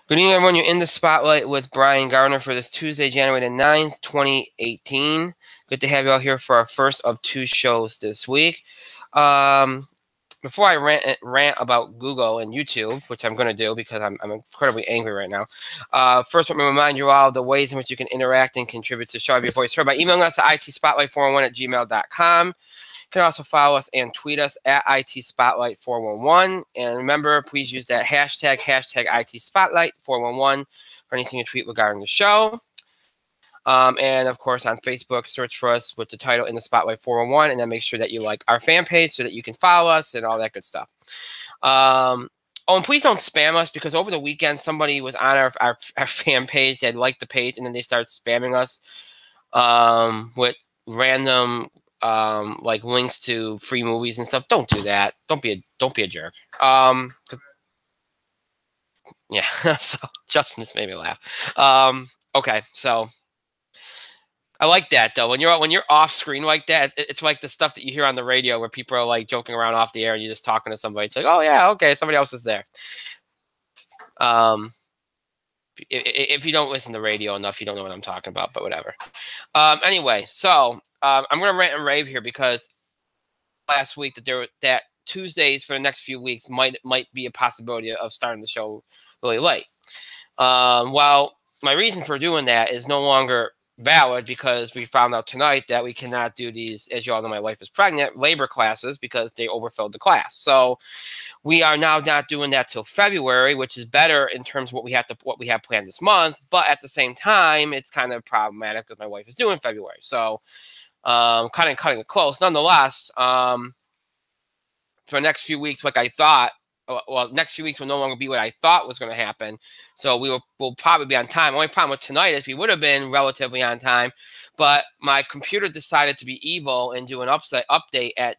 Good evening, everyone. You're in the spotlight with Brian Gardner for this Tuesday, January the 9th, 2018. Good to have you all here for our first of two shows this week. Before I rant about Google and YouTube, which I'm going to do because I'm incredibly angry right now, first let me remind you all of the ways in which you can interact and contribute to the show. Have your voice heard by emailing us at itspotlight411@gmail.com. You can also follow us and tweet us at itspotlight411. And remember, please use that hashtag itspotlight411 for anything you tweet regarding the show. And of course, on Facebook, search for us with the title In the Spotlight 411, and then make sure that you like our fan page so that you can follow us and all that good stuff. Oh, and please don't spam us, because over the weekend, somebody was on our fan page. They liked the page, and then they started spamming us with random like links to free movies and stuff. Don't do that. Don't be a jerk. Yeah. So Justin just made me laugh. Okay, so I like that though. When you're off screen like that, it's like the stuff that you hear on the radio where people are like joking around off the air and you're just talking to somebody. It's like, oh yeah, okay, somebody else is there. If you don't listen to radio enough, you don't know what I'm talking about, but whatever. Anyway, so I'm gonna rant and rave here because last week that Tuesdays for the next few weeks might be a possibility of starting the show really late. Well, my reason for doing that is no longer valid because we found out tonight that we cannot do these, as you all know, my wife is pregnant, labor classes because they overfilled the class. So we are now not doing that till February, which is better in terms of what we have planned this month. But at the same time, it's kind of problematic because my wife is due in February. So kind of cutting it close. Nonetheless, for the next few weeks, like I thought, well, next few weeks will no longer be what I thought was going to happen. So we'll probably be on time. Only problem with tonight is we would have been relatively on time, but my computer decided to be evil and do an update at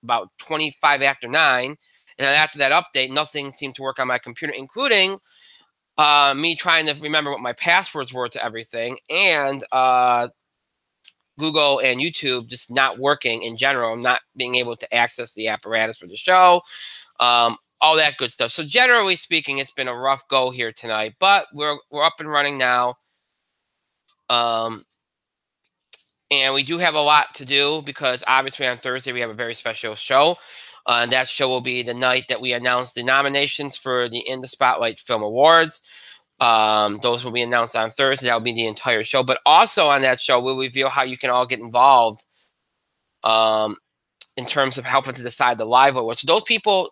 about 25 after 9. And then after that update, nothing seemed to work on my computer, including me trying to remember what my passwords were to everything, and Google and YouTube just not working in general, not being able to access the apparatus for the show, all that good stuff. So generally speaking, it's been a rough go here tonight, but we're up and running now. And we do have a lot to do because obviously on Thursday we have a very special show. And that show will be the night that we announce the nominations for the In the Spotlight Film Awards. Those will be announced on Thursday. That will be the entire show. But also on that show, we'll reveal how you can all get involved in terms of helping to decide the live awards. So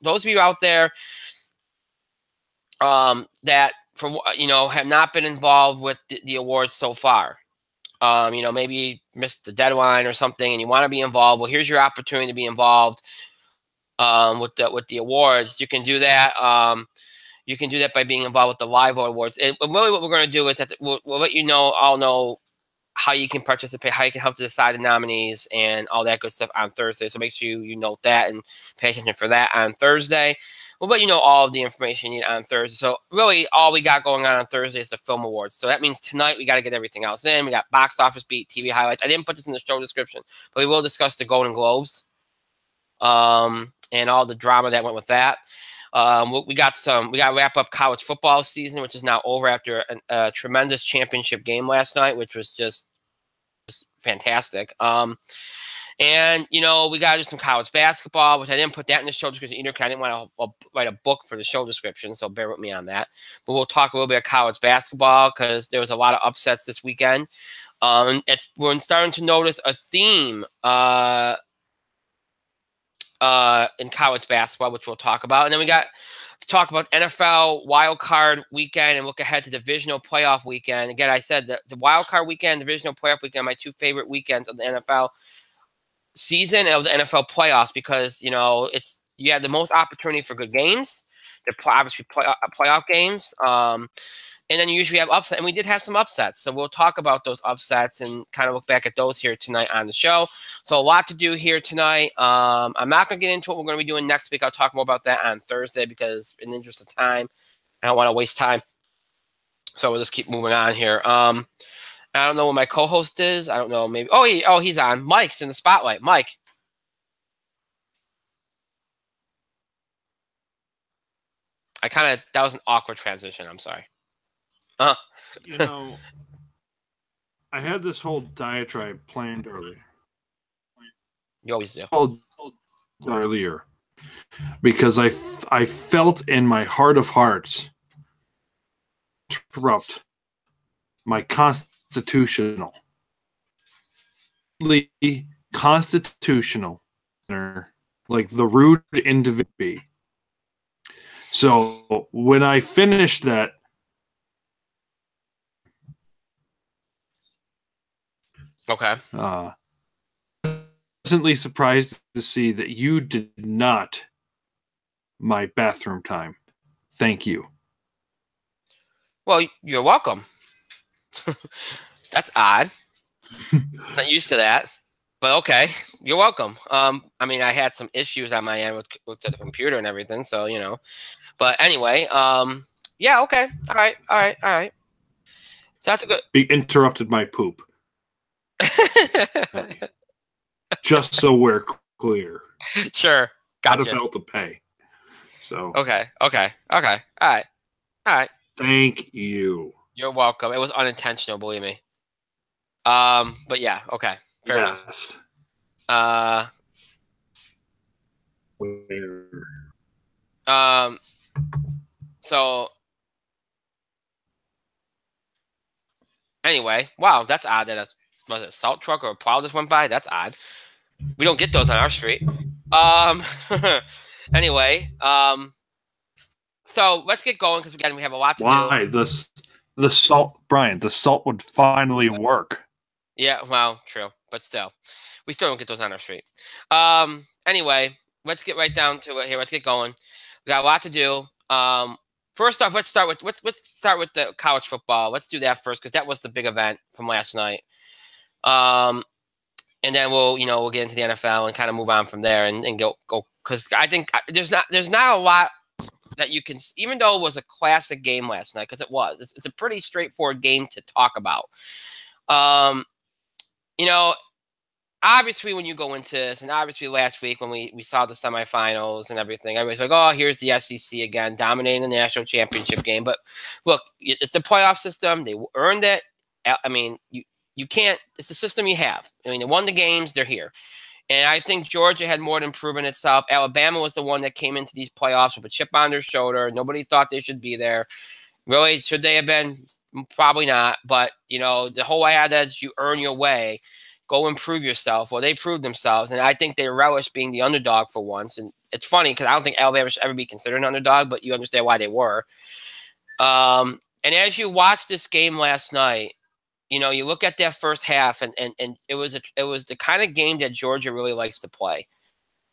those of you out there that have not been involved with the awards so far, maybe you missed the deadline or something and you want to be involved. Well, here's your opportunity to be involved with the awards. You can do that. You can do that by being involved with the live awards. And really what we're going to do is that we'll let you all know how you can participate, how you can help to decide the nominees and all that good stuff on Thursday. So make sure you note that and pay attention for that on Thursday. We'll let you know all of the information you need on Thursday. So really all we got going on Thursday is the film awards. So that means tonight we got to get everything else in. We got box office beat, TV highlights. I didn't put this in the show description, but we will discuss the Golden Globes and all the drama that went with that. We got to wrap up college football season, which is now over after a tremendous championship game last night, which was just fantastic. And we got to do some college basketball, which I didn't put that in the show description either because I didn't want to write a book for the show description, so bear with me on that. But we'll talk a little bit of college basketball because there was a lot of upsets this weekend. We're starting to notice a theme in college basketball, which we'll talk about. And then we got to talk about NFL wild card weekend and look ahead to divisional playoff weekend. Again, I said that the wild card weekend, divisional playoff weekend are my two favorite weekends of the NFL season and of the NFL playoffs because, you have the most opportunity for good games. They're obviously playoff games. And then you usually have upset, and we did have some upsets. So we'll talk about those upsets and kind of look back at those here tonight on the show. So a lot to do here tonight. I'm not going to get into what we're going to be doing next week. I'll talk more about that on Thursday because in the interest of time, I don't want to waste time. So we'll just keep moving on here. I don't know what my co-host is. I don't know. Maybe. Oh, he's on. Mike's in the spotlight. Mike. That was an awkward transition. I'm sorry. Uh, You know, I had this whole diatribe planned earlier. you always do. Earlier, because I felt in my heart of hearts interrupt my constitutional, constitutional, like the rude individual. So when I finished that, Okay. pleasantly surprised to see that you did not my bathroom time. Thank you. Well, you're welcome. That's odd. Not used to that. But okay, you're welcome. I mean, I had some issues on my end with the computer and everything, so you know. But anyway, yeah, okay, all right, all right, all right. So that's a good. Be interrupted my poop. Just so we're clear. Sure, gotcha. I'd have felt to pay. So okay, okay, okay, all right, all right. Thank you. You're welcome. It was unintentional, believe me. But yeah, okay, fair enough. So anyway, wow, that's odd that was it a salt truck or a plow just went by? That's odd. We don't get those on our street. Anyway, so let's get going because again we have a lot to do. Why the salt, Brian? The salt would finally work. Yeah, well, true, but still, we still don't get those on our street. Anyway, let's get right down to it here. Let's get going. We got a lot to do. First off, let's start with the college football. Let's do that first because that was the big event from last night. And then we'll get into the NFL and kind of move on from there and go because I think there's not a lot that you can, even though it was a classic game last night, because it was. It's a pretty straightforward game to talk about. Obviously when you go into this, and obviously last week when we saw the semifinals and everything, everybody's like, oh, here's the SEC again, dominating the national championship game. But look, it's the playoff system. They earned it. I mean, you can't, it's the system you have. I mean, they won the games, they're here. And I think Georgia had more than proven itself. Alabama was the one that came into these playoffs with a chip on their shoulder. Nobody thought they should be there. Really, should they have been? Probably not. But, the whole idea is you earn your way. Go improve yourself. Well, they proved themselves. And I think they relish being the underdog for once. And it's funny because I don't think Alabama should ever be considered an underdog, but you understand why they were. And as you watch this game last night, you look at that first half, and it was the kind of game that Georgia really likes to play.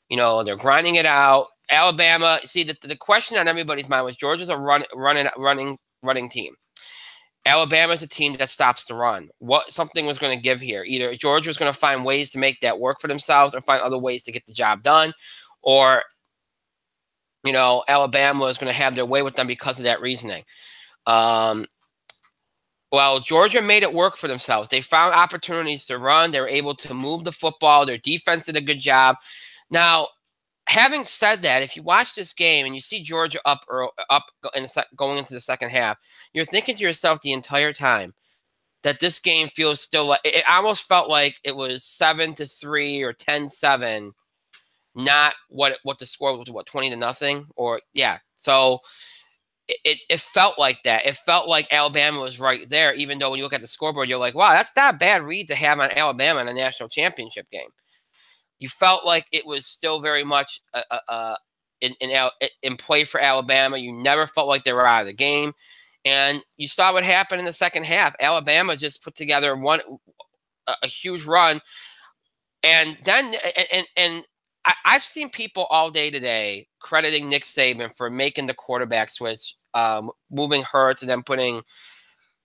They're grinding it out. Alabama, see, the question on everybody's mind was Georgia's a running team. Alabama's a team that stops the run. Something was going to give here. Either Georgia was going to find ways to make that work for themselves or find other ways to get the job done, or Alabama was going to have their way with them because of that reasoning. Well, Georgia made it work for themselves. They found opportunities to run. They were able to move the football. Their defense did a good job. Now, having said that, if you watch this game and you see Georgia up going into the second half, you're thinking to yourself the entire time that this game feels still like it almost felt like it was 7-3 or 10-7, not what the score was. 20-0 or yeah. So. It felt like that. It felt like Alabama was right there, even though when you look at the scoreboard, you're like, wow, that's not a bad read to have on Alabama in a national championship game. You felt like it was still very much in play for Alabama. You never felt like they were out of the game. And you saw what happened in the second half. Alabama just put together a huge run. And then and I've seen people all day today crediting Nick Saban for making the quarterback switch, moving Hurts and then putting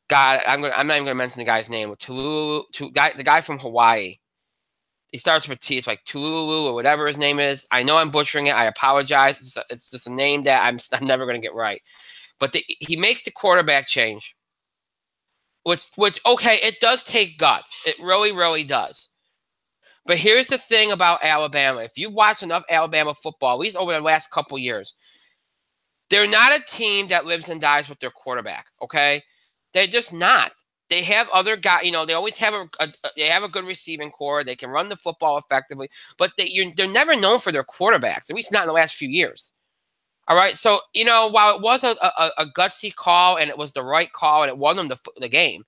I'm not even gonna mention the guy's name. The guy from Hawaii. He starts with T. It's like Tululu or whatever his name is. I know I'm butchering it. I apologize. It's just a name that I'm never gonna get right. But he makes the quarterback change, which okay, it does take guts. It really, really does. But here's the thing about Alabama. If you've watched enough Alabama football, at least over the last couple years, they're not a team that lives and dies with their quarterback, okay? They're just not. They have other guys. They always have they have a good receiving core. They can run the football effectively, but they're never known for their quarterbacks. At least not in the last few years. All right. So while it was a gutsy call and it was the right call and it won them the game,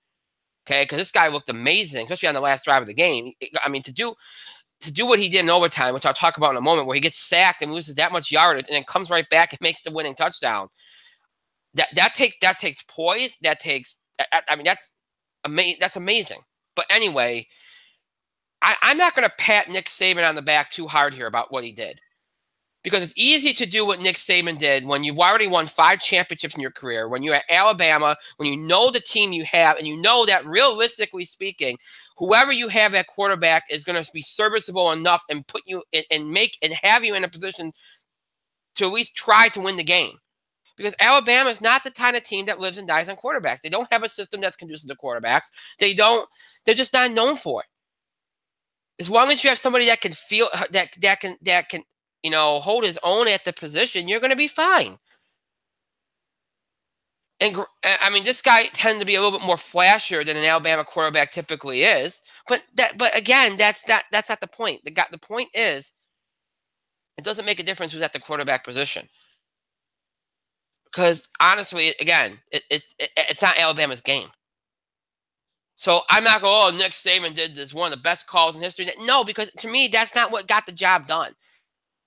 okay, because this guy looked amazing, especially on the last drive of the game. I mean, to do what he did in overtime, which I'll talk about in a moment, where he gets sacked and loses that much yardage and then comes right back and makes the winning touchdown. That takes poise. That takes. I mean, that's amazing. That's amazing. But anyway, I'm not going to pat Nick Saban on the back too hard here about what he did, because it's easy to do what Nick Saban did when you've already won 5 championships in your career, when you're at Alabama, when you know the team you have, and you know that realistically speaking, whoever you have at quarterback is going to be serviceable enough and put you and have you in a position to at least try to win the game. Because Alabama is not the kind of team that lives and dies on quarterbacks. They don't have a system that's conducive to quarterbacks. They're just not known for it. As long as you have somebody that can hold his own at the position, you're going to be fine. And I mean, this guy tends to be a little bit more flashier than an Alabama quarterback typically is. But again, that's not the point. The point is, it doesn't make a difference who's at the quarterback position. Because honestly, again, it's not Alabama's game. So I'm not going, Nick Saban did this, one of the best calls in history. No, because to me, that's not what got the job done.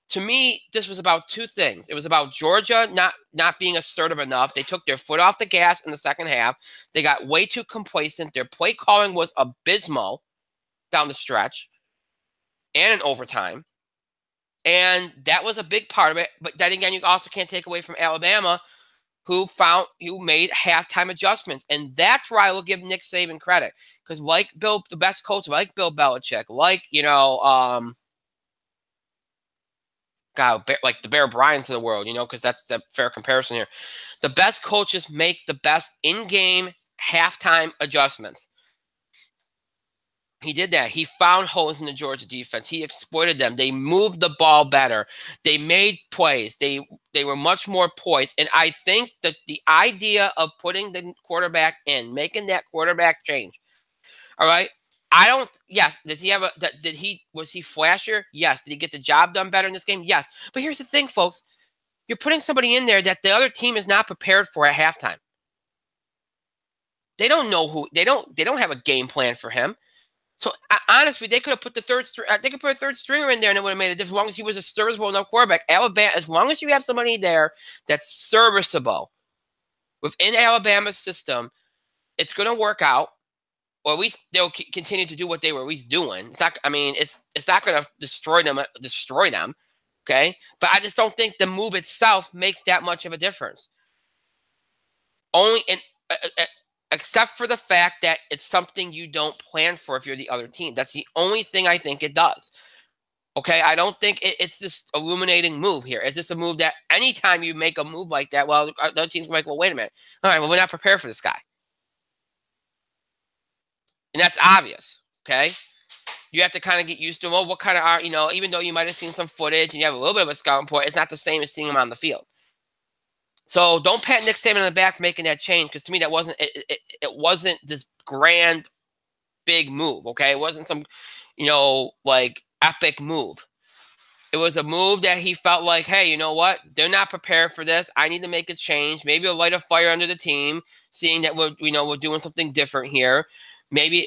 To me, this was about 2 things. It was about Georgia not being assertive enough. They took their foot off the gas in the second half. They got way too complacent. Their play calling was abysmal down the stretch and in overtime. And that was a big part of it. But then again, you also can't take away from Alabama, who made halftime adjustments. And that's where I will give Nick Saban credit. Because the best coach, like Bill Belichick, like the Bear Bryans of the world, because that's the fair comparison here. The best coaches make the best in-game halftime adjustments. He did that. He found holes in the Georgia defense. He exploited them. They moved the ball better. They made plays. They were much more poised. And I think that the idea of putting the quarterback in, making that quarterback change, all right? Yes, was he flashier? Yes. Did he get the job done better in this game? Yes. But here's the thing, folks. You're putting somebody in there that the other team is not prepared for at halftime. They don't know they don't have a game plan for him. So honestly, they could have put a third stringer in there and it would have made a difference as long as he was a serviceable enough quarterback. Alabama, as long as you have somebody there that's serviceable within Alabama's system, it's going to work out. Or at least they'll continue to do what they were at least doing. It's not. I mean, it's not going to destroy them. Okay, but I just don't think the move itself makes that much of a difference. Except for the fact that it's something you don't plan for if you're the other team. That's the only thing I think it does. Okay, I don't think it's this illuminating move here. It's just a move that anytime you make a move like that, well, the other team's like, well, wait a minute. All right, well, we're not prepared for this guy. And that's obvious, okay? You have to kind of get used to, well, what kind of, even though you might have seen some footage and you have a little bit of a scouting report, it's not the same as seeing him on the field. So don't pat Nick Saban on the back for making that change, because to me, that wasn't this grand, big move, okay? It wasn't some, epic move. It was a move that he felt like, hey, you know what? They're not prepared for this. I need to make a change. Maybe a light a fire under the team, seeing that we're doing something different here. Maybe,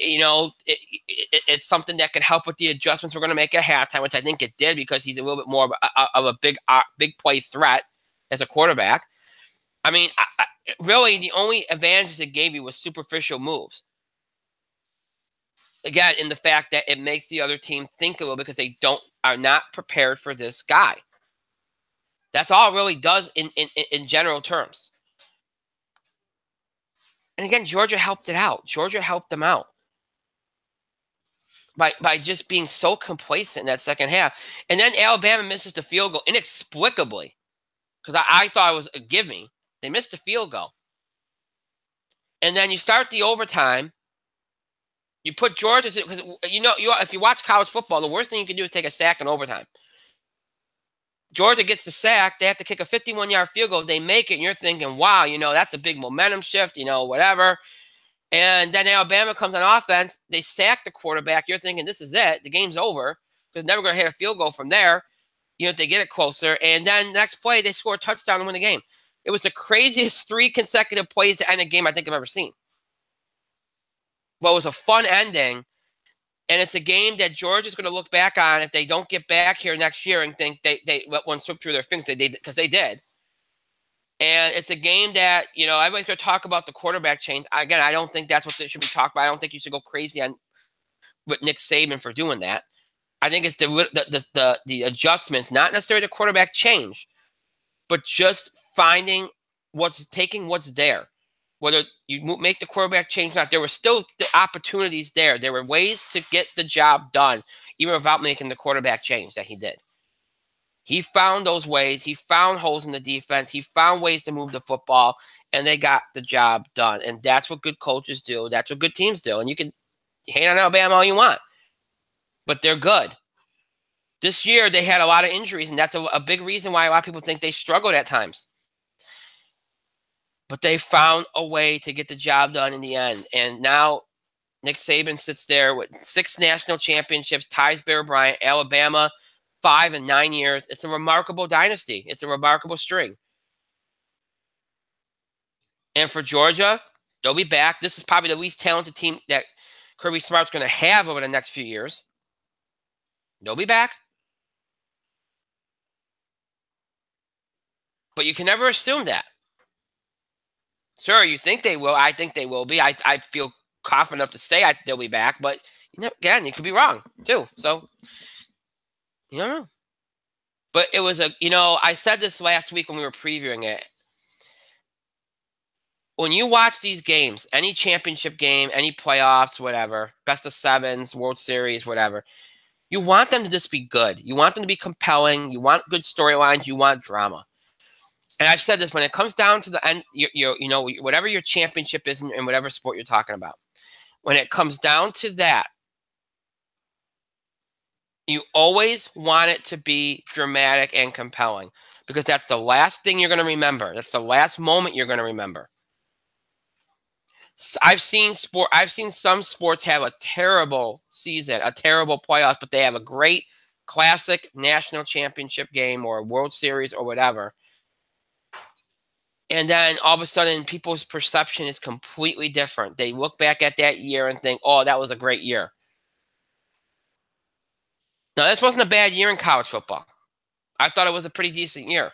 it's something that can help with the adjustments we're going to make at halftime, which I think it did, because he's a little bit more of a big play threat as a quarterback. I mean, really, the only advantages it gave you was superficial moves. Again, in the fact that it makes the other team think a little, because they are not prepared for this guy. That's all it really does in general terms. And again, Georgia helped it out. Georgia helped them out by just being so complacent in that second half. And then Alabama misses the field goal inexplicably, because I thought it was a gimme. They missed the field goal. And then you start the overtime. You put Georgia, because if you watch college football, the worst thing you can do is take a sack in overtime. Georgia gets the sack. They have to kick a 51-yard field goal. They make it, and you're thinking, wow, that's a big momentum shift, whatever. And then Alabama comes on offense. They sack the quarterback. You're thinking, this is it. The game's over. Because never going to hit a field goal from there. If they get it closer. And then next play, they score a touchdown and win the game. It was the craziest 3 consecutive plays to end a game I think I've ever seen. Well, it was a fun ending. And it's a game that Georgia's going to look back on if they don't get back here next year and think they let one slip through their fingers. Because they did. And it's a game that, everybody's going to talk about the quarterback change. Again, I don't think that's what they should be talking about. I don't think you should go crazy on with Nick Saban for doing that. I think it's the adjustments, not necessarily the quarterback change, but just taking what's there. Whether you make the quarterback change or not, there were still the opportunities there. There were ways to get the job done, even without making the quarterback change that he did. He found those ways. He found holes in the defense. He found ways to move the football, and they got the job done. And that's what good coaches do. That's what good teams do. And you can hate on Alabama all you want, but they're good. This year, they had a lot of injuries, and that's a big reason why a lot of people think they struggled at times. But they found a way to get the job done in the end. And now Nick Saban sits there with 6 national championships, ties Bear Bryant, Alabama, 5 and 9 years. It's a remarkable dynasty. It's a remarkable string. And for Georgia, they'll be back. This is probably the least talented team that Kirby Smart's going to have over the next few years. They'll be back. But you can never assume that. Sure, you think they will. I think they will be. I feel confident enough to say they'll be back. But, again, you could be wrong, too. So, you don't know. But it was I said this last week when we were previewing it. When you watch these games, any championship game, any playoffs, whatever, best of 7s, World Series, whatever, you want them to just be good. You want them to be compelling. You want good storylines. You want drama. And I've said this, when it comes down to the end, whatever your championship is in whatever sport you're talking about, when it comes down to that, you always want it to be dramatic and compelling, because that's the last thing you're going to remember. That's the last moment you're going to remember. I've seen some sports have a terrible season, a terrible playoffs, but they have a great classic national championship game or World Series or whatever. And then all of a sudden, people's perception is completely different. They look back at that year and think, oh, that was a great year. Now, this wasn't a bad year in college football. I thought it was a pretty decent year.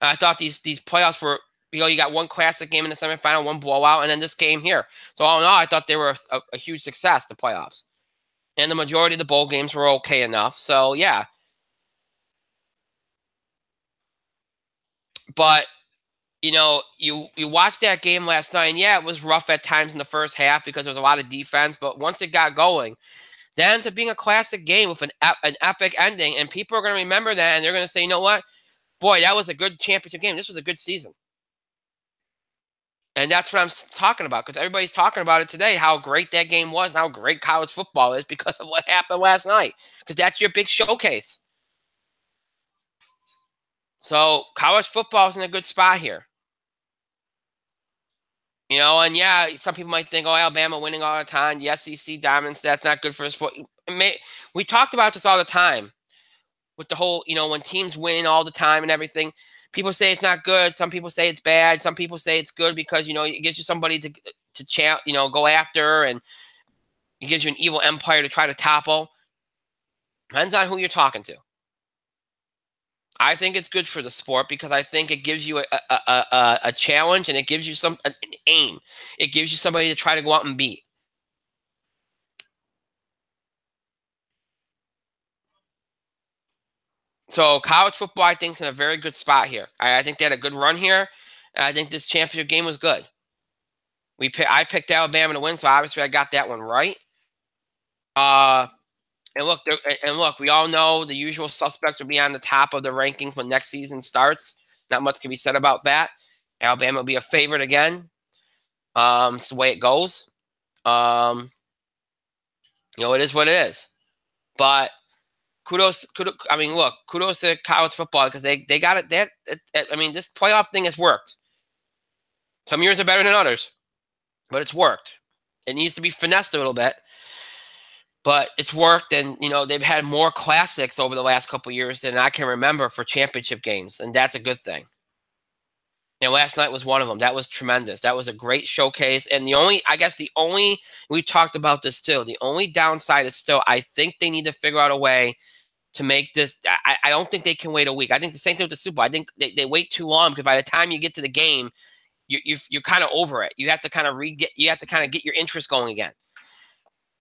I thought these playoffs were, you got one classic game in the semifinal, one blowout, and then this game here. So all in all, I thought they were a huge success, the playoffs. And the majority of the bowl games were okay enough. So, yeah. But you watched that game last night, and yeah, it was rough at times in the first half because there was a lot of defense. But once it got going, that ends up being a classic game with an epic ending, and people are going to remember that, and they're going to say, you know what? Boy, that was a good championship game. This was a good season. And that's what I'm talking about, because everybody's talking about it today, how great that game was and how great college football is because of what happened last night, because that's your big showcase. So college football is in a good spot here. And yeah, some people might think, oh, Alabama winning all the time, the SEC dominance, that's not good for the sport. We talked about this all the time with the whole, when teams win all the time and everything. People say it's not good. Some people say it's bad. Some people say it's good because, it gives you somebody to go after, and it gives you an evil empire to try to topple. Depends on who you're talking to. I think it's good for the sport because I think it gives you a challenge, and it gives you an aim. It gives you somebody to try to go out and beat. So college football, I think, is in a very good spot here. I think they had a good run here. And I think this championship game was good. I picked Alabama to win, so obviously I got that one right. And look, we all know the usual suspects will be on the top of the rankings when next season starts. Not much can be said about that. Alabama will be a favorite again. It's the way it goes. It is what it is. But kudos to college football because they got it. This playoff thing has worked. Some years are better than others, but it's worked. It needs to be finessed a little bit, but it's worked. And, they've had more classics over the last couple of years than I can remember for championship games. And that's a good thing. And last night was one of them. That was tremendous. That was a great showcase. And we talked about this too. The only downside is still, I think they need to figure out a way to make this. I don't think they can wait a week. I think the same thing with the Super Bowl. I think they wait too long, because by the time you get to the game, you're kind of over it. You have to kind of get your interest going again.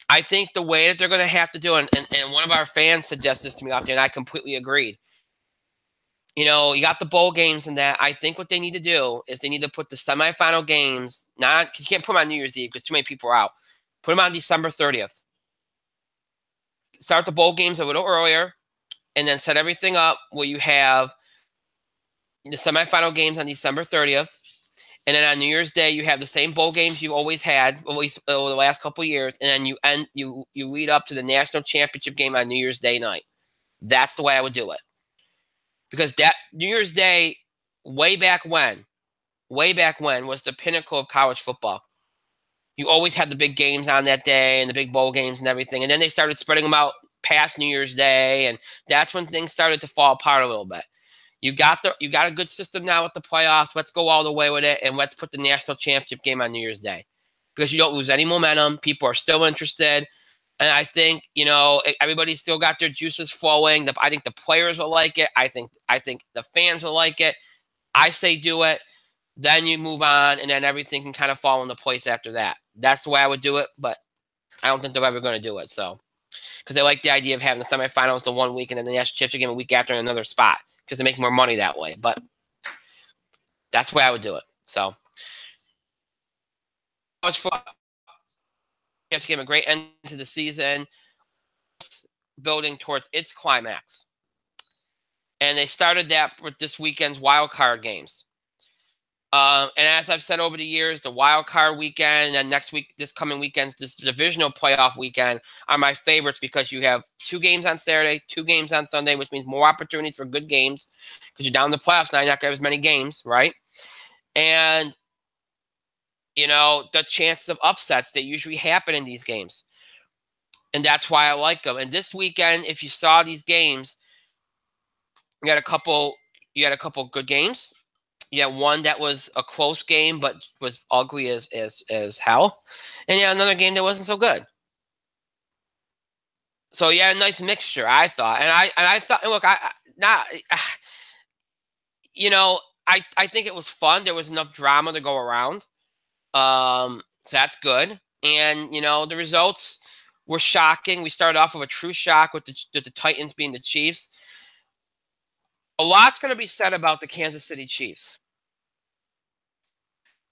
I think the way that they're going to have to do it, and one of our fans suggested this to me off there, and I completely agreed. You got the bowl games and that. I think what they need to do is they need to put the semifinal games, because you can't put them on New Year's Eve because too many people are out. Put them on December 30th. Start the bowl games a little earlier, and then set everything up where you have the semifinal games on December 30th. And then on New Year's Day, you have the same bowl games you always had, at least over the last couple of years. And then you lead up to the national championship game on New Year's Day night. That's the way I would do it. Because that New Year's Day, way back when, was the pinnacle of college football. You always had the big games on that day and the big bowl games and everything. And then they started spreading them out past New Year's Day, and that's when things started to fall apart a little bit. You got a good system now with the playoffs. Let's go all the way with it, and let's put the national championship game on New Year's Day, because you don't lose any momentum. People are still interested. And I think, everybody's still got their juices flowing. I think the players will like it. I think the fans will like it. I say do it. Then you move on, and then everything can kind of fall into place after that. That's the way I would do it, but I don't think they're ever going to do it. So, because they like the idea of having the semifinals the one week and then the national championship game a week after in another spot, because they make more money that way. But that's the way I would do it. So, college football, you have to give a great end to the season, building towards its climax. And they started that with this weekend's wild card games. And as I've said over the years, the wild card weekend and this coming weekend's this divisional playoff weekend are my favorites, because you have 2 games on Saturday, 2 games on Sunday, which means more opportunities for good games, because you're down in the playoffs now, you're not going to have as many games, right? And, the chances of upsets that usually happen in these games. And that's why I like them. And this weekend, if you saw these games, you had a couple good games. You had one that was a close game but was ugly as hell, and you had another game that wasn't so good. So you had a nice mixture, I thought. And I thought, look, I think it was fun. There was enough drama to go around. So that's good. And the results were shocking. We started off with a true shock with the Titans being the Chiefs. A lot's going to be said about the Kansas City Chiefs,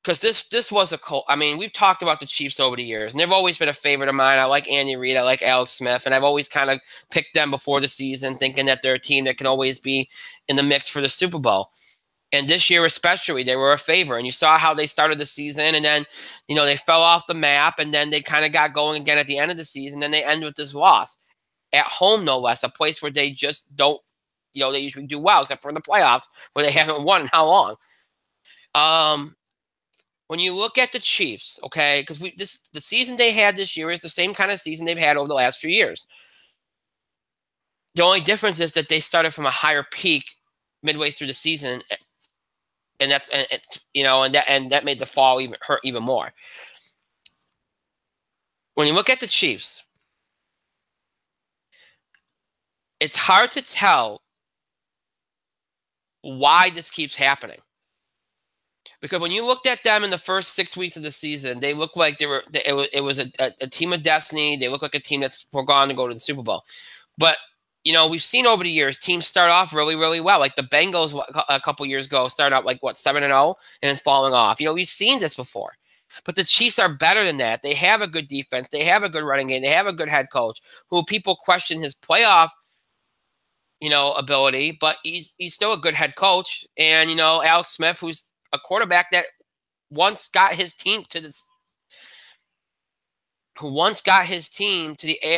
because this was a cult. I mean, we've talked about the Chiefs over the years, and they've always been a favorite of mine. I like Andy Reid. I like Alex Smith, and I've always kind of picked them before the season, thinking that they're a team that can always be in the mix for the Super Bowl. And this year especially, they were a favorite. And you saw how they started the season, and then, they fell off the map, and then they kind of got going again at the end of the season, and they end with this loss. At home, no less, a place where they just don't, they usually do well, except for in the playoffs, where they haven't won in how long. When you look at the Chiefs, okay, because the season they had this year is the same kind of season they've had over the last few years. The only difference is that they started from a higher peak midway through the season, and that made the fall hurt even more. When you look at the Chiefs, it's hard to tell why this keeps happening. Because when you looked at them in the first 6 weeks of the season, they looked like it was a team of destiny. They look like a team that's foregone to go to the Super Bowl. But, we've seen over the years teams start off really, really well. Like the Bengals a couple years ago started out like, 7-0 and then falling off. We've seen this before. But the Chiefs are better than that. They have a good defense. They have a good running game. They have a good head coach who people question his playoff ability, but he's still a good head coach. And, Alex Smith, who's a quarterback that once got his team to the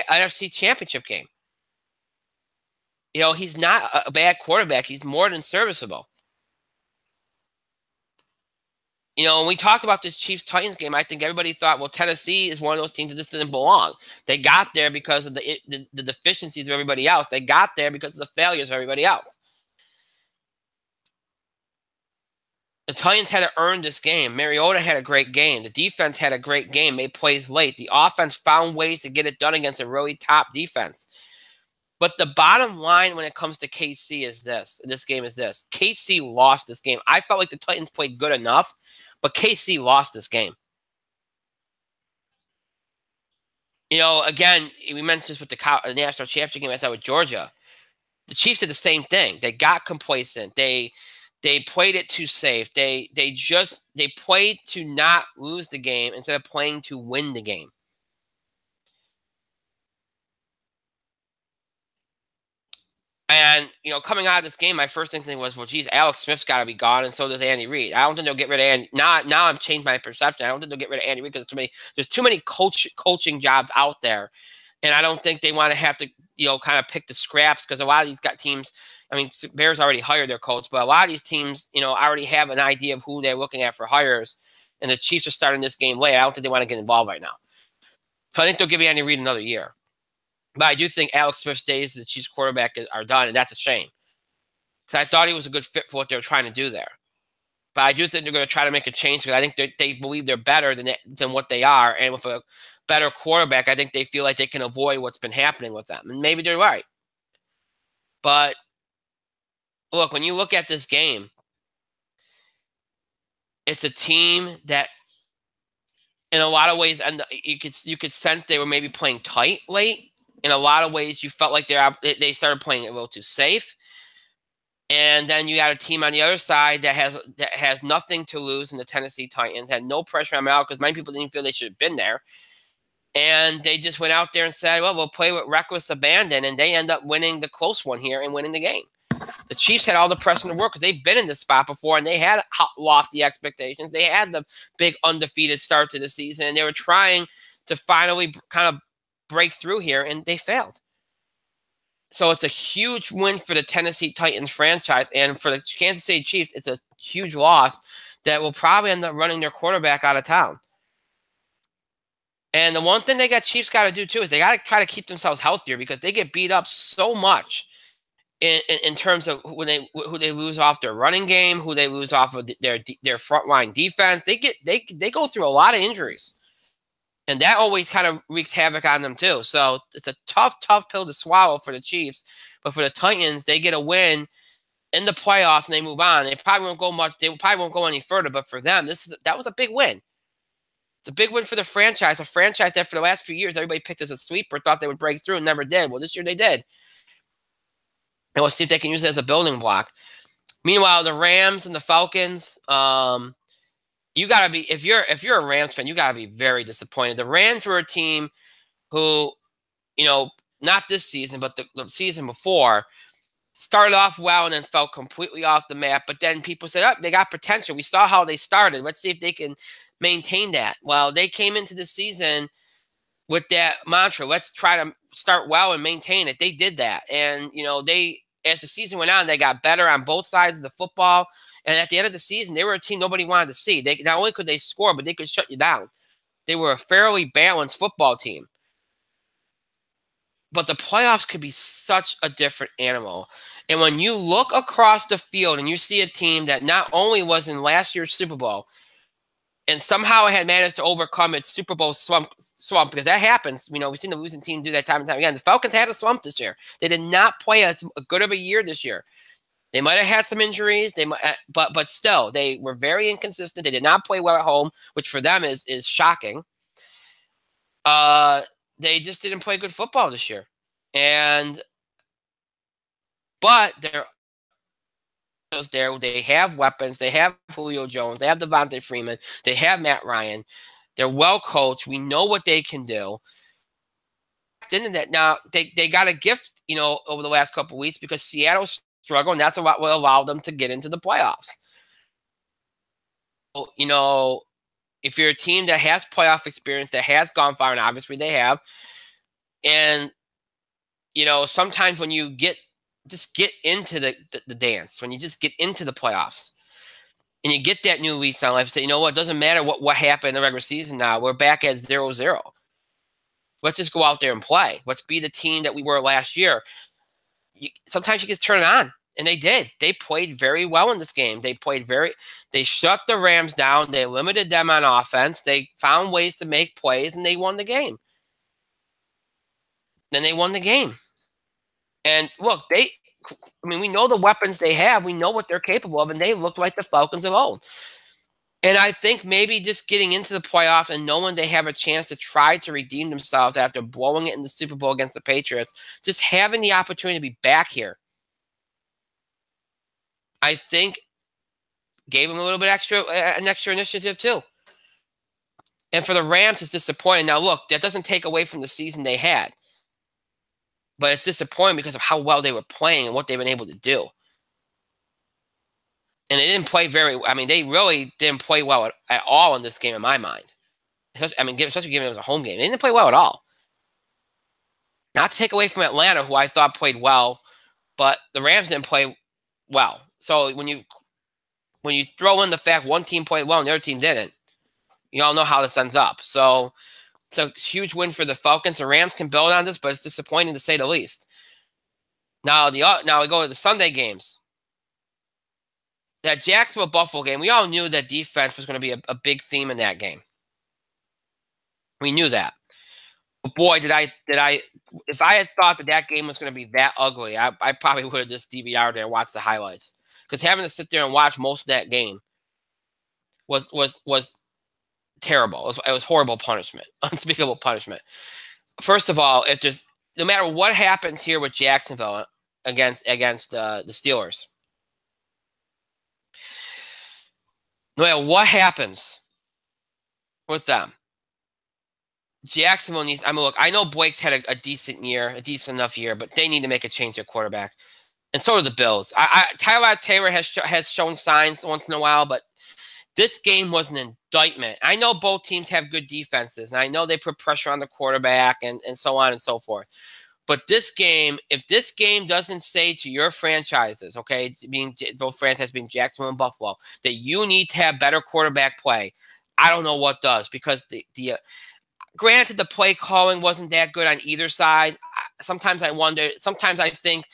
NFC Championship game. He's not a bad quarterback. He's more than serviceable. when we talked about this Chiefs-Titans game, I think everybody thought, well, Tennessee is one of those teams that just didn't belong. They got there because of the deficiencies of everybody else. They got there because of the failures of everybody else. The Titans had to earn this game. Mariota had a great game. The defense had a great game, made plays late. The offense found ways to get it done against a really top defense. But the bottom line when it comes to KC is this game is this. KC lost this game. I felt like the Titans played good enough, but KC lost this game. Again, we mentioned this with the national championship game I said with Georgia. The Chiefs did the same thing. They got complacent. They played it too safe. They played to not lose the game instead of playing to win the game. And, coming out of this game, my first instinct was, well, geez, Alex Smith's got to be gone, and so does Andy Reid. I don't think they'll get rid of Andy. Now I've changed my perception. I don't think they'll get rid of Andy Reid because there's too many coaching jobs out there. And I don't think they want to have to, kind of pick the scraps because a lot of these teams, I mean, Bears already hired their coach, but a lot of these teams, already have an idea of who they're looking at for hires. And the Chiefs are starting this game late. I don't think they want to get involved right now. So I think they'll give Andy Reid another year. But I do think Alex Smith's days as the Chiefs quarterback are done, and that's a shame. Because I thought he was a good fit for what they were trying to do there. But I do think they're going to try to make a change because I think they believe they're better than what they are. And with a better quarterback, I think they feel like they can avoid what's been happening with them. And maybe they're right. But look, when you look at this game, it's a team that in a lot of ways, and you could sense they were maybe playing tight late. In a lot of ways, you felt like they started playing a little too safe. And then you got a team on the other side that has nothing to lose in the Tennessee Titans, had no pressure on them out because many people didn't feel they should have been there. And they just went out there and said, well, we'll play with reckless abandon. And they end up winning the close one here and winning the game. The Chiefs had all the pressure in the world because they've been in this spot before and they had lofty expectations. They had the big undefeated start to the season and they were trying to finally kind of break through here and they failed. So it's a huge win for the Tennessee Titans franchise, and for the Kansas City Chiefs, it's a huge loss that will probably end up running their quarterback out of town. And the one thing Chiefs got to do too is they got to try to keep themselves healthier because they get beat up so much in terms of who they lose off their running game, who they lose off of their frontline defense. They go through a lot of injuries. And that always kind of wreaks havoc on them too. So it's a tough pill to swallow for the Chiefs. But for the Titans, they get a win in the playoffs and they move on. They probably won't go much. They probably won't go any further. But for them, that was a big win. It's a big win for the franchise. A franchise that for the last few years everybody picked as a sweeper, thought they would break through and never did. Well, this year they did. And we'll see if they can use it as a building block. Meanwhile, the Rams and the Falcons. You gotta be if you're a Rams fan, you gotta be very disappointed. The Rams were a team who, not this season, but the season before, started off well and then fell completely off the map. But then people said, "Oh, they got potential." We saw how they started. Let's see if they can maintain that. Well, they came into the season with that mantra. Let's try to start well and maintain it. They did that, and as the season went on, they got better on both sides of the football. And at the end of the season, they were a team nobody wanted to see. They not only could they score, but they could shut you down. They were a fairly balanced football team. But the playoffs could be such a different animal. And when you look across the field and you see a team that not only was in last year's Super Bowl and somehow had managed to overcome its Super Bowl slump because that happens. We've seen the losing team do that time and time again. The Falcons had a slump this year. They did not play as good of a year this year. They might have had some injuries, but still, they were very inconsistent. They did not play well at home, which for them is shocking. They just didn't play good football this year. But they're there. They have weapons. They have Julio Jones. They have Devontae Freeman. They have Matt Ryan. They're well coached. We know what they can do. Now, they got a gift, over the last couple of weeks because Seattle's struggle, and that's what will allow them to get into the playoffs. So, if you're a team that has playoff experience, that has gone far, and obviously they have, and sometimes when you just get into the dance, when you just get into the playoffs, And you get that new lease on life and say, you know what, it doesn't matter what happened in the regular season now. We're back at 0-0. Let's just go out there and play. Let's be the team that we were last year. Sometimes you just turn it on. And they did. They played very well in this game. They shut the Rams down. They limited them on offense. They found ways to make plays, and they won the game. Then they won the game. And look, we know the weapons they have. We know what they're capable of, and they look like the Falcons of old. And I think maybe just getting into the playoffs and knowing they have a chance to try to redeem themselves after blowing it in the Super Bowl against the Patriots, just having the opportunity to be back here, I think gave them a little bit an extra initiative too. And for the Rams, it's disappointing. Now, look, that doesn't take away from the season they had, but it's disappointing because of how well they were playing and what they've been able to do. And they didn't play they really didn't play well at all in this game in my mind. Especially given it was a home game. They didn't play well at all. Not to take away from Atlanta, who I thought played well, but the Rams didn't play well. So when you throw in the fact one team played well and the other team didn't, you all know how this ends up. So it's a huge win for the Falcons. The Rams can build on this, but it's disappointing to say the least. Now we go to the Sunday games. That Jacksonville-Buffalo game, we all knew that defense was going to be a big theme in that game. We knew that. But boy, did I if I had thought that game was going to be that ugly, I probably would have just DVR'd it and watched the highlights. Because having to sit there and watch most of that game was terrible. It was horrible punishment, unspeakable punishment. First of all, no matter what happens here with Jacksonville against the Steelers, no matter what happens with them, Jacksonville needs. Look, I know Blake's had a decent enough year, but they need to make a change at quarterback, and so do the Bills. Tyrod Taylor has shown signs once in a while, but this game was an indictment. I know both teams have good defenses, and I know they put pressure on the quarterback and so on and so forth. But this game, if this game doesn't say to your franchises, okay, both franchises being Jacksonville and Buffalo, that you need to have better quarterback play, I don't know what does. Because granted, the play calling wasn't that good on either side. Sometimes I wonder. Sometimes I think,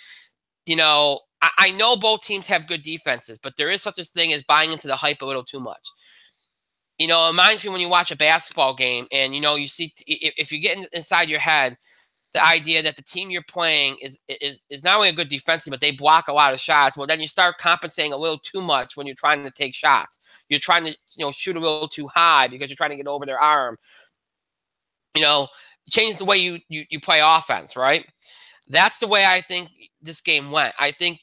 I know both teams have good defenses, but there is such a thing as buying into the hype a little too much. It reminds me when you watch a basketball game and, you see if you get inside your head the idea that the team you're playing is not only a good defensive, but they block a lot of shots. Well, then you start compensating a little too much when you're trying to take shots. You're trying to, shoot a little too high because you're trying to get over their arm. Change the way you play offense, right? That's the way I think this game went. I think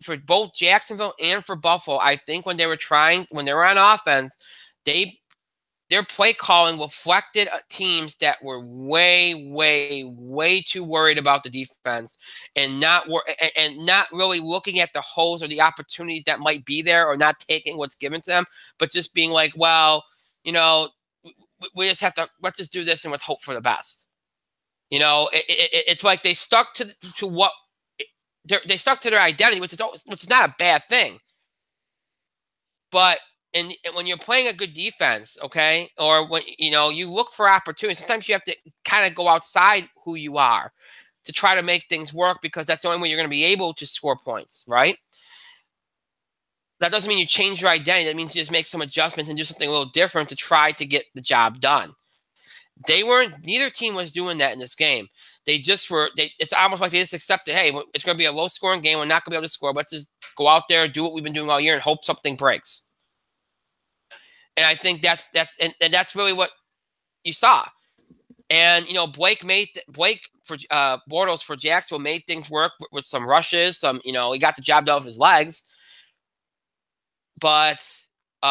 for both Jacksonville and for Buffalo, I think when they were on offense, their play calling reflected teams that were way, way, way too worried about the defense and not really looking at the holes or the opportunities that might be there, or not taking what's given to them, but just being like, well, we just let's just do this and let's hope for the best. It's like they stuck to what they stuck to their identity, which is not a bad thing. But and when you're playing a good defense, okay, or when you look for opportunities, sometimes you have to kind of go outside who you are to try to make things work, because that's the only way you're going to be able to score points, right? That doesn't mean you change your identity. That means you just make some adjustments and do something a little different to try to get the job done. Neither team was doing that in this game. It's almost like they just accepted, hey, it's going to be a low-scoring game. We're not going to be able to score. Let's just go out there, do what we've been doing all year, and hope something breaks. And I think that's really what you saw. And Blake for Bortles for Jacksonville made things work with some rushes. He got the job done with his legs. But he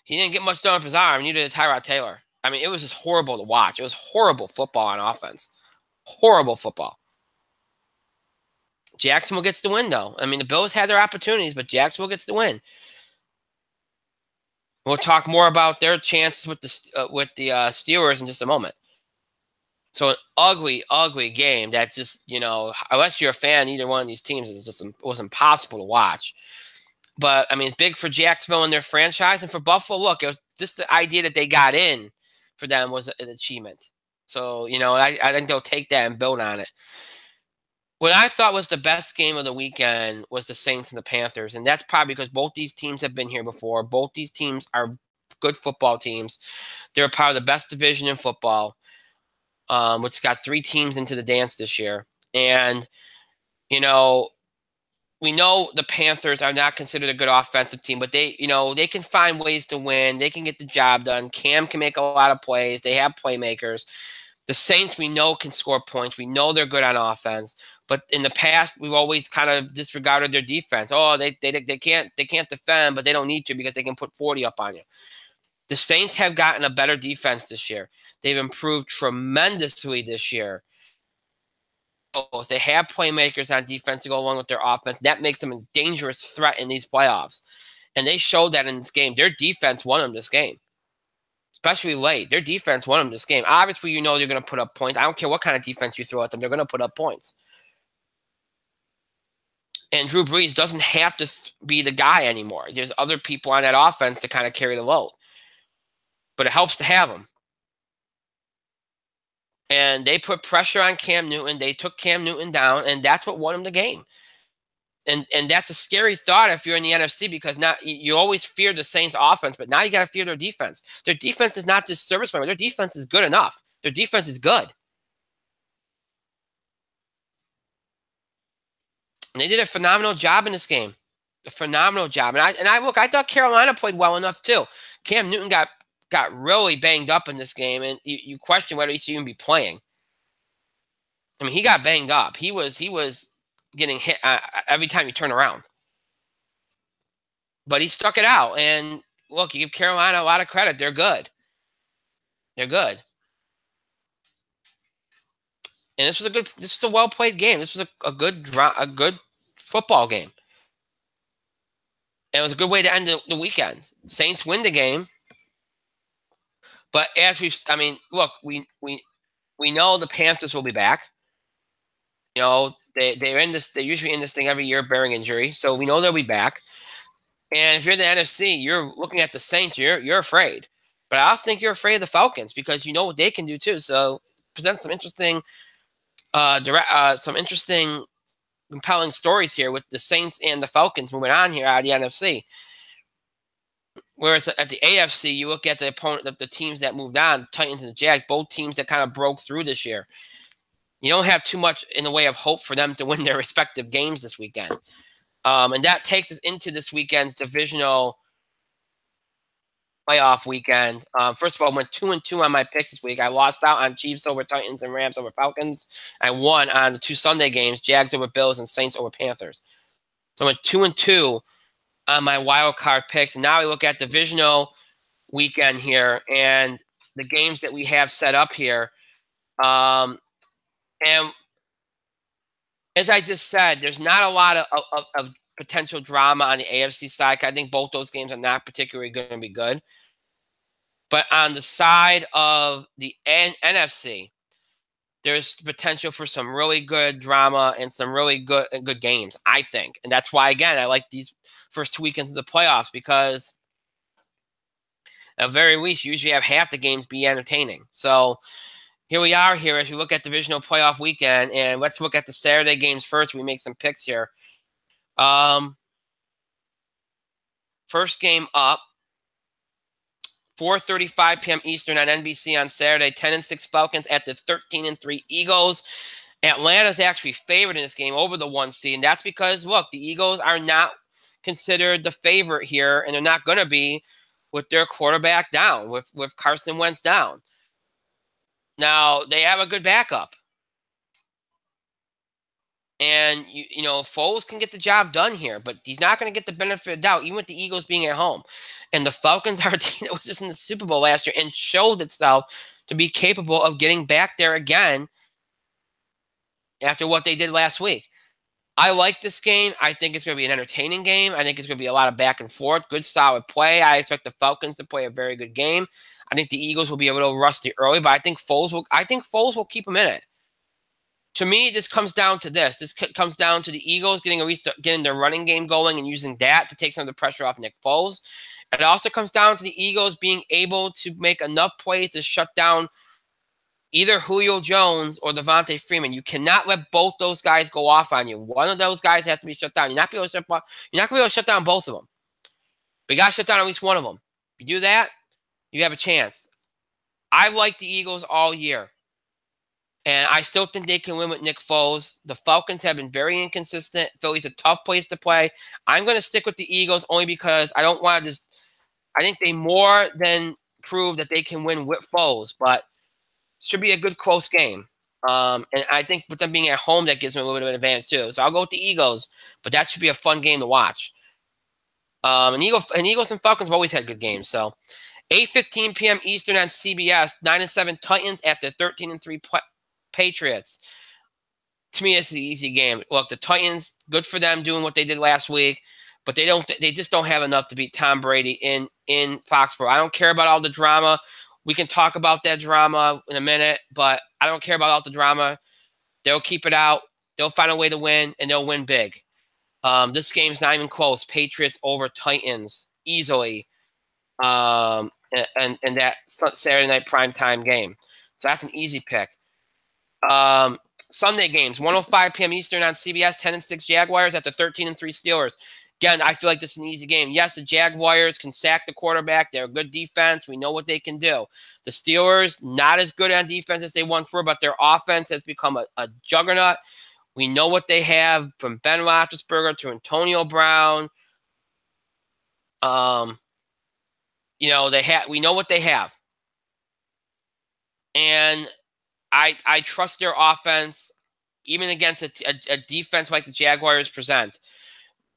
didn't get much done with his arm. Neither did Tyrod Taylor. It was just horrible to watch. It was horrible football on offense. Horrible football. Jacksonville gets the win, though. The Bills had their opportunities, but Jacksonville gets the win. We'll talk more about their chances with the Steelers in just a moment. So an ugly, ugly game that just, unless you're a fan of either one of these teams, it was impossible to watch. But, I mean, big for Jacksonville and their franchise. And for Buffalo, look, it was just the idea that they got in for them was an achievement. So, I think they'll take that and build on it. What I thought was the best game of the weekend was the Saints and the Panthers. And that's probably because both these teams have been here before. Both these teams are good football teams. They're part of the best division in football, which got 3 teams into the dance this year. And, we know the Panthers are not considered a good offensive team, but they can find ways to win. They can get the job done. Cam can make a lot of plays. They have playmakers. The Saints, we know, can score points. We know they're good on offense. But in the past, we've always kind of disregarded their defense. Oh, they can't defend, but they don't need to because they can put 40 up on you. The Saints have gotten a better defense this year. They've improved tremendously this year. They have playmakers on defense to go along with their offense. That makes them a dangerous threat in these playoffs. And they showed that in this game. Their defense won them this game, especially late. Their defense won them this game. Obviously, they're going to put up points. I don't care what kind of defense you throw at them. They're going to put up points. And Drew Brees doesn't have to be the guy anymore. There's other people on that offense to kind of carry the load. But it helps to have them. And they put pressure on Cam Newton. They took Cam Newton down, and that's what won him the game. And that's a scary thought if you're in the NFC, because now you always fear the Saints offense, but now you got to fear their defense. Their defense is not just serviceable. Their defense is good enough. Their defense is good. And they did a phenomenal job in this game. A phenomenal job. And I thought Carolina played well enough too. Cam Newton got really banged up in this game, and you question whether he should even be playing. I mean, he got banged up. He was getting hit every time you turn around. But he stuck it out. And look, you give Carolina a lot of credit. They're good. They're good. And this was a well played game. This was a good football game. And it was a good way to end the weekend. Saints win the game. But look, we know the Panthers will be back. They're in this. They're usually in this thing every year, bearing injury. So we know they'll be back. And if you're in the NFC, you're looking at the Saints. You're afraid. But I also think you're afraid of the Falcons because you know what they can do too. So present some interesting, compelling stories here with the Saints and the Falcons moving on here out of the NFC. Whereas at the AFC, you look at the opponent of the teams that moved on, Titans and the Jags, both teams that kind of broke through this year. You don't have too much in the way of hope for them to win their respective games this weekend. And that takes us into this weekend's divisional playoff weekend. First of all, I went 2-2 on my picks this week. I lost out on Chiefs over Titans and Rams over Falcons. I won on the 2 Sunday games, Jags over Bills and Saints over Panthers. So I went 2-2 on my wild card picks. And now we look at divisional weekend here and the games that we have set up here. And as I just said, there's not a lot of potential drama on the AFC side. I think both those games are not particularly going to be good. But on the side of the NFC, there's potential for some really good drama and some really good games, I think. And that's why, again, I like these first 2 weekends of the playoffs, because at the very least, you usually have half the games be entertaining. So here we are here as we look at divisional playoff weekend, and let's look at the Saturday games first. We make some picks here. First game up, 4:35 p.m. Eastern on NBC on Saturday. 10-6 Falcons at the 13-3 Eagles. Atlanta's actually favored in this game over the 1 seed, and that's because, look, the Eagles are not considered the favorite here, and they're not going to be with their quarterback down, with Carson Wentz down. Now, they have a good backup. And, Foles can get the job done here, but he's not going to get the benefit of doubt, even with the Eagles being at home. And the Falcons are a team that was just in the Super Bowl last year and showed itself to be capable of getting back there again after what they did last week. I like this game. I think it's going to be an entertaining game. I think it's going to be a lot of back and forth, good, solid play. I expect the Falcons to play a very good game. I think the Eagles will be a little rusty early, but I think Foles will keep them in it. To me, this comes down to this. This comes down to the Eagles getting their running game going and using that to take some of the pressure off Nick Foles. It also comes down to the Eagles being able to make enough plays to shut down either Julio Jones or Devontae Freeman. You cannot let both those guys go off on you. One of those guys has to be shut down. You're not going to be able to shut down both of them. But you got to shut down at least one of them. If you do that, you have a chance. I like the Eagles all year. And I still think they can win with Nick Foles. The Falcons have been very inconsistent. Philly's a tough place to play. I'm going to stick with the Eagles only because I don't want to just – I think they more than prove that they can win with Foles. But should be a good close game. And I think with them being at home, that gives them a little bit of an advantage too. So I'll go with the Eagles, but that should be a fun game to watch. And Eagles and Falcons have always had good games. So 8:15 p.m. Eastern on CBS, 9-7 Titans at the 13-3 Patriots. To me, this is an easy game. Look, the Titans, good for them doing what they did last week, but they just don't have enough to beat Tom Brady in Foxborough. I don't care about all the drama. We can talk about that drama in a minute, but I don't care about all the drama. They'll keep it out. They'll find a way to win, and they'll win big. This game's not even close. Patriots over Titans easily, and that Saturday night primetime game. So that's an easy pick. Sunday games, 1:05 p.m. Eastern on CBS, 10-6 Jaguars at the 13-3 Steelers. Again, I feel like this is an easy game. Yes, the Jaguars can sack the quarterback. They're a good defense. We know what they can do. The Steelers, not as good on defense as they once were, but their offense has become a juggernaut. We know what they have from Ben Roethlisberger to Antonio Brown. We know what they have. And I trust their offense, even against a defense like the Jaguars present.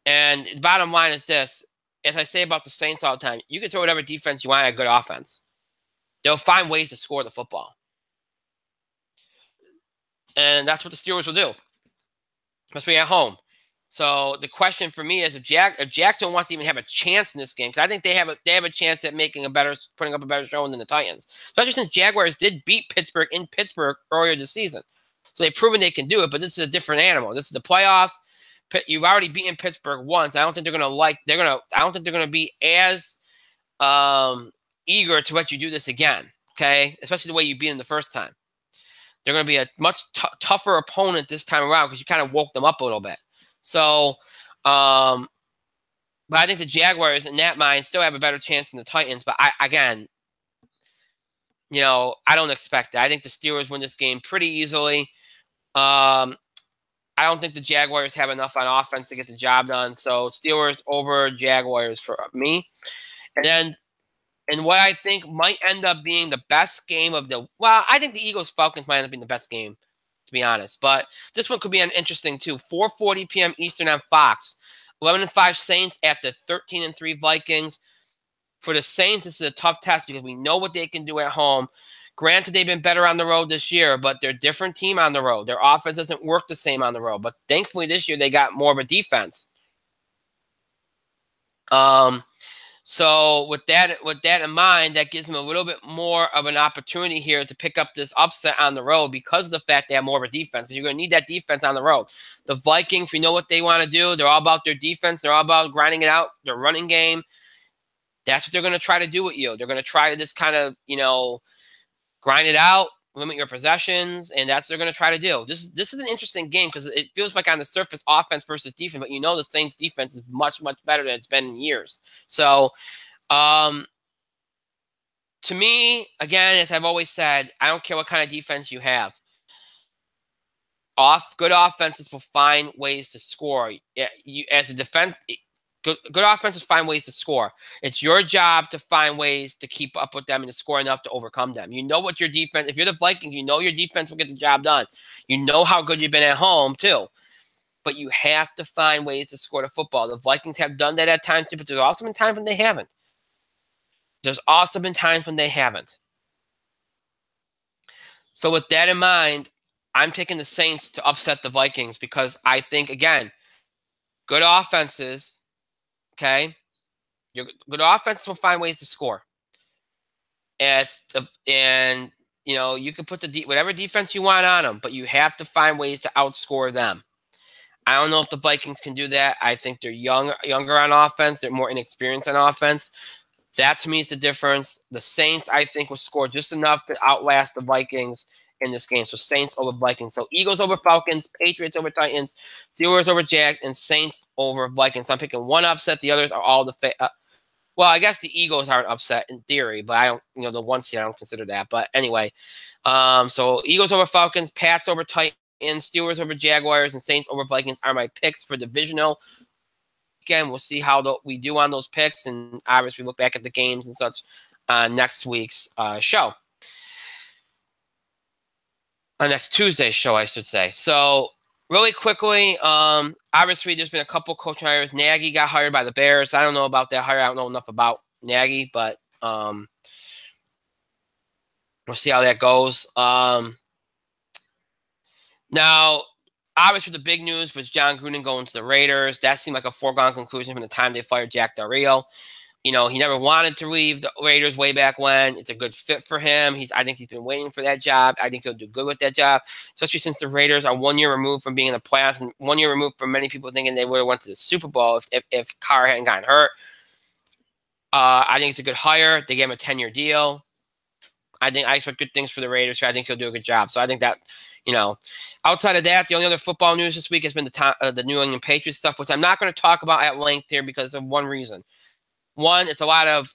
And the bottom line is this, as I say about the Saints all the time, you can throw whatever defense you want at a good offense. They'll find ways to score the football. And that's what the Steelers will do, especially at home. So the question for me is if Jackson wants to even have a chance in this game, because I think they have a chance at putting up a better showing than the Titans, especially since Jaguars did beat Pittsburgh in Pittsburgh earlier this season. So they've proven they can do it, but this is a different animal. This is the playoffs. You've already beaten Pittsburgh once. I don't think they're going to be as eager to let you do this again. Okay, especially the way you beat them the first time. They're going to be a much tougher opponent this time around because you kind of woke them up a little bit. So, but I think the Jaguars, in that mind, still have a better chance than the Titans. But I don't expect that. I think the Steelers win this game pretty easily. I don't think the Jaguars have enough on offense to get the job done. So Steelers over Jaguars for me. And what I think might end up being the best game I think the Eagles-Falcons might end up being the best game, to be honest. But this one could be interesting too. 4:40 p.m. Eastern on Fox. 11-5 Saints at the 13-3 Vikings. For the Saints, this is a tough test because we know what they can do at home. Granted, they've been better on the road this year, but they're a different team on the road. Their offense doesn't work the same on the road. But thankfully this year they got more of a defense. So with that in mind, that gives them a little bit more of an opportunity here to pick up this upset on the road because of the fact they have more of a defense. Because you're going to need that defense on the road. The Vikings, we know what they want to do. They're all about their defense. They're all about grinding it out, their running game. That's what they're going to try to do with you. They're going to try to just kind of, grind it out, limit your possessions, and that's what they're going to try to do. This is an interesting game because it feels like on the surface offense versus defense, but the Saints defense is much, much better than it's been in years. So, to me, again, as I've always said, I don't care what kind of defense you have. Good offenses will find ways to score. As a defense, good offenses find ways to score. It's your job to find ways to keep up with them and to score enough to overcome them. You know what your defense, if you're the Vikings, you know your defense will get the job done. You know how good you've been at home too. But you have to find ways to score the football. The Vikings have done that at times too, but there's also been times when they haven't. So with that in mind, I'm taking the Saints to upset the Vikings because I think, again, good offenses, okay? Your good offenses will find ways to score. And you can put whatever defense you want on them, but you have to find ways to outscore them. I don't know if the Vikings can do that. I think they're younger on offense. They're more inexperienced on offense. That to me is the difference. The Saints, I think, will score just enough to outlast the Vikings in this game. So Saints over Vikings. So Eagles over Falcons, Patriots over Titans, Steelers over Jags, and Saints over Vikings. So I'm picking one upset. The others are all well, I guess the Eagles aren't upset in theory, but I don't, the one seed, I don't consider that. But anyway, so Eagles over Falcons, Pats over Titans, Steelers over Jaguars, and Saints over Vikings are my picks for divisional. Again, we'll see how we do on those picks, and obviously look back at the games and such next week's show. Next Tuesday's show, I should say. So really quickly, obviously there's been a couple coaching hires. Nagy got hired by the Bears. I don't know about that hire. I don't know enough about Nagy, but we'll see how that goes. Now, obviously the big news was John Gruden going to the Raiders. That seemed like a foregone conclusion from the time they fired Jack Del Rio. He never wanted to leave the Raiders way back when. It's a good fit for him. I think he's been waiting for that job. I think he'll do good with that job, especially since the Raiders are 1 year removed from being in the playoffs and 1 year removed from many people thinking they would have went to the Super Bowl if Carr hadn't gotten hurt. I think it's a good hire. They gave him a 10-year deal. I expect good things for the Raiders. So I think he'll do a good job. So I think that, outside of that, the only other football news this week has been the New England Patriots stuff, which I'm not going to talk about at length here because of one reason. One, it's a lot of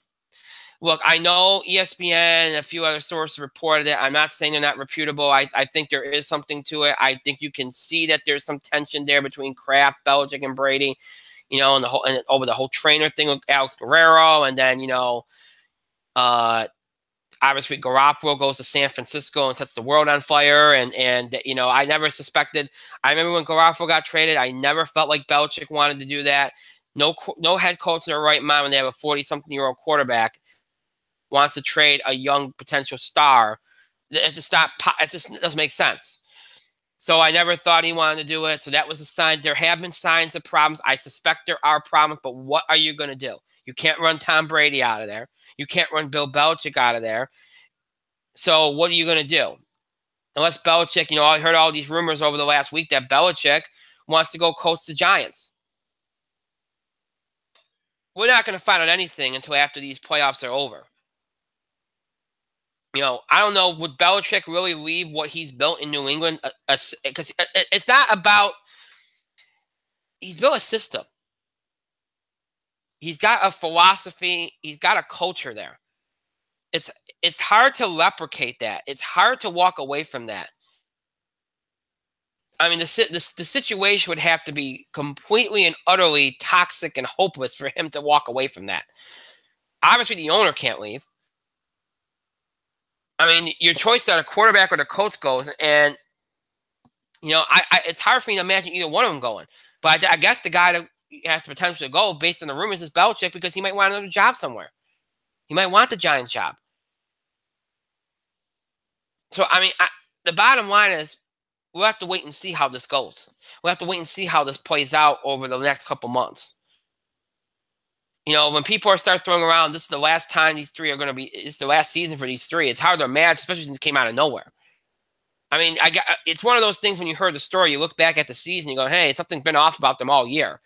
look. I know ESPN and a few other sources reported it. I'm not saying they're not reputable. I think there is something to it. I think you can see that there's some tension there between Kraft, Belichick, and Brady. And over the whole trainer thing with Alex Guerrero, and then obviously Garoppolo goes to San Francisco and sets the world on fire. And I never suspected. I remember when Garoppolo got traded, I never felt like Belichick wanted to do that. No head coach in their right mind when they have a 40-something-year-old quarterback wants to trade a young potential star. It just doesn't make sense. So I never thought he wanted to do it. So that was a sign. There have been signs of problems. I suspect there are problems, but what are you going to do? You can't run Tom Brady out of there. You can't run Bill Belichick out of there. So what are you going to do? Unless Belichick, I heard all these rumors over the last week that Belichick wants to go coach the Giants. We're not going to find out anything until after these playoffs are over. I don't know. Would Belichick really leave what he's built in New England? Because it's not about. He's built a system. He's got a philosophy. He's got a culture there. It's hard to replicate that. It's hard to walk away from that. I mean, the situation would have to be completely and utterly toxic and hopeless for him to walk away from that. Obviously, the owner can't leave. I mean, your choice that a quarterback or the coach goes, and it's hard for me to imagine either one of them going. But I guess the guy that has the potential to go, based on the rumors, is Belichick because he might want another job somewhere. He might want the Giants job. So I mean, the bottom line is we'll have to wait and see how this goes. We'll have to wait and see how this plays out over the next couple months. When people start throwing around, this is the last time these three are going to be. It's the last season for these three. It's hard to imagine, especially since it came out of nowhere. I mean, it's one of those things when you heard the story, you look back at the season, you go, hey, something's been off about them all year.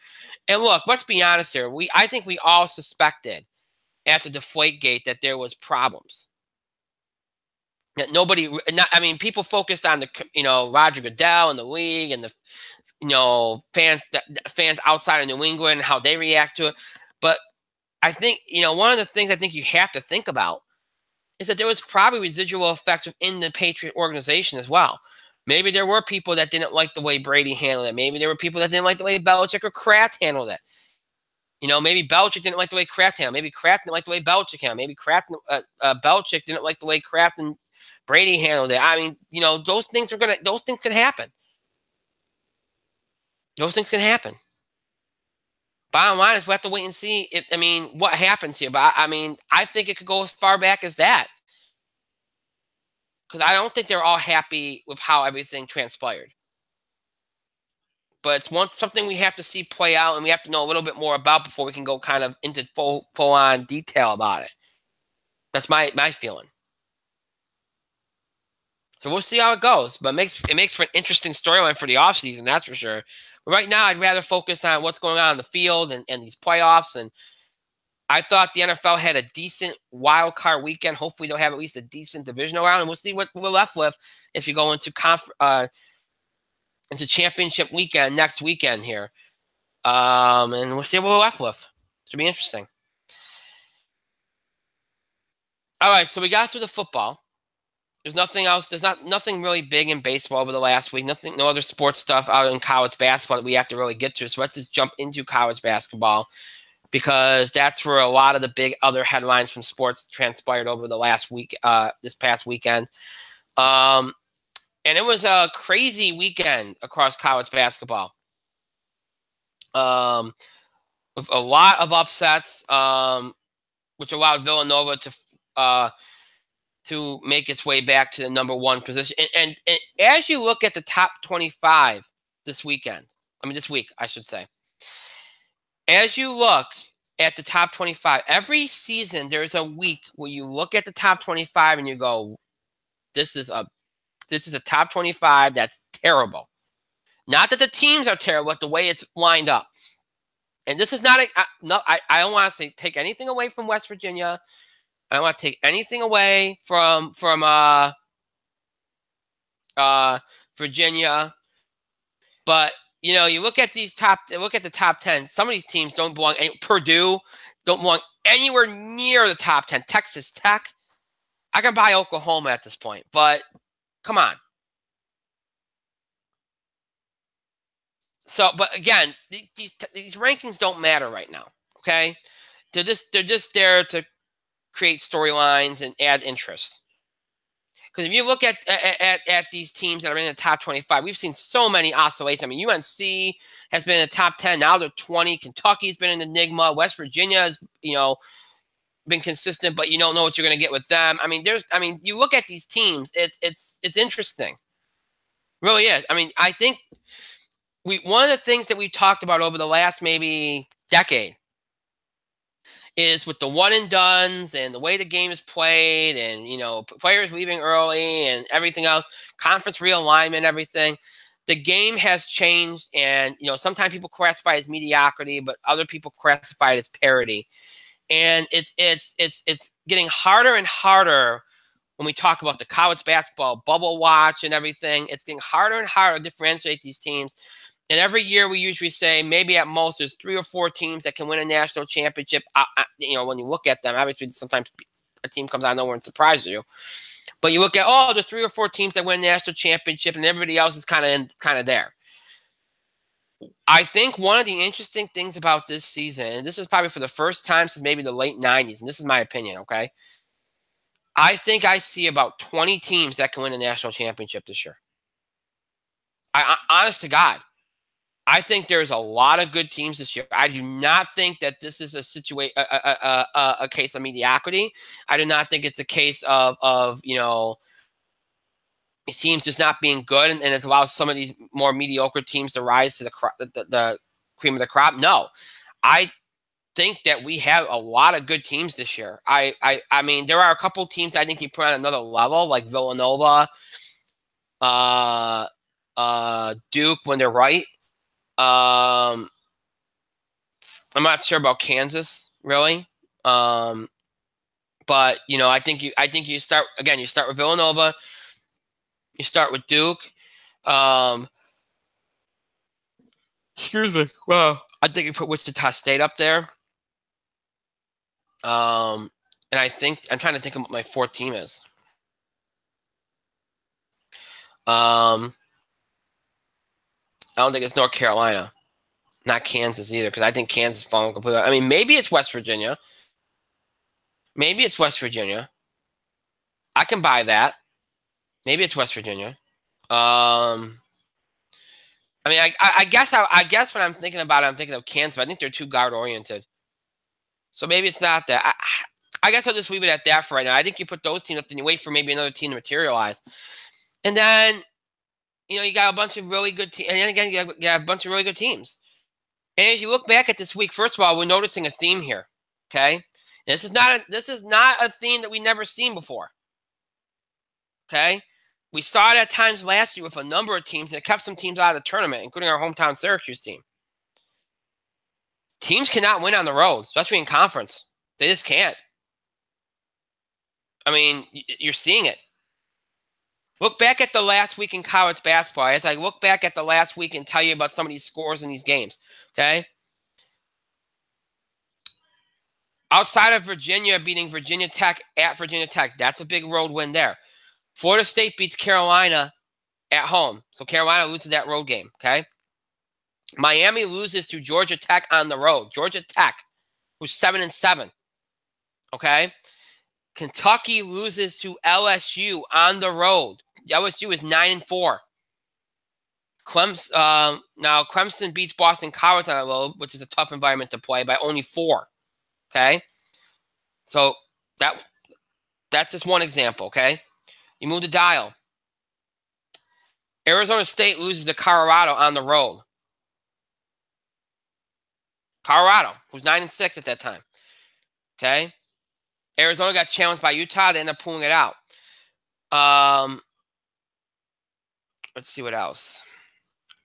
And look, let's be honest here. I think we all suspected after Deflategate that there was problems. That people focused on the, Roger Goodell and the league and the, fans outside of New England and how they react to it. But I think, one of the things I think you have to think about is that there was probably residual effects within the Patriot organization as well. Maybe there were people that didn't like the way Brady handled it. Maybe there were people that didn't like the way Belichick or Kraft handled it. Maybe Belichick didn't like the way Kraft handled it. Maybe Kraft didn't like the way Belichick handled it. Maybe Belichick didn't like the way Kraft and Brady handled it. I mean, those things can happen. Those things can happen. Bottom line is we have to wait and see what happens here. But I think it could go as far back as that. because I don't think they're all happy with how everything transpired. But it's something we have to see play out, and we have to know a little bit more about before we can go kind of into full on detail about it. That's my feeling. So we'll see how it goes. But it makes for an interesting storyline for the offseason, that's for sure. But right now, I'd rather focus on what's going on in the field and these playoffs. And I thought the NFL had a decent wild card weekend. Hopefully, they'll have at least a decent divisional round, and we'll see what we're left with if you go into championship weekend next weekend here. And we'll see what we're left with. It should be interesting. All right, so we got through the football. There's nothing else. There's nothing really big in baseball over the last week. No other sports stuff out in college basketball that we have to really get to. So let's just jump into college basketball, because that's where a lot of the big other headlines from sports transpired over the last week, this past weekend. And it was a crazy weekend across college basketball. With a lot of upsets, which allowed Villanova to make its way back to the number one position. And as you look at the top 25 this week, I should say, as you look at the top 25, every season there's a week where you look at the top 25 and you go, this is a top 25 that's terrible. Not that the teams are terrible, but the way it's lined up. And this is not I don't want to take anything away from West Virginia. I don't want to take anything away from Virginia. But you look at the top 10. Some of these teams don't belong. Purdue don't belong anywhere near the top 10. Texas Tech, I can buy Oklahoma at this point, but come on. So, but again, these rankings don't matter right now. Okay, they're just there to create storylines and add interest. Because if you look at these teams that are in the top 25, we've seen so many oscillations. I mean, UNC has been in the top 10. Now they're 20. Kentucky's been an enigma. West Virginia has, been consistent, but you don't know what you're going to get with them. I mean, you look at these teams, it's interesting. It really is. I mean, I think one of the things that we've talked about over the last maybe decade is with the one and dones and the way the game is played, and players leaving early and everything else, conference realignment, everything. The game has changed, and sometimes people classify it as mediocrity, but other people classify it as parity. And it's getting harder and harder when we talk about the college basketball bubble watch and everything. It's getting harder and harder to differentiate these teams. And every year we usually say maybe at most there's 3 or 4 teams that can win a national championship. When you look at them, obviously sometimes a team comes out of nowhere and surprises you. But you look at, there's 3 or 4 teams that win a national championship, and everybody else is kind of there. I think one of the interesting things about this season, and this is probably for the first time since maybe the late 90s, and this is my opinion, okay? I think I see about 20 teams that can win a national championship this year. Honest to God. I think there's a lot of good teams this year. I do not think that this is a case of mediocrity. I do not think it's a case of teams just not being good, and it allows some of these more mediocre teams to rise to the cream of the crop. No, I think that we have a lot of good teams this year. I mean, there are a couple teams I think you put on another level, like Villanova, Duke when they're right. I'm not sure about Kansas really. But I think you start with Villanova, you start with Duke. Excuse me. Well, I think you put Wichita State up there. And I think I'm trying to think of what my 4th team is. I don't think it's North Carolina, not Kansas either, because I think Kansas is falling completely. I mean, maybe it's West Virginia. I can buy that. Maybe it's West Virginia. I mean, I guess when I'm thinking about it, I'm thinking of Kansas. But I think they're too guard oriented, so maybe it's not that. I guess I'll just leave it at that for right now. I think you put those teams up, then you wait for maybe another team to materialize. And then, you got a bunch of really good teams. And then again, you got a bunch of really good teams. And as you look back at this week, first of all, we're noticing a theme here. Okay? And this is not a theme that we've never seen before. Okay? We saw it at times last year with a number of teams, and it kept some teams out of the tournament, including our hometown Syracuse team. Teams cannot win on the road, especially in conference. They just can't. I mean, you're seeing it. Look back at the last week in college basketball. As I look back at the last week and tell you about some of these scores in these games, okay? Outside of Virginia beating Virginia Tech at Virginia Tech, that's a big road win there. Florida State beats Carolina at home. So Carolina loses that road game, okay? Miami loses to Georgia Tech on the road. Georgia Tech, who's 7-7, okay? Kentucky loses to LSU on the road. LSU is 9-4. Now Clemson beats Boston College on the road, which is a tough environment to play, by only 4. Okay, so that's just one example. Okay, you move the dial. Arizona State loses to Colorado on the road. Colorado, who's 9-6 at that time. Okay, Arizona got challenged by Utah. They ended up pulling it out. Let's see what else.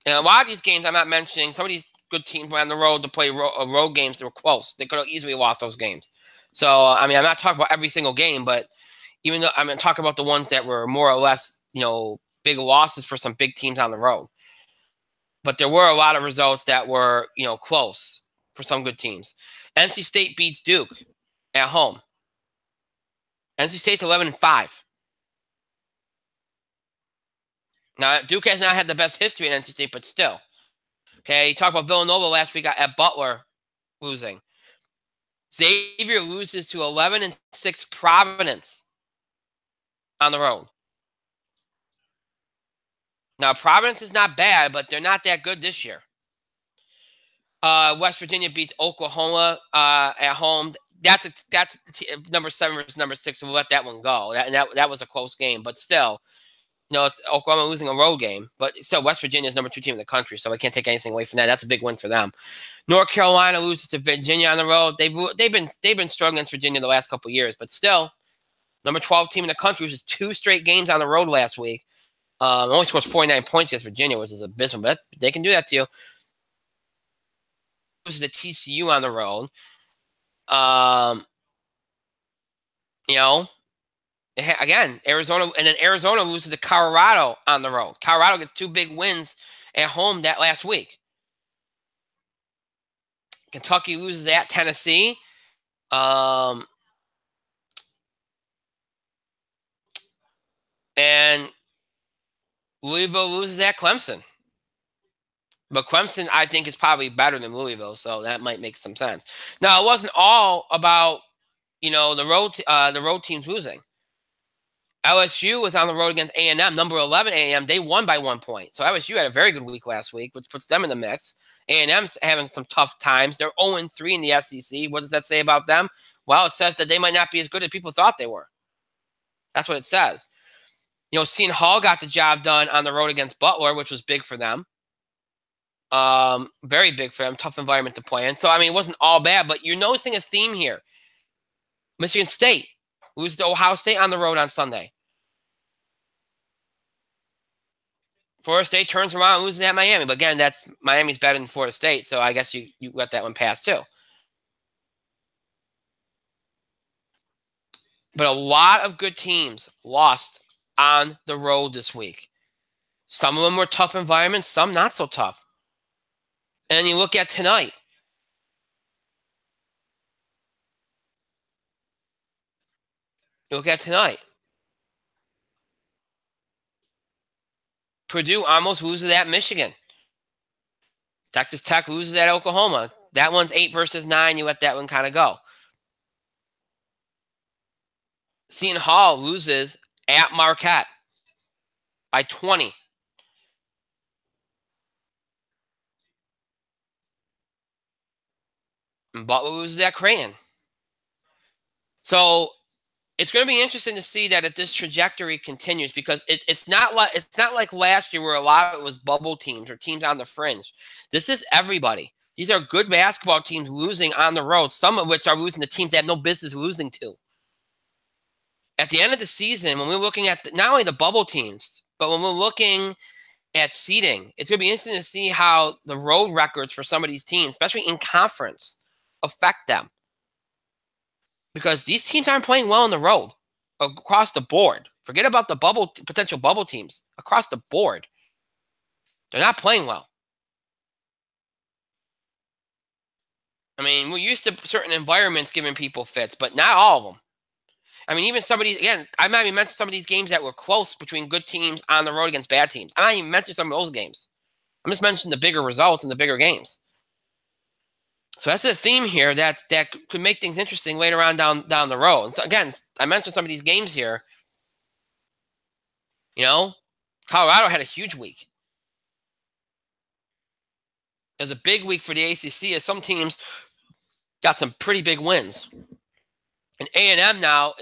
And a lot of these games I'm not mentioning, some of these good teams went on the road to play road games that were close. They could have easily lost those games. So, I mean, I'm not talking about every single game, but even though I'm talking about the ones that were more or less, big losses for some big teams on the road. But there were a lot of results that were, close for some good teams. NC State beats Duke at home. NC State's 11-5. Now, Duke has not had the best history in NC State, but still. Okay, you talked about Villanova last week at Butler losing. Xavier loses to 11-6 Providence on the road. Now, Providence is not bad, but they're not that good this year. West Virginia beats Oklahoma at home. That's number 7 versus number 6, so we'll let that one go. That was a close game, but still, it's Oklahoma losing a road game. But still, West Virginia is number 2 team in the country, so I can't take anything away from that. That's a big win for them. North Carolina loses to Virginia on the road. They've been struggling against Virginia the last couple of years, but still, number 12 team in the country, which is 2 straight games on the road last week. Only scores 49 points against Virginia, which is abysmal, but they can do that to you. Loses to TCU on the road. Again, Arizona loses to Colorado on the road. Colorado gets 2 big wins at home that last week. Kentucky loses at Tennessee. And Louisville loses at Clemson. But Clemson, I think, is probably better than Louisville, so that might make some sense. Now, it wasn't all about, the road teams losing. LSU was on the road against A&M, number 11 A&M. They won by 1 point. So LSU had a very good week last week, which puts them in the mix. A&M's having some tough times. They're 0-3 in the SEC. What does that say about them? Well, it says that they might not be as good as people thought they were. That's what it says. Seton Hall got the job done on the road against Butler, which was big for them. Very big for them. Tough environment to play in. So, I mean, it wasn't all bad, but you're noticing a theme here. Michigan State loses to Ohio State on the road on Sunday. Florida State turns around and loses at Miami. But again, Miami's better than Florida State, so I guess you let that one pass too. But a lot of good teams lost on the road this week. Some of them were tough environments, some not so tough. And you look at tonight. Purdue almost loses at Michigan. Texas Tech loses at Oklahoma. That one's 8 versus 9. You let that one kind of go. Seton Hall loses at Marquette by 20. And Butler loses at Creighton. So it's going to be interesting to see that if this trajectory continues, because it's not like last year where a lot of it was bubble teams or teams on the fringe. This is everybody. These are good basketball teams losing on the road, some of which are losing to teams they have no business losing to. At the end of the season, when we're looking at not only the bubble teams, but when we're looking at seeding, it's going to be interesting to see how the road records for some of these teams, especially in conference, affect them. Because these teams aren't playing well on the road across the board. Forget about the potential bubble teams. Across the board, they're not playing well. I mean, we're used to certain environments giving people fits, but not all of them. I mean, even again, I might even mention some of these games that were close between good teams on the road against bad teams. I might even mention some of those games. I'm just mentioning the bigger results and the bigger games. So that's the theme here that could make things interesting later on down the road. And so again, I mentioned some of these games here. Colorado had a huge week. It was a big week for the ACC as some teams got some pretty big wins. And A&M now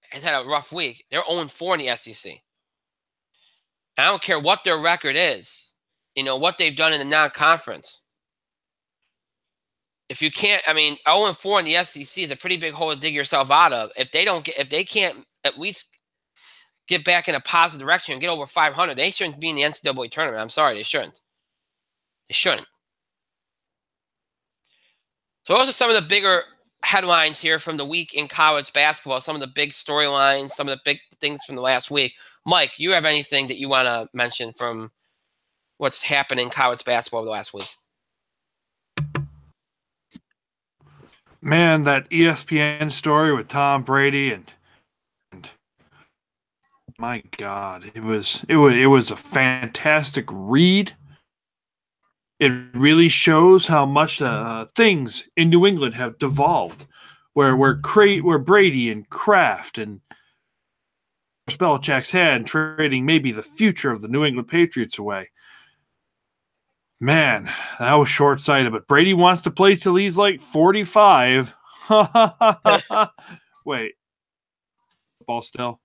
has had a rough week. They're 0-4 in the SEC. I don't care what their record is, what they've done in the non-conference. If you can't, 0-4 in the SEC is a pretty big hole to dig yourself out of. If they can't at least get back in a positive direction and get over 500, they shouldn't be in the NCAA tournament. I'm sorry, they shouldn't. They shouldn't. So those are some of the bigger headlines here from the week in college basketball, some of the big storylines, some of the big things from the last week. Mike, you have anything that you want to mention from what's happened in college basketball over the last week? Man, that ESPN story with Tom Brady and my God, it was a fantastic read. It really shows how much things in New England have devolved, where Brady and Kraft and Belichick's hand trading maybe the future of the New England Patriots away. Man, that was short-sighted, but Brady wants to play till he's like 45. Wait. Ball still?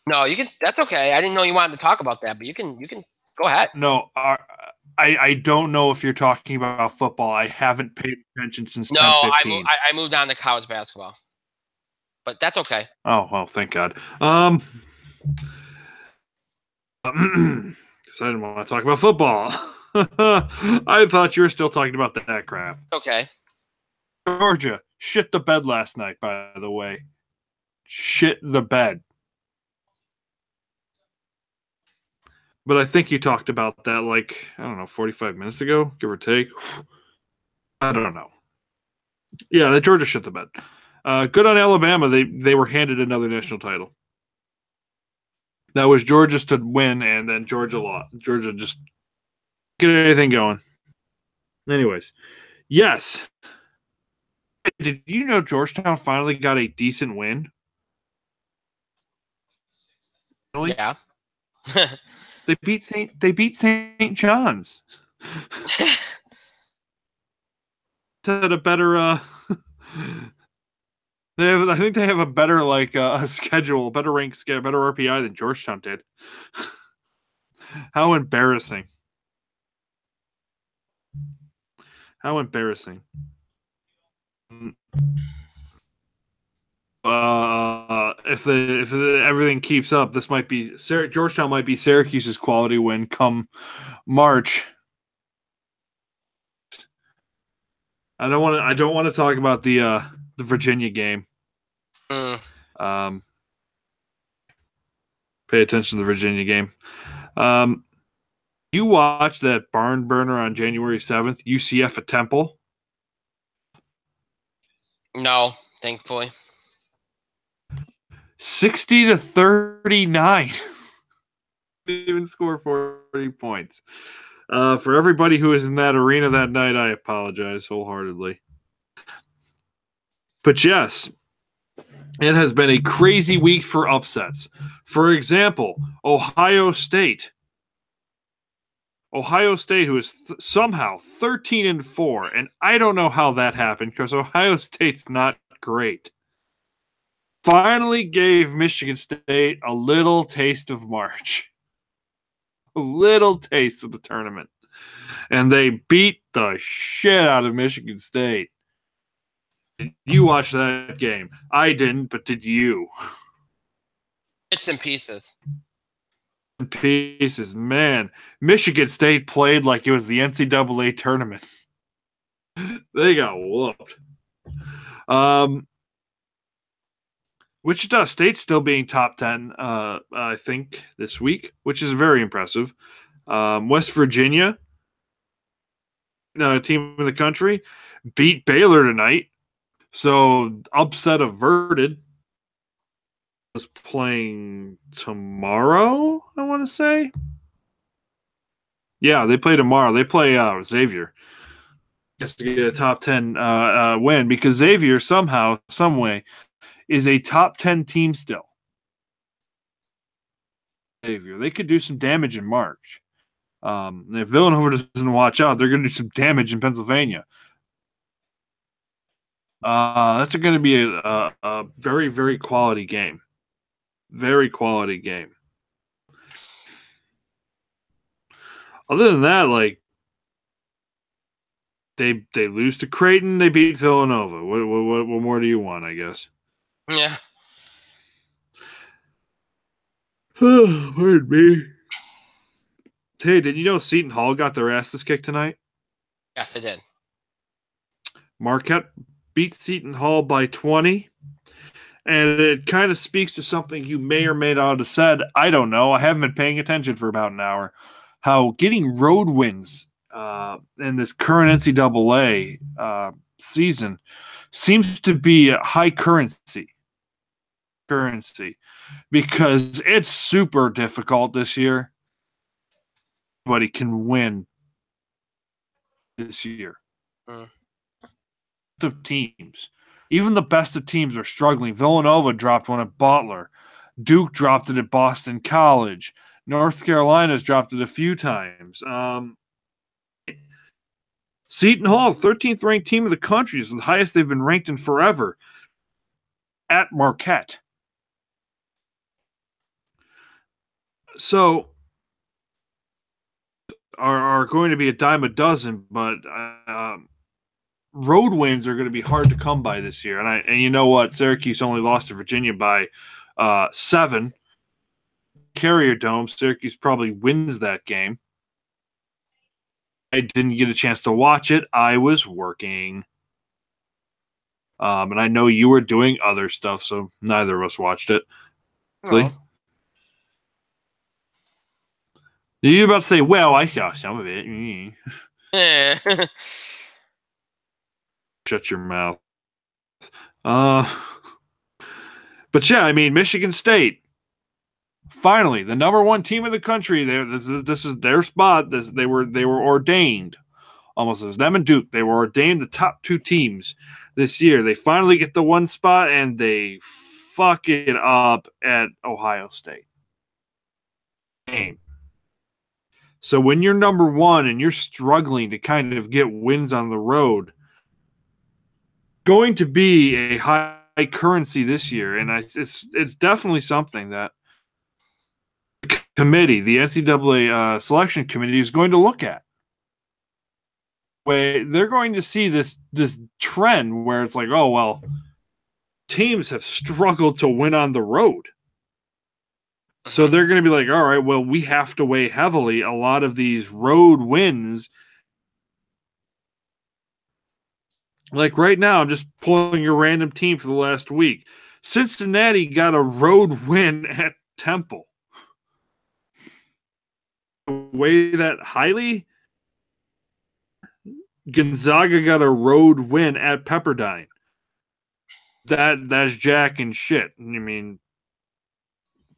No, you can. That's okay. I didn't know you wanted to talk about that, but you can go ahead. No, I don't know if you're talking about football. I haven't paid attention since 10-15. I moved on to college basketball, but that's okay. Oh, well, thank God. Because I didn't want to talk about football. I thought you were still talking about that crap. Okay. Georgia shit the bed last night, by the way. Shit the bed. But I think you talked about that 45 minutes ago, give or take. I don't know. Yeah, the Georgia shit the bed. Good on Alabama. They were handed another national title. That was Georgia's to win, and then Georgia lost. Georgia just get anything going. Anyways, yes. Did you know Georgetown finally got a decent win? Really? Yeah. They beat St. John's. Had a better I think they have a better schedule, better rank schedule, better RPI than Georgetown did. How embarrassing. How embarrassing. If everything keeps up, this might be Georgetown might be Syracuse's quality win come March. I don't want to talk about the Virginia game. Pay attention to the Virginia game. You watched that barn burner on January 7th, UCF at Temple? No, thankfully. 60-39. Didn't even score 40 points. For everybody who was in that arena that night, I apologize wholeheartedly. But yes, it has been a crazy week for upsets. For example, Ohio State. Ohio State, who is somehow 13-4, and I don't know how that happened because Ohio State's not great. finally gave Michigan State a little taste of March. A little taste of the tournament. And they beat the shit out of Michigan State. Did you watch that game? I didn't, but did you? Bits and pieces. Pieces. Man, Michigan State played like it was the NCAA tournament. They got whooped. Wichita State's still being top 10, I think, this week, which is very impressive. West Virginia, team in the country, beat Baylor tonight. So upset averted. Was playing tomorrow, I want to say. Yeah, they play tomorrow. They play Xavier. Just to get a top 10 win, because Xavier somehow, some way, is a top 10 team still. Xavier. They could do some damage in March. If Villanova doesn't watch out, they're going to do some damage in Pennsylvania. That's going to be a very, very quality game. Very quality game. Other than that, like, they lose to Creighton, they beat Villanova. What more do you want, I guess? Yeah. Pardon me. Hey, did you know Seton Hall got their asses kicked tonight? Yes, I did. Marquette beat Seton Hall by 20. And it kind of speaks to something you may or may not have said. I don't know. I haven't been paying attention for about an hour. How getting road wins in this current NCAA season seems to be a high currency. Because it's super difficult this year. Anybody can win this year. Of teams. Even the best of teams are struggling. Villanova dropped one at Butler. Duke dropped it at Boston College. North Carolina's dropped it a few times. Seton Hall, 13th ranked team in the country, is the highest they've been ranked in forever. At Marquette. So, are going to be a dime a dozen, but road wins are going to be hard to come by this year. And you know what? Syracuse only lost to Virginia by 7. Carrier Dome. Syracuse probably wins that game. I didn't get a chance to watch it. I was working. And I know you were doing other stuff, so neither of us watched it. Oh. You about to say, well, I saw some of it. Shut your mouth. But yeah, I mean, Michigan State, finally, the number one team in the country. This is their spot. They were ordained, almost as them and Duke. They were ordained the top 2 teams this year. They finally get the one spot, and they fuck it up at Ohio State. Game. So when you're number 1 and you're struggling to kind of get wins on the road, going to be a high currency this year, and it's definitely something that the committee, the NCAA selection committee, is going to look at. They're going to see this trend where it's like, oh well, teams have struggled to win on the road. So they're going to be like, all right, well, we have to weigh heavily a lot of these road wins. Like right now, I'm just pulling a random team for the last week. Cincinnati got a road win at Temple. Weigh that highly. Gonzaga got a road win at Pepperdine. That's jack and shit. I mean,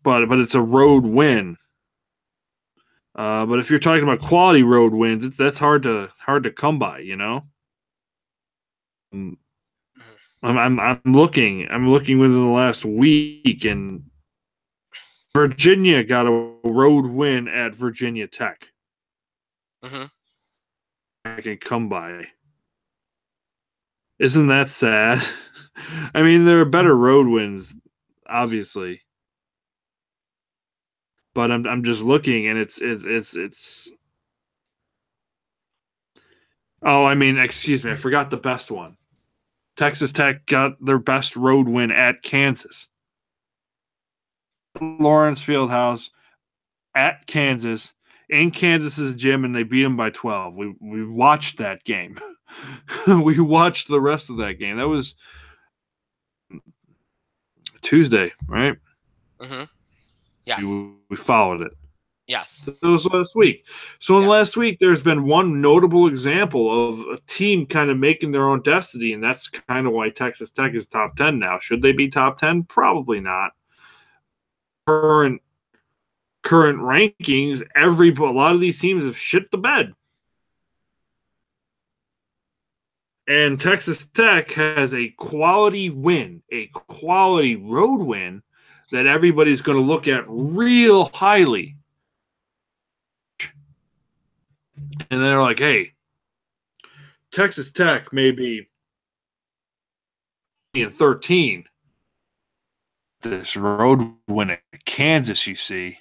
but it's a road win. But if you're talking about quality road wins, that's hard to come by, you know. I'm looking within the last week, and Virginia got a road win at Virginia Tech. I can come by. Isn't that sad? I mean, there are better road wins obviously. But I'm just looking, and it's. Oh, I mean, excuse me, I forgot the best one. Texas Tech got their best road win at Kansas. Lawrence Fieldhouse at Kansas, in Kansas's gym, and they beat them by 12. We watched that game. We watched the rest of that game. That was Tuesday, right? Mm-hmm. Yes. We followed it. Yes. It was last week. So in Yes. last week, there's been one notable example of a team kind of making their own destiny, and that's kind of why Texas Tech is top 10 now. Should they be top 10? Probably not. Current rankings, a lot of these teams have shit the bed. And Texas Tech has a quality win, a quality road win that everybody's going to look at real highly. And they're like, hey, Texas Tech may be in 13. This road win at Kansas, you see.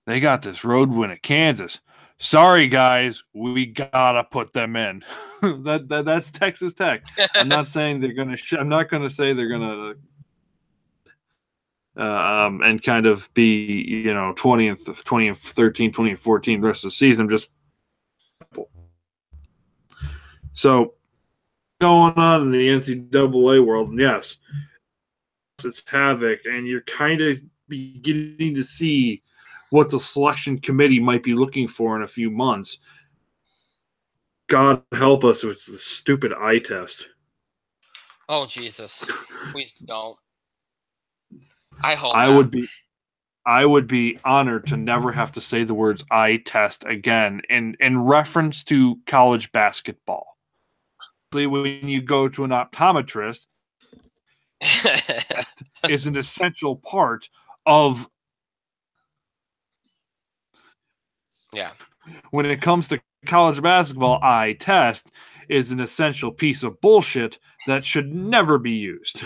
They got this road win at Kansas. Sorry, guys, we gotta put them in. That's Texas Tech. I'm not saying they're gonna. I'm not gonna say they're gonna. And kind of be 20 and 13, 20 and 14 the rest of the season. Just so going on in the NCAA world, and yes, it's havoc, and you're kind of beginning to see what the selection committee might be looking for in a few months. God help us if it's the stupid eye test. Oh, Jesus. Please don't. I hope I not. would be honored to never have to say the words eye test again in reference to college basketball. When you go to an optometrist, is an essential part of. Yeah. When it comes to college basketball, eye test is an essential piece of bullshit that should never be used.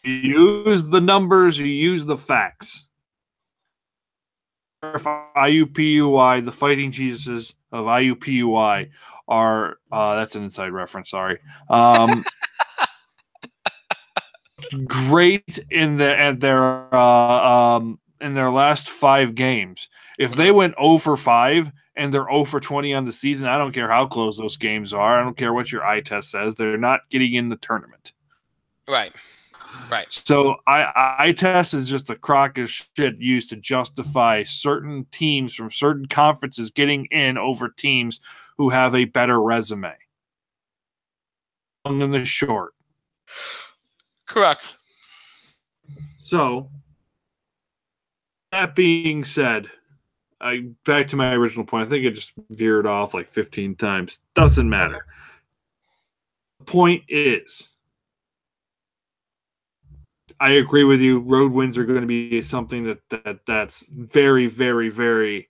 You use the numbers, you use the facts. IUPUI, the Fighting Jesuses of IUPUI are that's an inside reference, sorry. Great in their last 5 games. If they went 0 for 5 and they're 0 for 20 on the season, I don't care how close those games are. I don't care what your eye test says. They're not getting in the tournament. Right. So eye test is just a crock of shit used to justify certain teams from certain conferences getting in over teams who have a better resume. Long and the short. Correct. So, that being said, back to my original point. I think it just veered off like 15 times. Doesn't matter. The point is, I agree with you. Road wins are going to be something that's very, very, very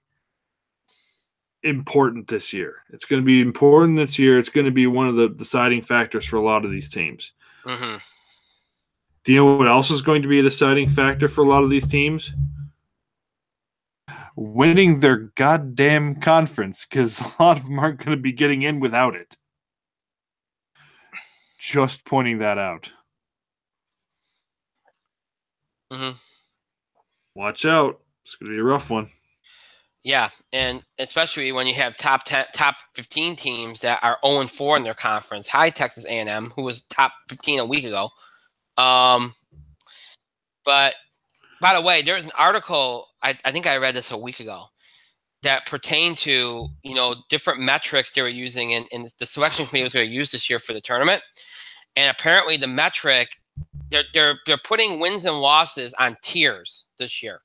important this year. It's going to be important this year. It's going to be one of the deciding factors for a lot of these teams. Mm-hmm. Do you know what else is going to be a deciding factor for a lot of these teams? Winning their goddamn conference, because a lot of them aren't going to be getting in without it. Just pointing that out. Mm-hmm. Watch out. It's going to be a rough one. Yeah, and especially when you have top 15 teams that are 0-4 in their conference. Hi, Texas A&M, who was top 15 a week ago. But by the way, there's an article, I think I read this a week ago, that pertained to different metrics they were using in the selection committee was going to use this year for the tournament. And apparently the metric, they're putting wins and losses on tiers this year.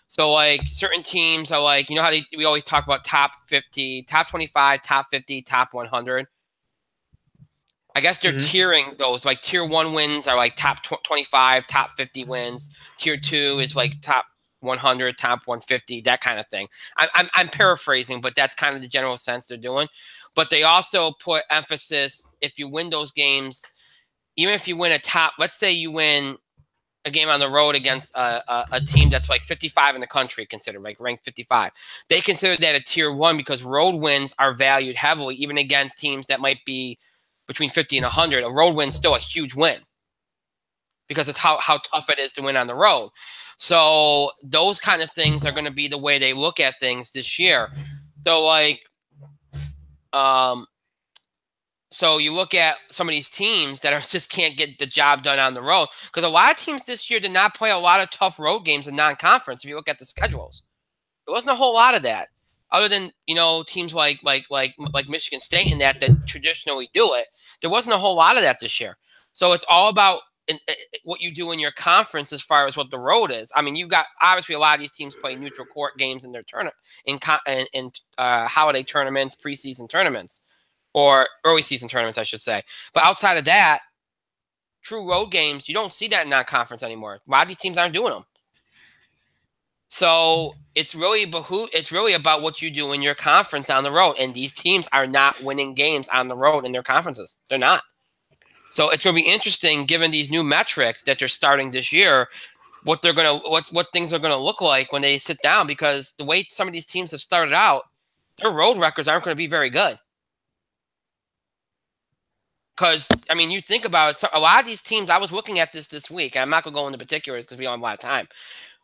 So like certain teams are like, how we always talk about top 50, top 25, top 50, top 100. I guess they're tiering those. Like tier 1 wins are like top 25, top 50 wins. Tier 2 is like top 100, top 150, that kind of thing. I'm paraphrasing, but that's kind of the general sense they're doing. But they also put emphasis, if you win those games, even if you win let's say you win a game on the road against a team that's like 55 in the country, considered like ranked 55. They consider that a tier 1 because road wins are valued heavily, even against teams that might be between 50 and 100. A road win's still a huge win because it's how tough it is to win on the road. So those kind of things are going to be the way they look at things this year. So like, so you look at some of these teams that just can't get the job done on the road, because a lot of teams this year did not play a lot of tough road games in non-conference. If you look at the schedules, there wasn't a whole lot of that, other than teams like Michigan State and that traditionally do it. There wasn't a whole lot of that this year. So it's all about what you do in your conference as far as what the road is. I mean, you got obviously a lot of these teams play neutral court games in their in holiday tournaments, preseason tournaments. Or early season tournaments, I should say. But outside of that, true road games, you don't see that in non-conference anymore. A lot of these teams aren't doing them. So it's really about what you do in your conference on the road. And these teams are not winning games on the road in their conferences. They're not. So it's going to be interesting, given these new metrics that they're starting this year, what things are going to look like when they sit down. Because the way some of these teams have started out, their road records aren't going to be very good. Because, I mean, you think about it, a lot of these teams, I was looking at this week, and I'm not going to go into particulars because we don't have a lot of time.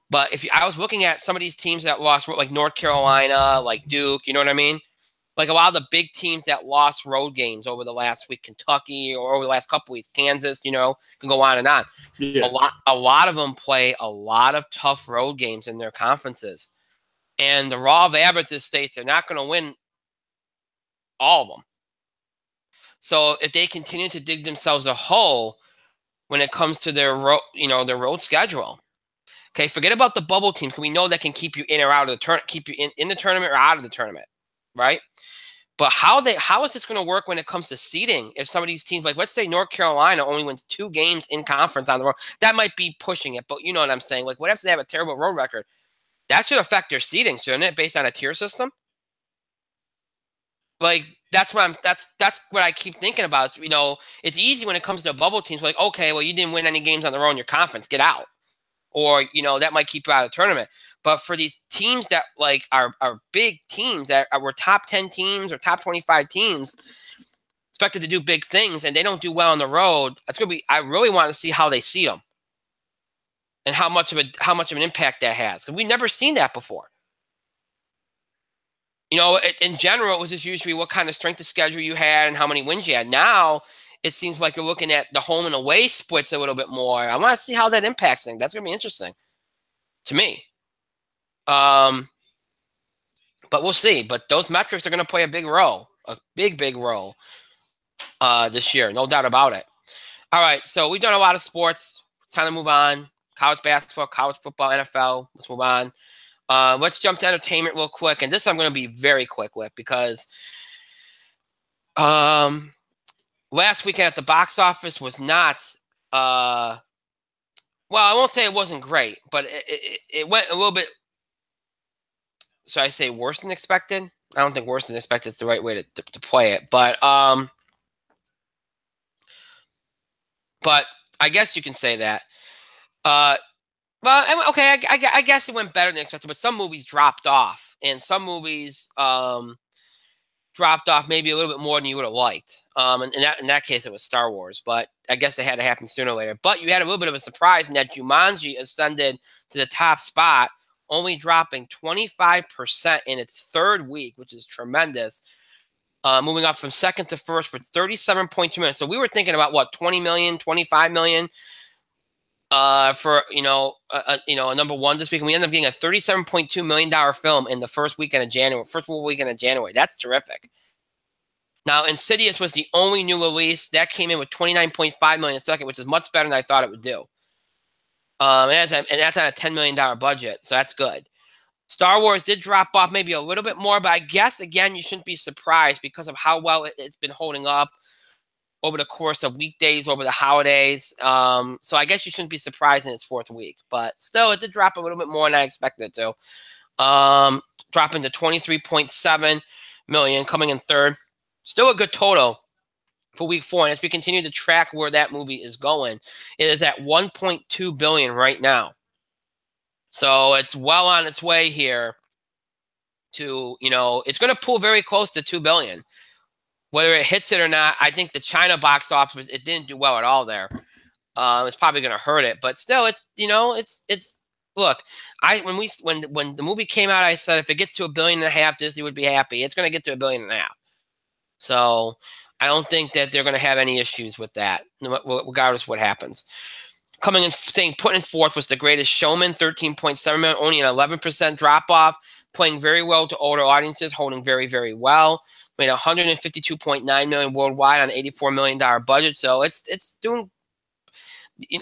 But I was looking at some of these teams that lost, like North Carolina, like Duke, you know what I mean? Like a lot of the big teams that lost road games over the last week, Kentucky, or over the last couple weeks, Kansas, can go on and on. Yeah. A lot of them play a lot of tough road games in their conferences. And the raw of averages states they're not going to win all of them. So if they continue to dig themselves a hole when it comes to their road schedule, okay, forget about the bubble teams, because we know that can keep you in or out of the tournament, keep you in the tournament or out of the tournament, right? But how is this going to work when it comes to seeding? If some of these teams, like let's say North Carolina only wins 2 games in conference on the road, that might be pushing it. But you know what I'm saying? Like, what if they have a terrible road record? That should affect their seeding, shouldn't it, based on a tier system? Like, that's what I keep thinking about. It's easy when it comes to bubble teams. Like, okay, well, you didn't win any games on the road in your conference, get out. Or, that might keep you out of the tournament. But for these teams that like are big teams that were top 10 teams or top 25 teams expected to do big things, and they don't do well on the road, I really want to see how they see them and how much of an impact that has, because we've never seen that before. In general, it was just usually what kind of strength of schedule you had and how many wins you had. Now, it seems like you're looking at the home and away splits a little bit more. I want to see how that impacts things. That's going to be interesting to me. But we'll see. But those metrics are going to play a big role, big role this year. No doubt about it. All right, so we've done a lot of sports. It's time to move on. College basketball, college football, NFL. Let's move on. Let's jump to entertainment real quick. And this I'm going to be very quick with, because last weekend at the box office was not, well, I won't say it wasn't great, but it went a little bit, should I say worse than expected? I don't think worse than expected is the right way to play it. But I guess you can say that. Well, okay, I guess it went better than expected, but some movies dropped off, and some movies dropped off maybe a little bit more than you would have liked. And in that case, it was Star Wars, but I guess it had to happen sooner or later. But you had a little bit of a surprise in that Jumanji ascended to the top spot, only dropping 25% in its 3rd week, which is tremendous. Moving up from second to first for 37.2 million. So we were thinking about what, 20 million, 25 million. For a number one this week, and we ended up getting a $37.2 million film in the first full weekend of January. That's terrific. Now, Insidious was the only new release that came in with 29.5 million a second, which is much better than I thought it would do. And that's on a $10 million budget, so that's good. Star Wars did drop off maybe a little bit more, but I guess again you shouldn't be surprised because of how well it's been holding up over the course of weekdays, over the holidays. So I guess you shouldn't be surprised in its 4th week. But still, it did drop a little bit more than I expected it to. Dropping to 23.7 million, coming in 3rd. Still a good total. for week 4. And as we continue to track where that movie is going, it is at $1.2 billion right now. So it's well on its way here to, it's going to pull very close to $2 billion. Whether it hits it or not, I think the China box office, it didn't do well at all there. It's probably going to hurt it, but still, it's look. When the movie came out, I said if it gets to $1.5 billion, Disney would be happy. It's going to get to $1.5 billion. So I don't think that they're going to have any issues with that, regardless of what happens. Coming in, put in fourth was The Greatest Showman, 13.7 million, only an 11% drop off, playing very well to older audiences, holding very, very well. Made 152.9 million worldwide on an $84 million budget, so it's doing.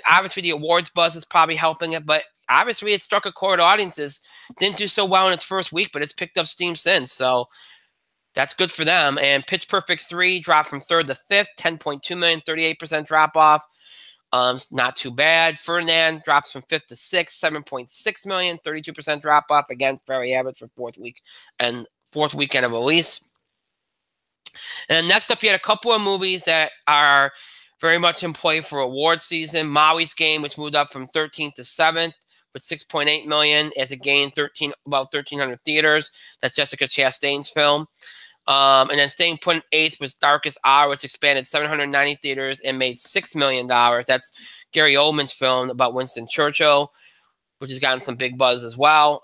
Obviously, the awards buzz is probably helping it, but obviously, it struck a chord with audiences. Didn't do so well in its first week, but it's picked up steam since, so that's good for them. And Pitch Perfect 3 dropped from third to fifth, 10.2 million, 38% drop off. Not too bad. Ferdinand drops from fifth to sixth, 7.6 million, 32% drop off. Again, very average for fourth weekend of release. And next up, you had a couple of movies that are very much in play for award season. Maui's Game, which moved up from 13th to 7th with 6.8 million as it gained about 1,300 theaters. That's Jessica Chastain's film. And then staying put in 8th was Darkest Hour, which expanded 790 theaters and made $6 million. That's Gary Oldman's film about Winston Churchill, which has gotten some big buzz as well.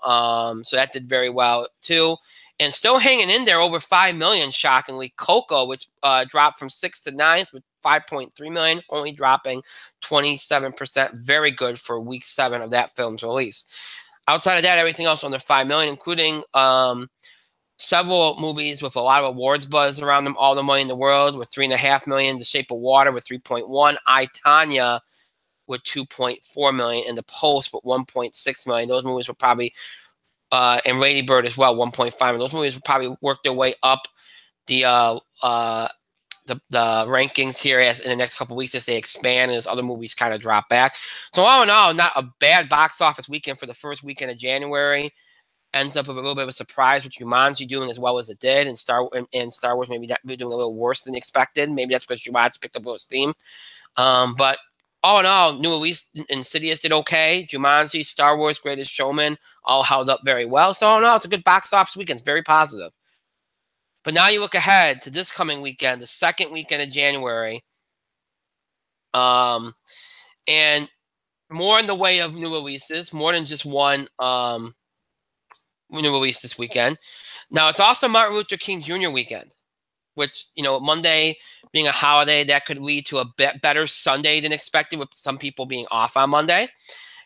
So that did very well too. And still hanging in there over 5 million, shockingly, Coco, which dropped from 6th to 9th with 5.3 million, only dropping 27%. Very good for week 7 of that film's release. Outside of that, everything else under 5 million, including several movies with a lot of awards buzz around them. All the Money in the World with 3.5 million, The Shape of Water with 3.1, I, Tonya with 2.4 million, and The Post with 1.6 million. Those movies were probably and Lady Bird as well, 1.5. And those movies will probably work their way up the rankings here as in the next couple of weeks as they expand and as other movies kind of drop back. So all in all, not a bad box office weekend for the first weekend of January. Ends up with a little bit of a surprise with Jumanji doing as well as it did, and Star Wars maybe doing a little worse than expected. Maybe that's because Jumanji picked up a little steam. But all in all, New Release Insidious did okay. Jumanji, Star Wars, Greatest Showman, all held up very well. So all in all, it's a good box office weekend. It's very positive. But now you look ahead to this coming weekend, the second weekend of January. And more in the way of new releases, more than just one new release this weekend. Now, it's also Martin Luther King Jr. weekend, which, Monday being a holiday, that could lead to a better Sunday than expected, with some people being off on Monday.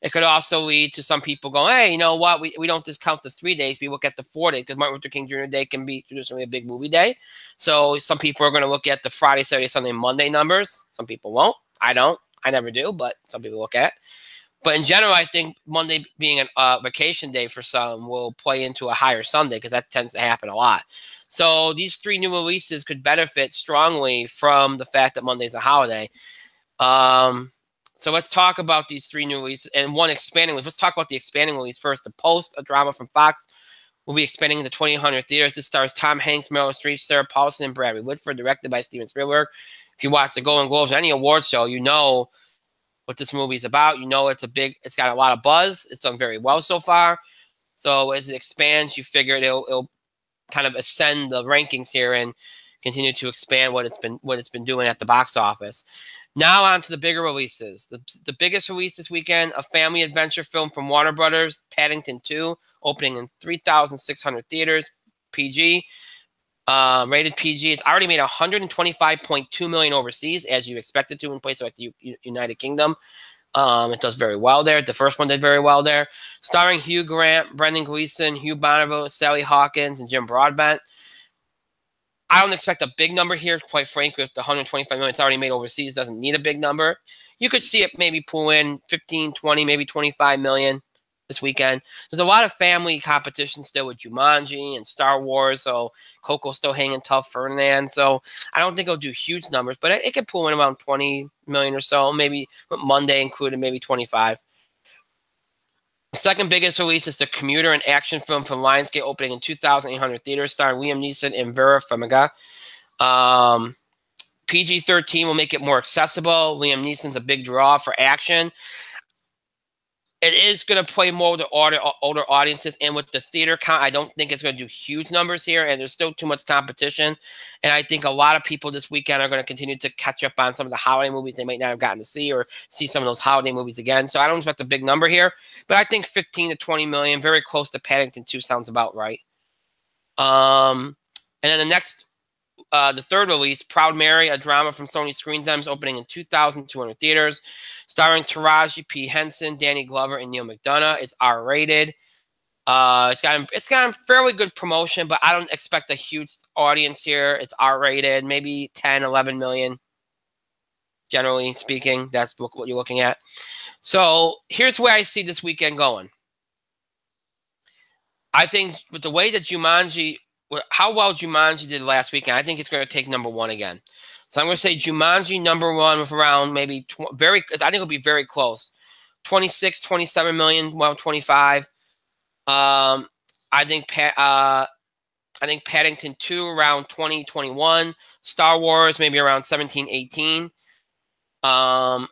It could also lead to some people going, hey, you know what? We don't discount the 3 days. We look at the 4 days because Martin Luther King Jr. Day can be traditionally a big movie day. So some people are going to look at the Friday, Saturday, Sunday, Monday numbers. Some people won't. I don't. I never do, but some people look at it. But in general, I think Monday being a vacation day for some will play into a higher Sunday because that tends to happen a lot. So these 3 new releases could benefit strongly from the fact that Monday's a holiday. So let's talk about these 3 new releases and one expanding release. Let's talk about the expanding release first. The Post, a drama from Fox, will be expanding into 2,800 theaters. This stars Tom Hanks, Meryl Streep, Sarah Paulson, and Bradley Whitford, directed by Steven Spielberg. If you watch the Golden Globes or any award show, you know what this movie is about. You know it's got a lot of buzz. It's done very well so far. So as it expands, you figure it'll kind of ascend the rankings here and continue to expand what it's been doing at the box office. Now on to the bigger releases. The biggest release this weekend, a family adventure film from Warner Brothers, Paddington 2, opening in 3,600 theaters, PG, rated PG. It's already made 125.2 million overseas, as you expect it to in places like the United Kingdom. It does very well there. The first one did very well there. Starring Hugh Grant, Brendan Gleeson, Hugh Bonneville, Sally Hawkins, and Jim Broadbent. I don't expect a big number here, quite frankly. With the 125 million it's already made overseas, doesn't need a big number. You could see it maybe pull in 15, 20, maybe 25 million this weekend. There's a lot of family competition still with Jumanji and Star Wars, so Coco's still hanging tough, Ferdinand. So I don't think it'll do huge numbers, but it could pull in around 20 million or so, maybe with Monday included, maybe 25. The second biggest release is The Commuter, an action film from Lionsgate, opening in 2,800 theaters, starring Liam Neeson and Vera Farmiga. PG-13 will make it more accessible. Liam Neeson's a big draw for action. It is going to play more with the older audiences, and with the theater count, I don't think it's going to do huge numbers here, and there's still too much competition. And I think a lot of people this weekend are going to continue to catch up on some of the holiday movies they might not have gotten to see, or see some of those holiday movies again. So I don't expect a big number here, but I think 15 to 20 million, very close to Paddington 2, sounds about right. And then the third release, Proud Mary, a drama from Sony Screen Gems, opening in 2,200 theaters, starring Taraji P. Henson, Danny Glover, and Neil McDonough. It's R-rated. It's got fairly good promotion, but I don't expect a huge audience here. It's R-rated, maybe 10, 11 million, generally speaking. That's what you're looking at. So here's where I see this weekend going. I think with the way that how well Jumanji did last weekend, I think it's going to take number one again. So I'm going to say Jumanji number one with around maybe I think it'll be very close. 26, 27 million, well, 25. I think Paddington 2 around 20, 21. Star Wars maybe around 17, 18. The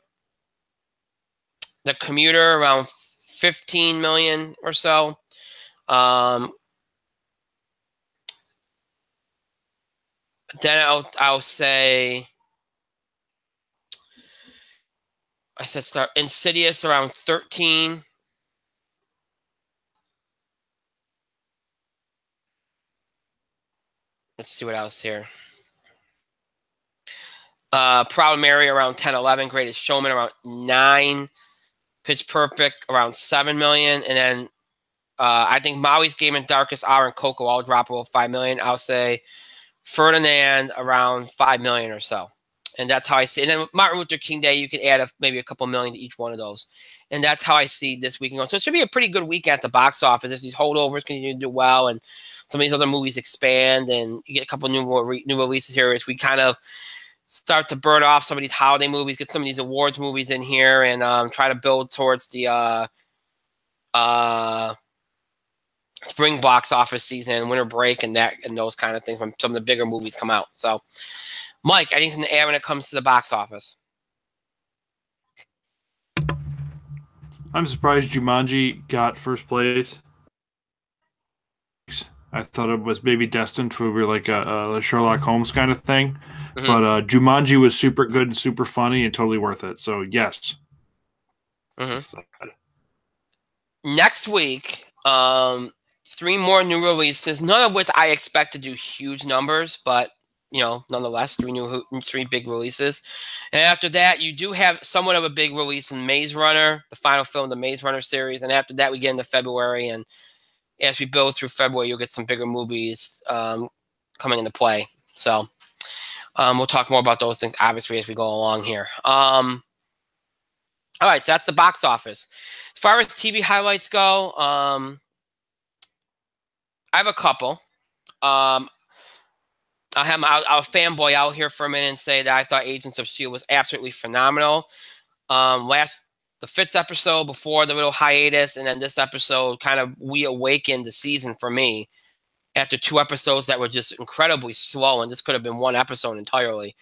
Commuter around 15 million or so. Then I'll say start Insidious around 13. Let's see what else here. Proud Mary around 10, 11. Greatest Showman around 9. Pitch Perfect around 7 million. And then I think Maui's Game and Darkest Hour and Coco all drop about 5 million. I'll say Ferdinand around 5 million or so. And that's how I see it. And then Martin Luther King Day, you could add maybe a couple million to each one of those. And that's how I see this weekend going. So it should be a pretty good week at the box office as these holdovers continue to do well and some of these other movies expand, and you get a couple new releases here as we kind of start to burn off some of these holiday movies, get some of these awards movies in here, and try to build towards the spring box office season, winter break, and those kind of things when some of the bigger movies come out. So, Mike, anything to add when it comes to the box office? I'm surprised Jumanji got first place. I thought it was maybe destined to be like a Sherlock Holmes kind of thing. Mm-hmm. But Jumanji was super good and super funny and totally worth it. So, yes. Mm-hmm. Next week, 3 more new releases, none of which I expect to do huge numbers, but nonetheless, 3 big releases. And after that, you do have somewhat of a big release in Maze Runner, the final film of the Maze Runner series. And after that, we get into February, and as we build through February, you'll get some bigger movies coming into play. So we'll talk more about those things, obviously, as we go along here. All right, so that's the box office. As far as TV highlights go, I have a couple. I'll fanboy out here for a minute and say that I thought Agents of S.H.I.E.L.D. was absolutely phenomenal. The Fitz episode before the little hiatus, and then this episode kind of reawakened the season for me after 2 episodes that were just incredibly slow, and this could have been 1 episode entirely.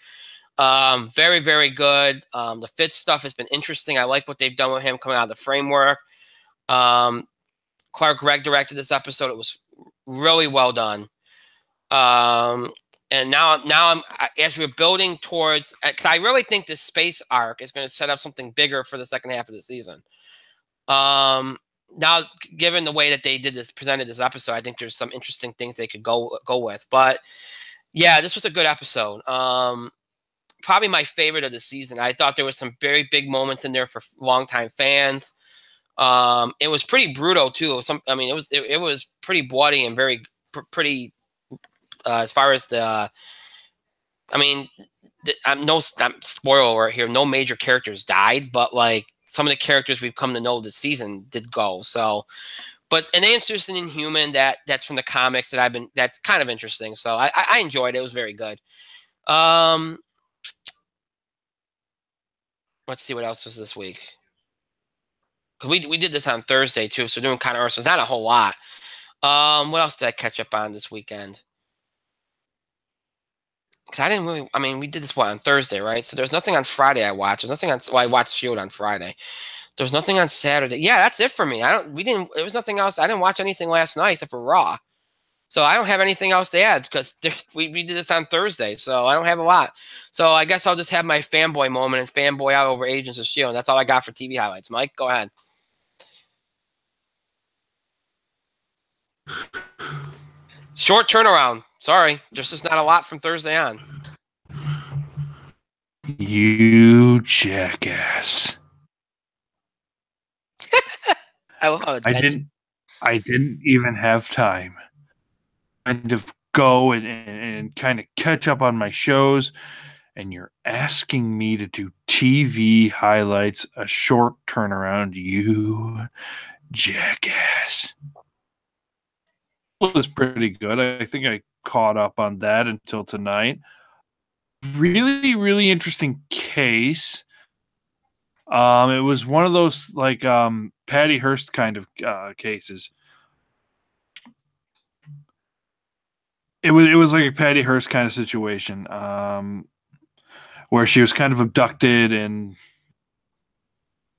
Very, very good. The Fitz stuff has been interesting. I like what they've done with him coming out of the framework. Clark Gregg directed this episode. It was really well done. And now as we're building towards, because I really think this space arc is going to set up something bigger for the second half of the season. Now, given the way that they presented this episode, I think there's some interesting things they could go with. But yeah, this was a good episode. Probably my favorite of the season. I thought there was some very big moments in there for longtime fans. It was pretty brutal too. It was pretty bloody and very pretty. As far as no spoiler here, no major characters died, but like some of the characters we've come to know this season did go. So, but an interesting Inhuman that's from the comics that's kind of interesting. So I enjoyed it. It was very good. Let's see what else was this week. Because we did this on Thursday too, so we're doing kind of so it's not a whole lot. What else did I catch up on this weekend? because I didn't really. I mean, we did this on Thursday, right? So there's nothing on Friday I watched. There's nothing on. Well, I watched Shield on Friday. There's nothing on Saturday. Yeah, that's it for me. I don't. We didn't. There was nothing else. I didn't watch anything last night except for Raw. So I don't have anything else to add because we did this on Thursday. So I don't have a lot. So I guess I'll just have my fanboy moment and fanboy out over Agents of Shield. That's all I got for TV highlights. Mike, go ahead. Short turnaround. Sorry, there's just not a lot from Thursday on. You jackass. I love how it's I didn't even have time kind of go and kind of catch up on my shows, and you're asking me to do TV highlights, a short turnaround. You jackass. It was pretty good. I think I caught up on that until tonight. Really, really interesting case. It was one of those like Patty Hearst kind of cases. It was like a Patty Hearst kind of situation, where she was kind of abducted and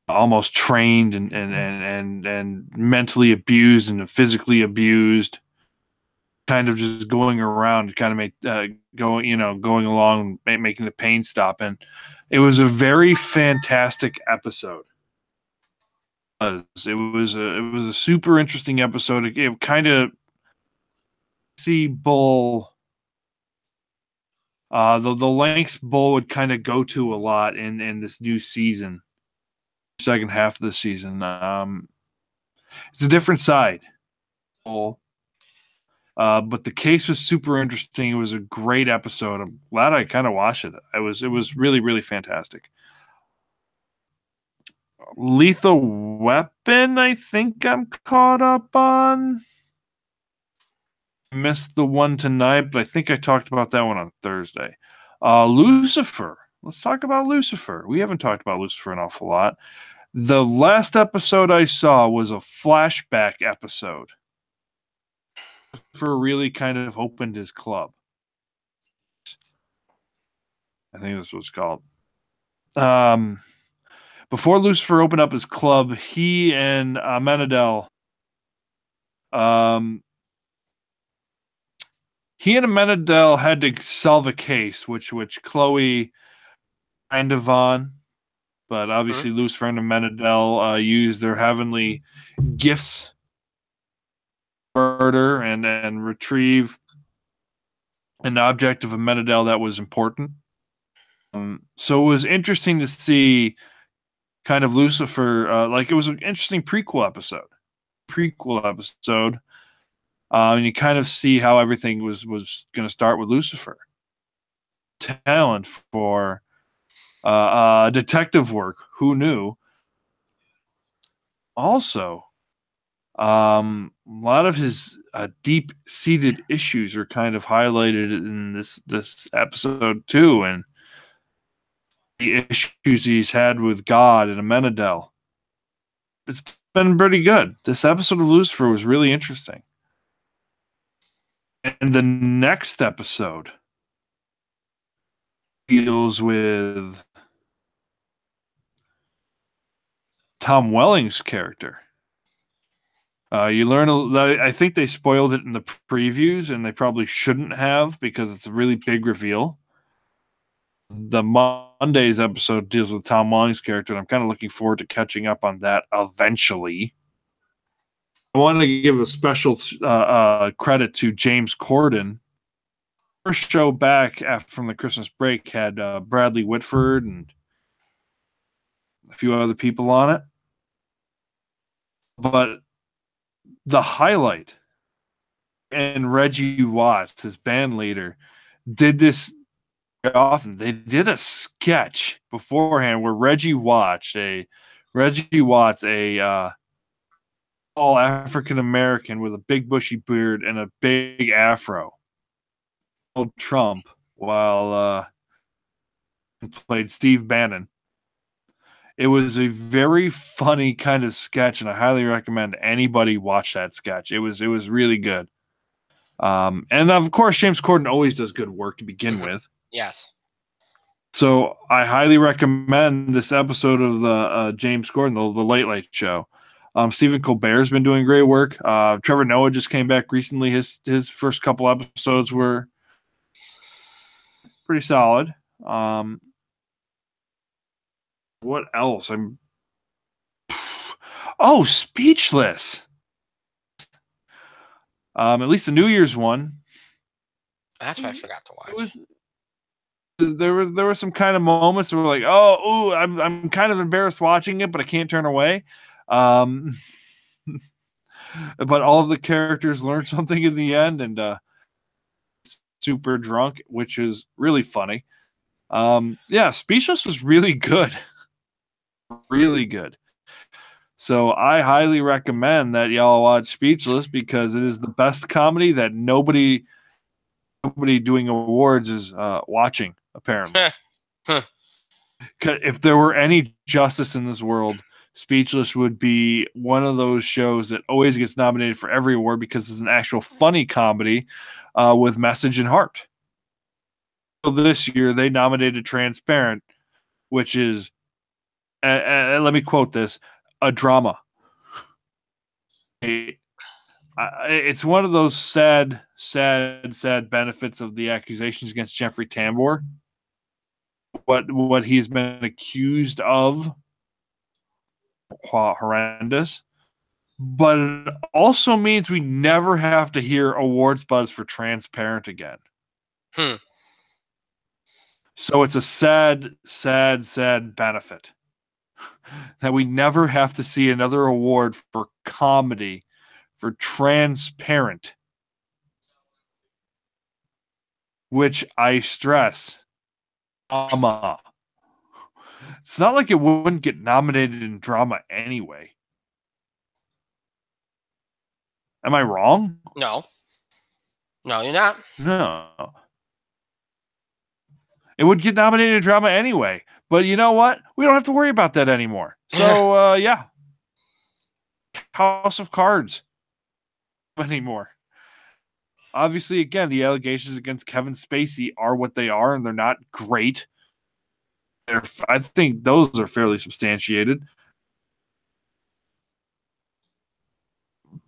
almost trained and mentally abused and physically abused, kind of just going around, kind of going along, making the pain stop. And it was a very fantastic episode. It was a super interesting episode. It kind of see Bull. The lengths Bull would kind of go to a lot in this new season, second half of the season. It's a different side, Bull. But the case was super interesting. It was a great episode. I'm glad I kind of watched it. It was really, really fantastic. Lethal Weapon, I think I'm caught up on. Missed the one tonight, but I think I talked about that one on Thursday. Lucifer. Let's talk about Lucifer. We haven't talked about Lucifer an awful lot. The last episode I saw was a flashback episode. Lucifer really kind of opened his club. I think that's what it's called. Before Lucifer opened up his club, he and Amenadel, had to solve a case, which Chloe kind of on, but obviously Lucifer and Amenadel used their heavenly gifts, murder and retrieve an object of Amenadel that was important. So it was interesting to see kind of Lucifer, like it was an interesting prequel episode. And you kind of see how everything was going to start with Lucifer. Talent for detective work. Who knew? Also, a lot of his deep-seated issues are kind of highlighted in this episode too, and the issues he's had with God and Amenadel. It's been pretty good. This episode of Lucifer was really interesting. And the next episode deals with Tom Welling's character. You learn, I think they spoiled it in the previews, and they probably shouldn't have because it's a really big reveal. The Monday's episode deals with Tom Welling's character, and I'm kind of looking forward to catching up on that eventually. I wanted to give a special credit to James Corden. First show back from the Christmas break had Bradley Whitford and a few other people on it. But the highlight, and Reggie Watts, his band leader, did this often. They did a sketch beforehand where Reggie Watts, a all African American with a big bushy beard and a big afro, Donald Trump, while played Steve Bannon. It was a very funny kind of sketch, and I highly recommend anybody watch that sketch. It was really good. And of course, James Corden always does good work to begin with. Yes. So I highly recommend this episode of the James Corden, the Late Late Show. Stephen Colbert's been doing great work. Trevor Noah just came back recently. His first couple episodes were pretty solid. What else? Speechless. At least the New Year's one. That's what I forgot to watch. There was some kind of moments where we're like, oh, ooh, I'm kind of embarrassed watching it, but I can't turn away. But all of the characters learn something in the end, and super drunk, which is really funny. Speechless was really good. Really good. So I highly recommend that y'all watch Speechless because it is the best comedy that nobody doing awards is watching, apparently. If there were any justice in this world, Speechless would be one of those shows that always gets nominated for every award because it's an actual funny comedy with message and heart. So this year, they nominated Transparent, which is, let me quote this, a drama. It's one of those sad benefits of the accusations against Jeffrey Tambor. What he's been accused of, horrendous. But it also means we never have to hear awards buzz for Transparent again. So it's a sad benefit that we never have to see another award for comedy for Transparent, which I stress, drama. It's not like it wouldn't get nominated in drama anyway. Am I wrong? No, you're not. No. It would get nominated in drama anyway. But you know what? We don't have to worry about that anymore. So, yeah. House of Cards. Anymore. Obviously, again, the allegations against Kevin Spacey are what they are, and they're not great. I think those are fairly substantiated.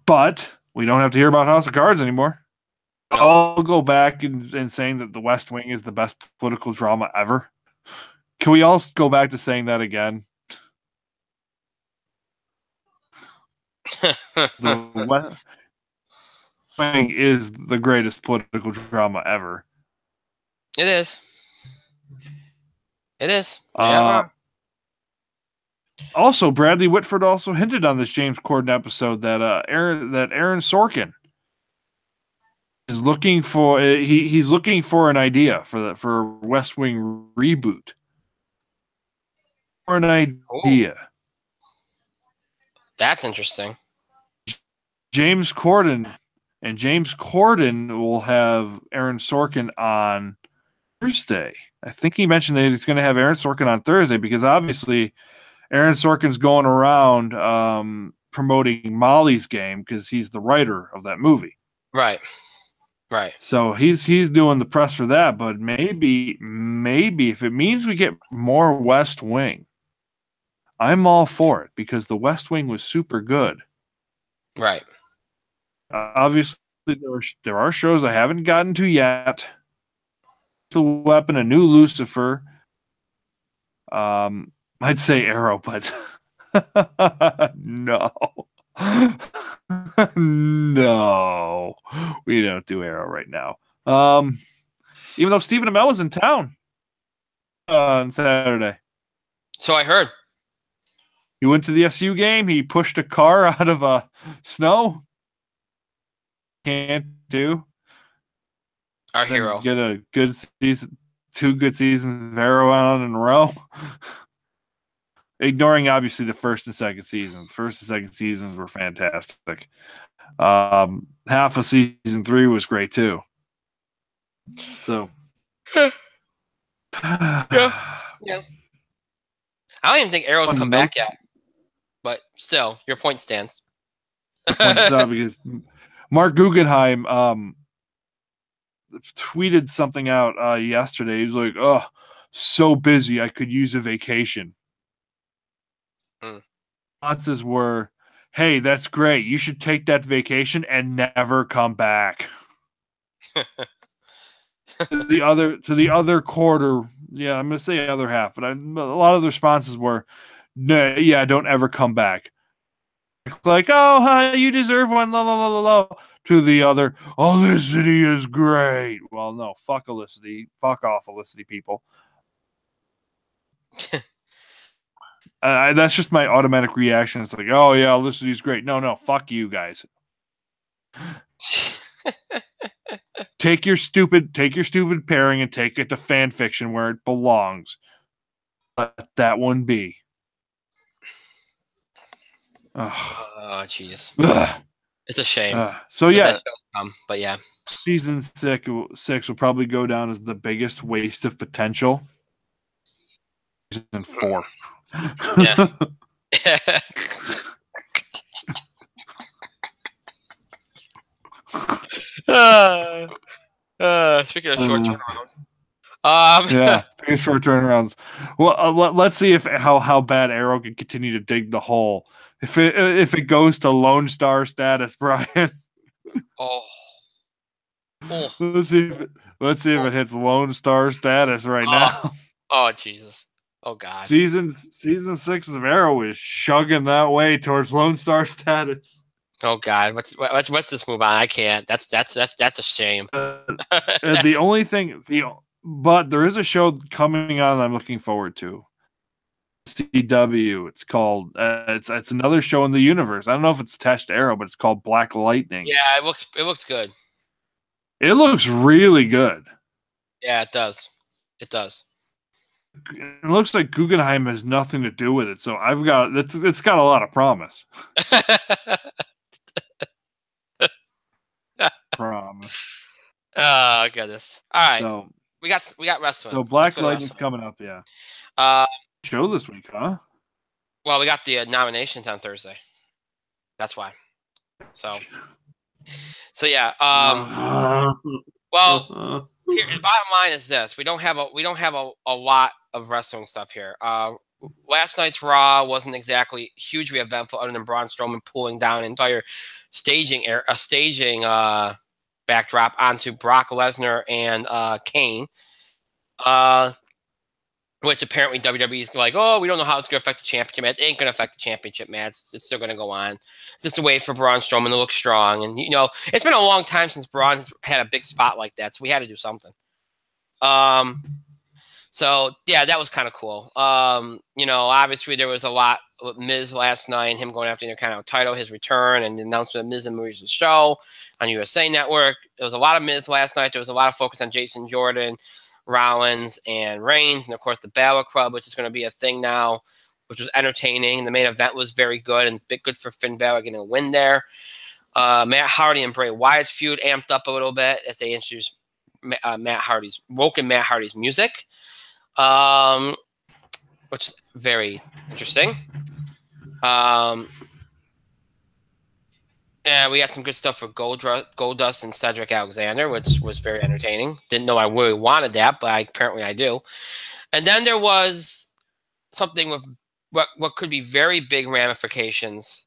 But we don't have to hear about House of Cards anymore. I'll go back and saying that The West Wing is the best political drama ever. Can we all go back to saying that again? The West Wing is the greatest political drama ever. It is. It is. Yeah. Also, Bradley Whitford also hinted on this James Corden episode that Aaron Sorkin is looking for he's looking for an idea for West Wing reboot. For an idea. Ooh. That's interesting. James Corden will have Aaron Sorkin on Thursday. I think he mentioned that he's going to have Aaron Sorkin on Thursday because obviously Aaron Sorkin's going around promoting Molly's Game because he's the writer of that movie. Right. So he's doing the press for that, but maybe if it means we get more West Wing, I'm all for it because the West Wing was super good. Right. Obviously, there are shows I haven't gotten to yet. The Weapon, A New Lucifer. I'd say Arrow, but no. No. We don't do Arrow right now. Even though Stephen Amell was in town on Saturday. So I heard. He went to the SU game. He pushed a car out of snow. Can't do. Our hero. Get a good season, 2 good seasons of Arrow on in a row. Ignoring obviously the first and second seasons. First and second seasons were fantastic. Half of season 3 was great too. So yeah. I don't even think Arrow's come back yet. But still, your point stands. Because Mark Guggenheim tweeted something out yesterday. He was like, "Oh, so busy, I could use a vacation." Responses were, "Hey, that's great. You should take that vacation and never come back." To the other quarter, yeah, I'm gonna say other half, but a lot of the responses were, "No, yeah, don't ever come back." Like, "Oh, you deserve one." La la la la la. To the other, "Olicity is great." Well, no, fuck Olicity, fuck off, Olicity people. That's just my automatic reaction. It's like, "Oh yeah, Olicity is great." No, fuck you guys. Take your stupid pairing and take it to fan fiction where it belongs. Let that one be. Oh, jeez. Ugh. It's a shame. So yeah, but yeah, season 6 will probably go down as the biggest waste of potential. Season 4. Yeah. Speaking of short turnarounds. Yeah, short turnarounds. Well, let's see if how bad Arrow can continue to dig the hole. If it goes to Lone Star status, Brian. Oh. Let's see if it hits Lone Star status right now. Oh Jesus. Oh God. Season 6 of Arrow is chugging that way towards Lone Star status. Oh God. What's this move on? I can't. That's a shame. The only thing but there is a show coming on I'm looking forward to. CW. It's called it's another show in the universe. I don't know if it's attached to Arrow, but it's called Black Lightning. Yeah, it looks good. It looks really good. Yeah, it does. It does. It looks like Guggenheim has nothing to do with it, so it's got a lot of promise. Promise. Oh goodness. All right. So we got wrestling. So Black Lightning's coming up, yeah. Show this week, huh? Well, we got the nominations on Thursday. That's why. So yeah. Well, here, the bottom line is this: we don't have a lot of wrestling stuff here. Last night's Raw wasn't exactly hugely eventful, other than Braun Strowman pulling down an entire staging backdrop onto Brock Lesnar and Kane. Which apparently WWE is like, oh, we don't know how it's going to affect the championship match. It ain't going to affect the championship match. It's still going to go on. It's just a way for Braun Strowman to look strong. And, it's been a long time since Braun has had a big spot like that, so we had to do something. So, yeah, that was kind of cool. Obviously there was a lot with Miz last night and him going after the Intercontinental title, his return, and the announcement of Miz and Maria's show on USA Network. There was a lot of Miz last night. There was a lot of focus on Jason Jordan, Rollins, and Reigns, and of course the Balor Club, which is going to be a thing now, which was entertaining. The main event was very good and good for Finn Balor getting a win there. Matt Hardy and Bray Wyatt's feud amped up a little bit as they introduced Matt Hardy's music, which is very interesting. And we had some good stuff for Goldust and Cedric Alexander, which was very entertaining. Didn't know I really wanted that, but apparently I do. And then there was something with what could be very big ramifications,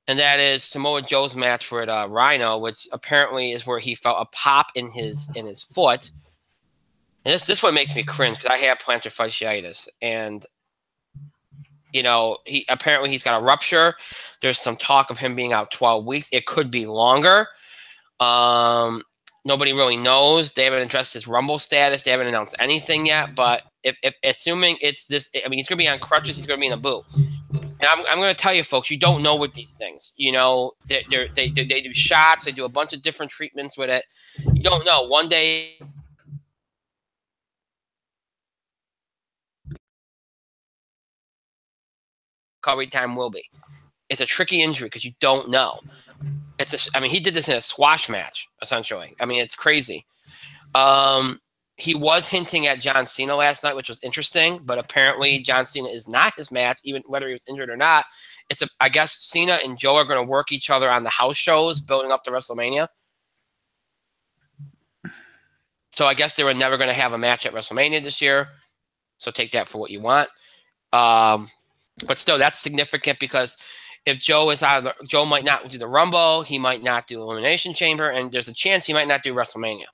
and that is Samoa Joe's match with Rhino, which apparently is where he felt a pop in his foot. And this one makes me cringe because I have plantar fasciitis, and he's got a rupture. There's some talk of him being out 12 weeks. It could be longer. Nobody really knows. They haven't addressed his Rumble status. They haven't announced anything yet. But if assuming it's this, he's going to be on crutches. He's going to be in a boot. And I'm going to tell you, folks, you don't know with these things. They do shots. They do a bunch of different treatments with it. You don't know. One day, recovery time will be. It's a tricky injury because you don't know. He did this in a squash match, essentially. It's crazy. He was hinting at John Cena last night, which was interesting, but apparently John Cena is not his match, even whether he was injured or not. I guess Cena and Joe are going to work each other on the house shows, building up to WrestleMania. So I guess they were never going to have a match at WrestleMania this year. So take that for what you want. But still, that's significant because if Joe is out of Joe might not do the Rumble, he might not do Elimination Chamber, and there's a chance he might not do WrestleMania.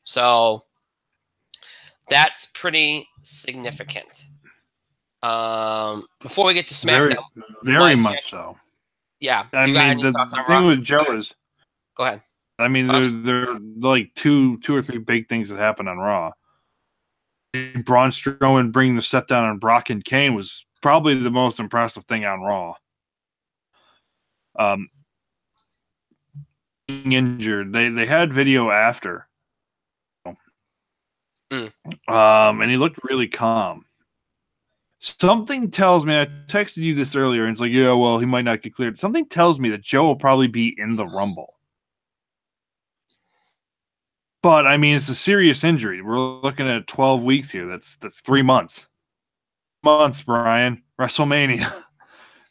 So that's pretty significant. Before we get to SmackDown, very much so. Yeah, I mean, the thing with Joe is, go ahead. I mean, there are like two or three big things that happened on Raw. Braun Strowman bringing the set down on Brock and Kane was probably the most impressive thing on Raw. Being injured, they had video after, and he looked really calm. Something tells me, I texted you this earlier, and it's like, yeah, well, he might not get cleared. Something tells me that Joe will probably be in the Rumble. But, I mean, it's a serious injury. We're looking at 12 weeks here. That's 3 months. Months, Brian. WrestleMania.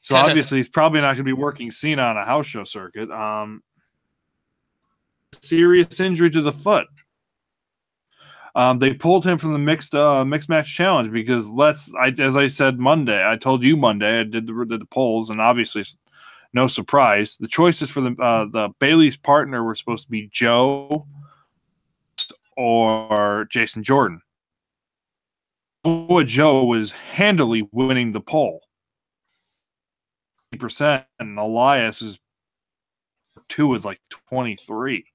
So, obviously, he's probably not going to be working Cena on a house show circuit. Serious injury to the foot. They pulled him from the mixed match challenge because as I said Monday, I told you Monday, I did the polls, and obviously, no surprise, the choices for the Bayley's partner were supposed to be Joe or Jason Jordan. Joe was handily winning the poll, 50%, and Elias is 2 with like 23.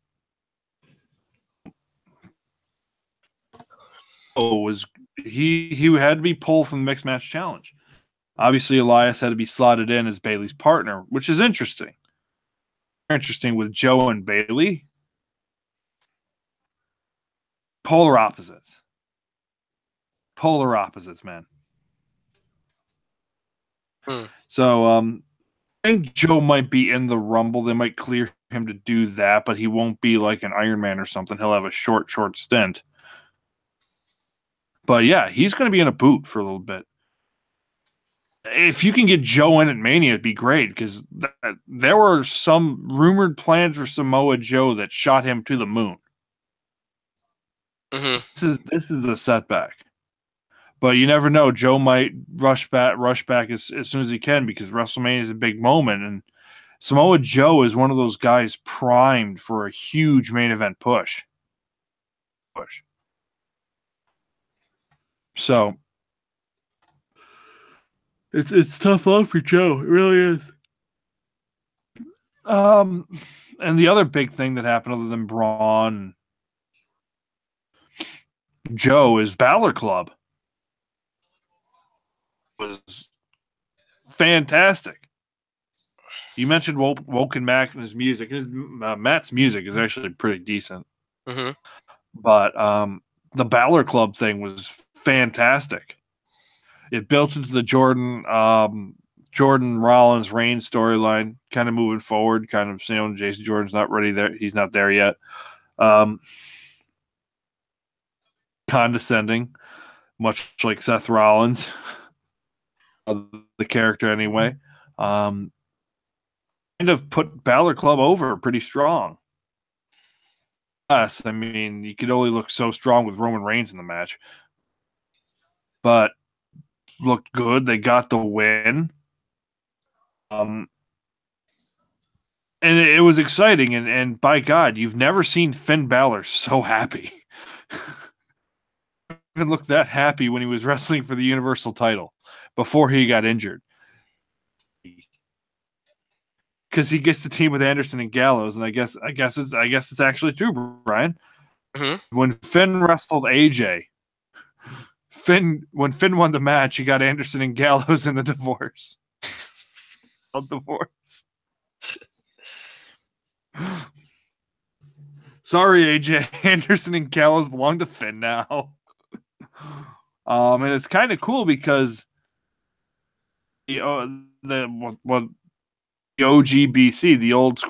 He had to be pulled from the mixed match challenge. Obviously, Elias had to be slotted in as Bayley's partner, which is interesting. Interesting with Joe and Bayley. Polar opposites. Polar opposites, man. So, I think Joe might be in the Rumble. They might clear him to do that, but he won't be like an Iron Man or something. He'll have a short stint. But yeah, he's going to be in a boot for a little bit. If you can get Joe in at Mania, it'd be great because there were some rumored plans for Samoa Joe that shot him to the moon. This is a setback, but you never know. Joe might rush back as soon as he can because WrestleMania is a big moment, and Samoa Joe is one of those guys primed for a huge main event push. So it's tough luck for Joe. It really is. And the other big thing that happened, other than Braun, Joe, is Balor Club. Was fantastic. You mentioned Woken Mac and his music. Matt's music is actually pretty decent. But the Balor Club thing was fantastic. It built into the Jordan Rollins Reigns storyline, kind of moving forward, kind of saying Jason Jordan's not ready there. He's not there yet. Condescending, much like Seth Rollins, the character anyway. Kind of put Balor Club over pretty strong. Yes, I mean, you could only look so strong with Roman Reigns in the match. But looked good. They got the win. And it was exciting. And by God, you've never seen Finn Balor so happy. Even looked that happy when he was wrestling for the Universal title before he got injured. Because he gets the team with Anderson and Gallows, and I guess it's actually true, Brian. When Finn wrestled AJ, when Finn won the match, he got Anderson and Gallows in the divorce. Sorry, AJ. Anderson and Gallows belong to Finn now. And it's kind of cool because the OGBC, the old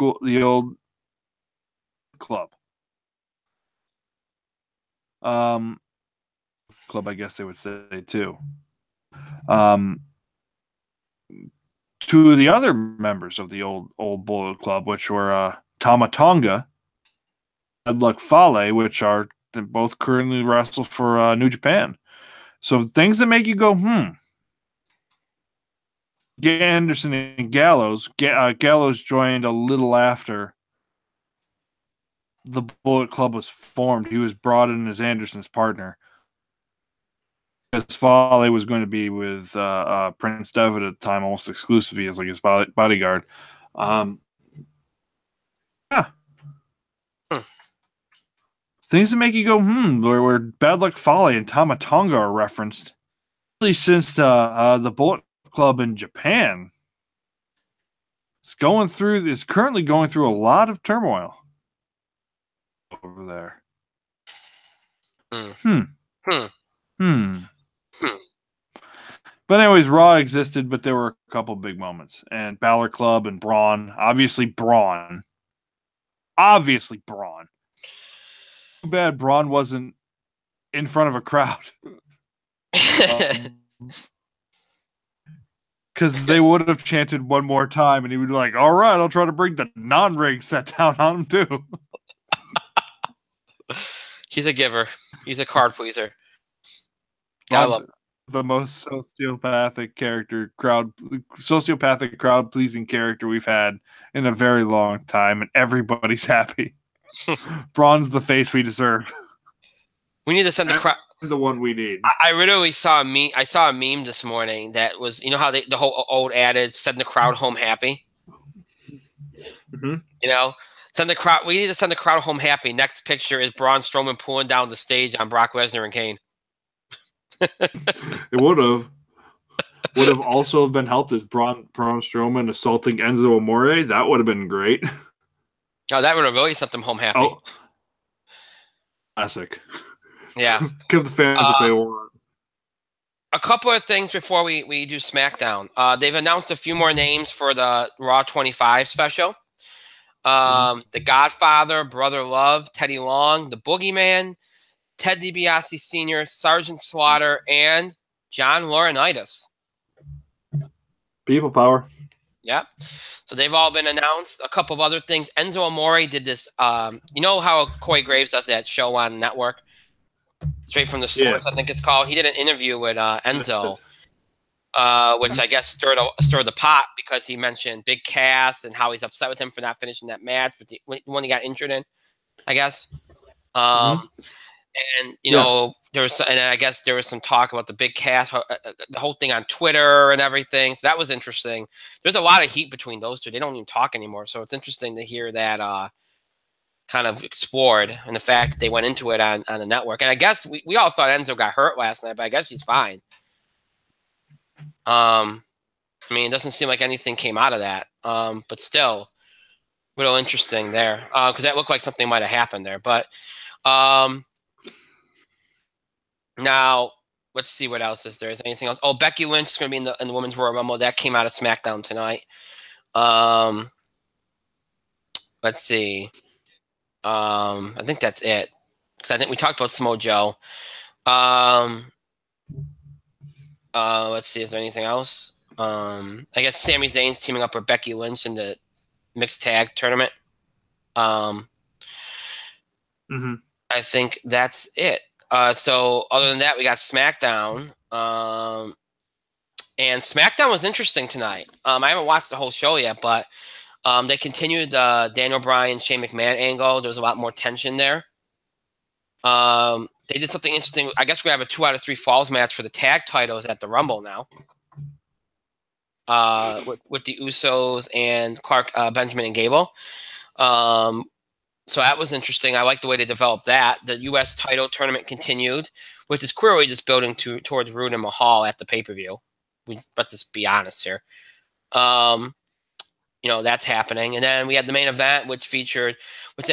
club. Club, I guess they would say too. Two of the other members of the old Bullet Club, which were Tama Tonga, Deadlock Fale, which are They both currently wrestle for New Japan. So things that make you go, Get Anderson and Gallows. Gallows joined a little after the Bullet Club was formed. He was brought in as Anderson's partner. Because Fale was going to be with Prince Devitt at the time, almost exclusively as like his bodyguard. Yeah. Things that make you go, where Bad Luck Fale and Tama Tonga are referenced. Since the Bullet Club in Japan is currently going through a lot of turmoil over there. But anyways, Raw existed, but there were a couple big moments. And Balor Club and Braun. Obviously Braun. Too bad Braun wasn't in front of a crowd. Because they would have chanted one more time, and he would be like, all right, I'll try to bring the non-ring set down on him, too. He's a giver. He's a card pleaser. I love it. The most sociopathic crowd pleasing character we've had in a very long time, and everybody's happy. Braun's the face we deserve. We need to send the crowd. The one we need. I literally saw a meme. I saw a meme this morning that was, you know how the whole old adage, send the crowd home happy. Mm-hmm. You know, send the crowd. We need to send the crowd home happy. Next picture is Braun Strowman pulling down the stage on Brock Lesnar and Kane. It would have also been helped as Braun Strowman assaulting Enzo Amore. That would have been great. Oh, that would have really sent them home happy. Oh. Classic. Yeah. Give the fans what they want. A couple of things before we do SmackDown. They've announced a few more names for the Raw 25 special. The Godfather, Brother Love, Teddy Long, The Boogeyman, Ted DiBiase Sr., Sergeant Slaughter, and John Laurinaitis. People power. Yeah. So they've all been announced. A couple of other things. Enzo Amore did this. You know how Corey Graves does that show on network? Straight from the Source, I think it's called. He did an interview with Enzo, which I guess stirred the pot because he mentioned Big Cass and how he's upset with him for not finishing that match when he got injured in, I guess. And you know, I guess there was some talk about the Big Cass, the whole thing on Twitter and everything. So that was interesting. There's a lot of heat between those two. They don't even talk anymore. So it's interesting to hear that kind of explored, and the fact that they went into it on the network. And I guess we all thought Enzo got hurt last night, but I guess he's fine. I mean, it doesn't seem like anything came out of that. But still, real interesting there, because that looked like something might have happened there. But now let's see what else is there. Is anything else? Oh, Becky Lynch is going to be in the Women's Royal Rumble. That came out of SmackDown tonight. Let's see. I think that's it, because I think we talked about Samoa Joe. Let's see. Is there anything else? I guess Sami Zayn's teaming up with Becky Lynch in the mixed tag tournament. I think that's it. So other than that, we got SmackDown. And SmackDown was interesting tonight. I haven't watched the whole show yet, but they continued the Daniel Bryan, Shane McMahon angle. There was a lot more tension there. They did something interesting. I guess we have a 2 out of 3 falls match for the tag titles at the Rumble now. With the Usos and Clark, Benjamin and Gable. So that was interesting. I like the way they developed that. The U.S. title tournament continued, which is clearly just building towards Roode and Mahal at the pay-per-view. Let's just be honest here. You know, that's happening. And then we had the main event, which ended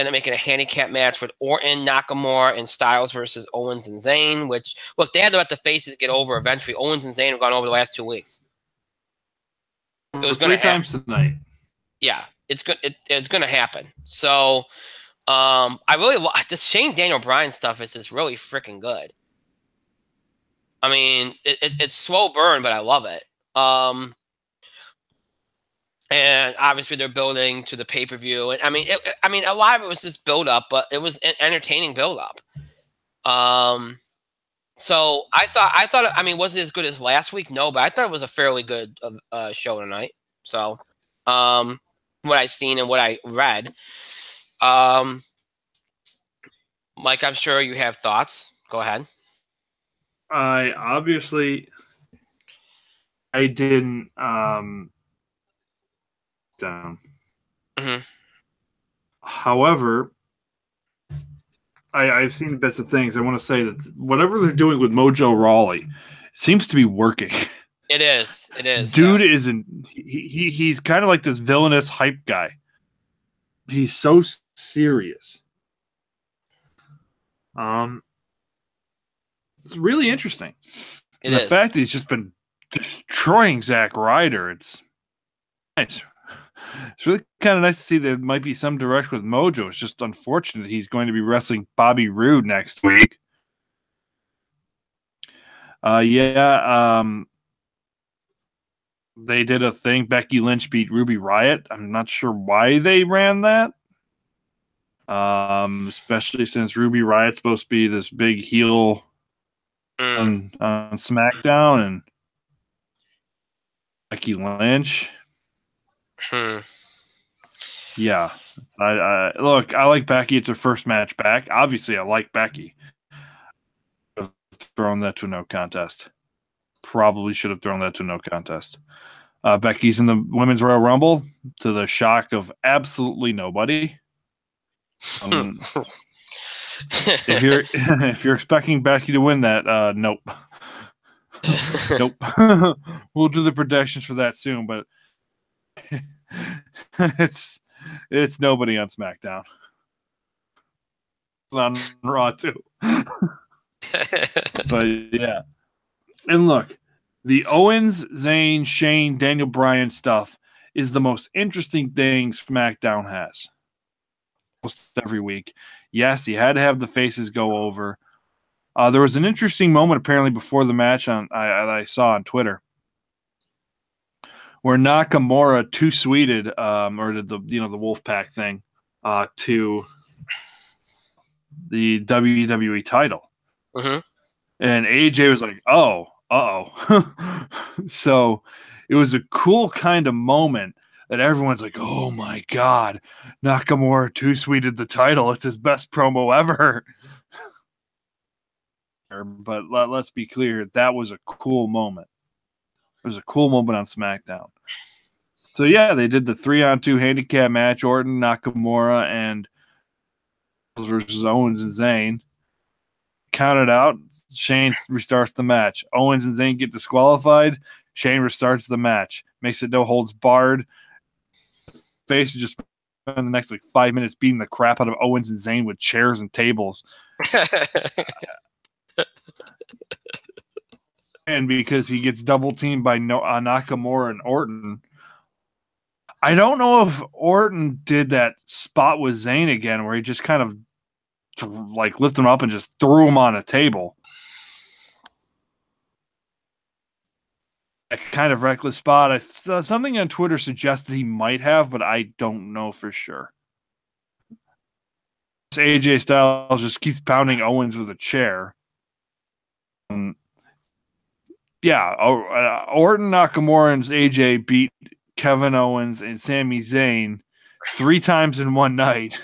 up making a handicap match with Orton, Nakamura, and Styles versus Owens and Zayn, which, look, they had to let the faces get over eventually. Owens and Zayn have gone over the last 2 weeks. It was going to 3 times tonight. Yeah, it's going to happen. So I really this Shane Daniel Bryan stuff is just really freaking good. I mean, it's slow burn, but I love it. And obviously they're building to the pay-per-view. And I mean, a lot of it was just build up, but it was an entertaining build up. So I thought I mean, was it as good as last week? No, but I thought it was a fairly good show tonight. So, what I seen and what I read, um, Mike, I'm sure you have thoughts. Go ahead. I didn't down. Hmm. However, I've seen bits of things. I want to say that whatever they're doing with Mojo Rawley seems to be working. It is. It is. Dude Yeah. isn't he's kind of like this villainous hype guy. He's so serious. It's really interesting. It And the is. fact that he's just been destroying Zack Ryder, it's nice. It's really kind of nice to see there might be some direction with Mojo. It's just unfortunate he's going to be wrestling Bobby Roode next week. They did a thing. Becky Lynch beat Ruby Riott. I'm not sure why they ran that. Especially since Ruby Riott's supposed to be this big heel on SmackDown, and Becky Lynch. Hmm. Yeah. Look, I like Becky. It's her first match back. Obviously, I like Becky. I've thrown that to no contest. Probably should have thrown that to no contest. Becky's in the Women's Royal Rumble to the shock of absolutely nobody. If you're expecting Becky to win that, nope. Nope. We'll do the predictions for that soon, but it's nobody on SmackDown. It's on Raw too. But yeah. And look, the Owens, Zayn, Shane, Daniel Bryan stuff is the most interesting thing SmackDown has. Almost every week. Yes, you had to have the faces go over. There was an interesting moment apparently before the match I saw on Twitter where Nakamura two-sweeted or did the Wolfpack thing to the WWE title. Mm-hmm. And AJ was like, oh, uh-oh. So it was a cool kind of moment that everyone's like, oh my God, Nakamura two-sweeted the title. It's his best promo ever. But let's be clear, that was a cool moment. It was a cool moment on SmackDown. So yeah, they did the 3-on-2 handicap match, Orton, Nakamura, and versus Owens and Zayn. Counted out, Shane restarts the match. Owens and Zayn get disqualified. Shane restarts the match. Makes it no holds barred. Face just spend the next 5 minutes beating the crap out of Owens and Zayn with chairs and tables. And because he gets double teamed by Nakamura and Orton. I don't know if Orton did that spot with Zayn again where he just kind of lifted him up and just threw him on a table. A kind of reckless spot. Something on Twitter suggested he might have, but I don't know for sure. AJ Styles just keeps pounding Owens with a chair. Orton, Nakamura, and AJ beat Kevin Owens and Sami Zayn 3 times in one night.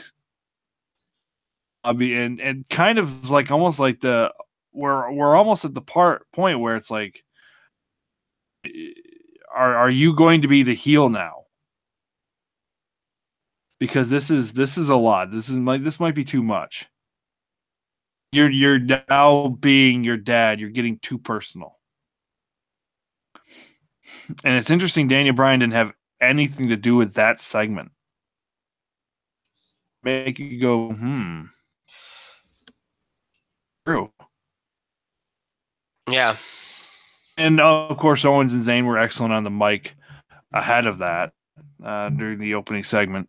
And kind of almost like we're almost at the point where it's like, are you going to be the heel now? Because this is a lot. This might be too much. You're now being your dad. You're getting too personal. And it's interesting Daniel Bryan didn't have anything to do with that segment. Make you go, True. Yeah. And of course, Owens and Zayn were excellent on the mic ahead of that during the opening segment.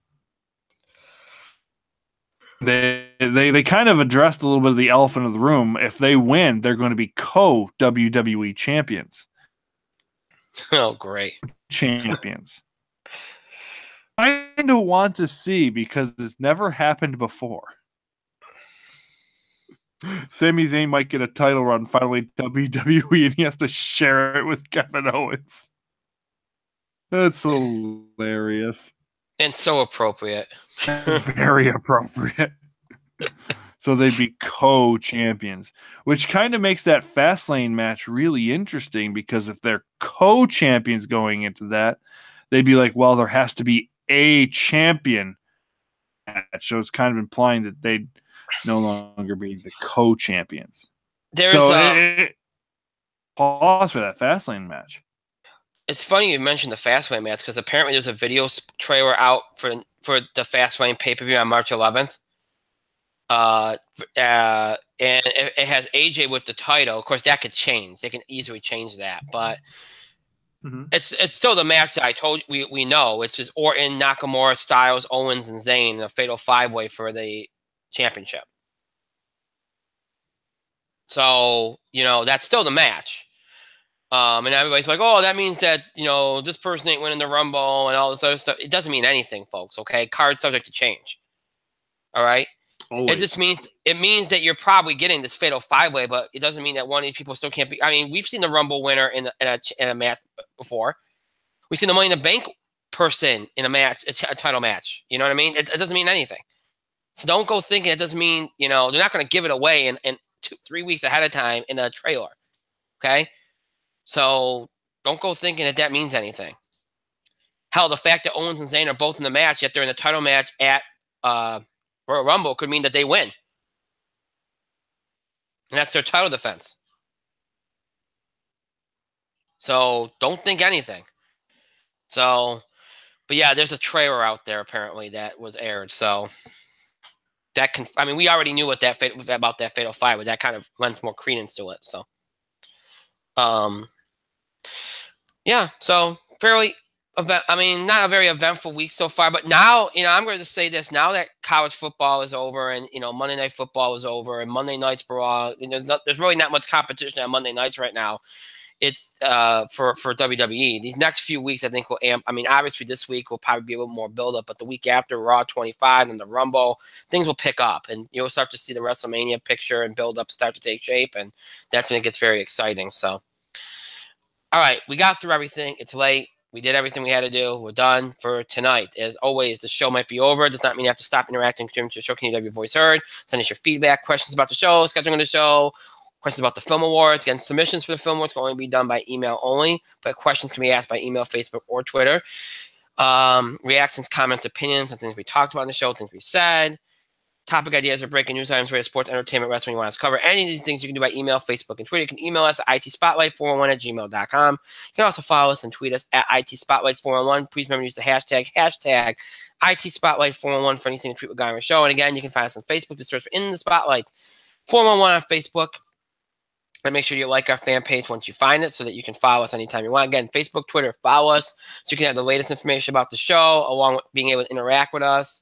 They kind of addressed a little bit of the elephant of the room. If they win, they're going to be co-WWE champions. Oh, great. Champions. I kind of want to see because it's never happened before. Sami Zayn might get a title run finally WWE, and he has to share it with Kevin Owens. That's hilarious. And so appropriate. Very appropriate. So they'd be co-champions, which kind of makes that Fastlane match really interesting, because if they're co-champions going into that, they'd be like, well, there has to be a champion match. So it's kind of implying that they'd no longer be the co-champions. Pause for that Fastlane match. It's funny you mentioned the Fastlane match, because apparently there's a video trailer out for the Fastlane pay-per-view on March 11th. And it has AJ with the title. Of course, that could change. They can easily change that, but it's still the match that I told you we know. It's just Orton, Nakamura, Styles, Owens, and Zayn in a fatal 5-way for the championship. So, that's still the match. And everybody's like, oh, that means that, this person ain't winning the Rumble and all this other stuff. It doesn't mean anything, folks, okay? Card subject to change. All right? Always. It just means that you're probably getting this fatal 5-way, but it doesn't mean that one of these people still can't be. I mean, we've seen the Rumble winner in a match before. We've seen the Money in the Bank person in a match, a title match. You know what I mean? It doesn't mean anything. So don't go thinking it doesn't mean, they're not going to give it away in 2-3 weeks ahead of time in a trailer. Okay? So don't go thinking that means anything. Hell, the fact that Owens and Zayn are both in the match, yet they're in the title match at Royal Rumble, could mean that they win. And that's their title defense. So don't think anything. So, but yeah, there's a trailer out there apparently that was aired. So that we already knew about that fatal 5, but that kind of lends more credence to it. So, yeah. So fairly. Not a very eventful week so far, but now, I'm going to say this, now that college football is over and, Monday Night Football is over and Monday nights there's really not much competition on Monday nights right now. It's for WWE. These next few weeks, I think will amp. Obviously this week will probably be a little more build up, but the week after Raw 25 and the Rumble, things will pick up and you'll start to see the WrestleMania picture and build up start to take shape. And that's when it gets very exciting. So, all right, we got through everything. It's late. We did everything we had to do. We're done for tonight. As always, the show might be over. It does not mean you have to stop interacting, contributing to the show. Can you have your voice heard? Send us your feedback, questions about the show, scheduling the show, questions about the film awards. Again, submissions for the film awards can only be done by email only, but questions can be asked by email, Facebook, or Twitter. Reactions, comments, opinions on things we talked about in the show, things we said. Topic ideas or breaking news items, radio, sports, entertainment, wrestling you want us to cover. Any of these things you can do by email, Facebook, and Twitter. You can email us at itspotlight411@gmail.com. You can also follow us and tweet us at itspotlight411. Please remember to use the hashtag itspotlight411 for anything to tweet with Guy on the show. And again, you can find us on Facebook. Just search for In the Spotlight 411 on Facebook. And make sure you like our fan page once you find it so that you can follow us anytime you want. Again, Facebook, Twitter, follow us so you can have the latest information about the show along with being able to interact with us.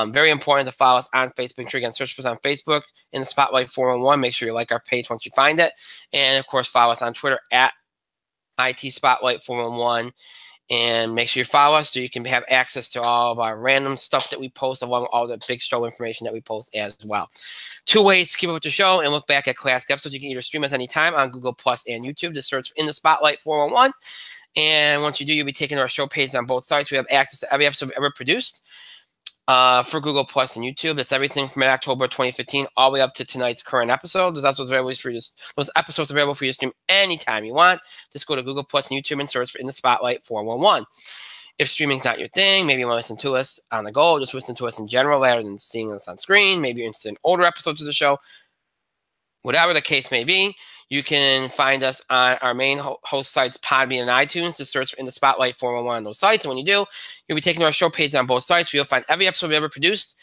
Very important to follow us on Facebook. Make sure you can search for us on Facebook in the Spotlight 411. Make sure you like our page once you find it. And, of course, follow us on Twitter at IT Spotlight 411. And make sure you follow us so you can have access to all of our random stuff that we post along with all the big show information that we post as well. 2 ways to keep up with the show and look back at classic episodes. You can either stream us anytime on Google Plus and YouTube. Just search In the Spotlight 411. And once you do, you'll be taken to our show pages on both sites. We have access to every episode we've ever produced. For Google Plus and YouTube. That's everything from October 2015 all the way up to tonight's current episode. Those episodes available for you. Those episodes available for you to stream anytime you want. Just go to Google Plus and YouTube and search for In the Spotlight 411. If streaming's not your thing, maybe you want to listen to us on the go, just listen to us in general rather than seeing us on screen. Maybe you're interested in older episodes of the show. Whatever the case may be, you can find us on our main host sites, Podbean and iTunes. Just search for In the Spotlight 411 on those sites. And when you do, you'll be taken to our show page on both sites where you'll find every episode we ever produced.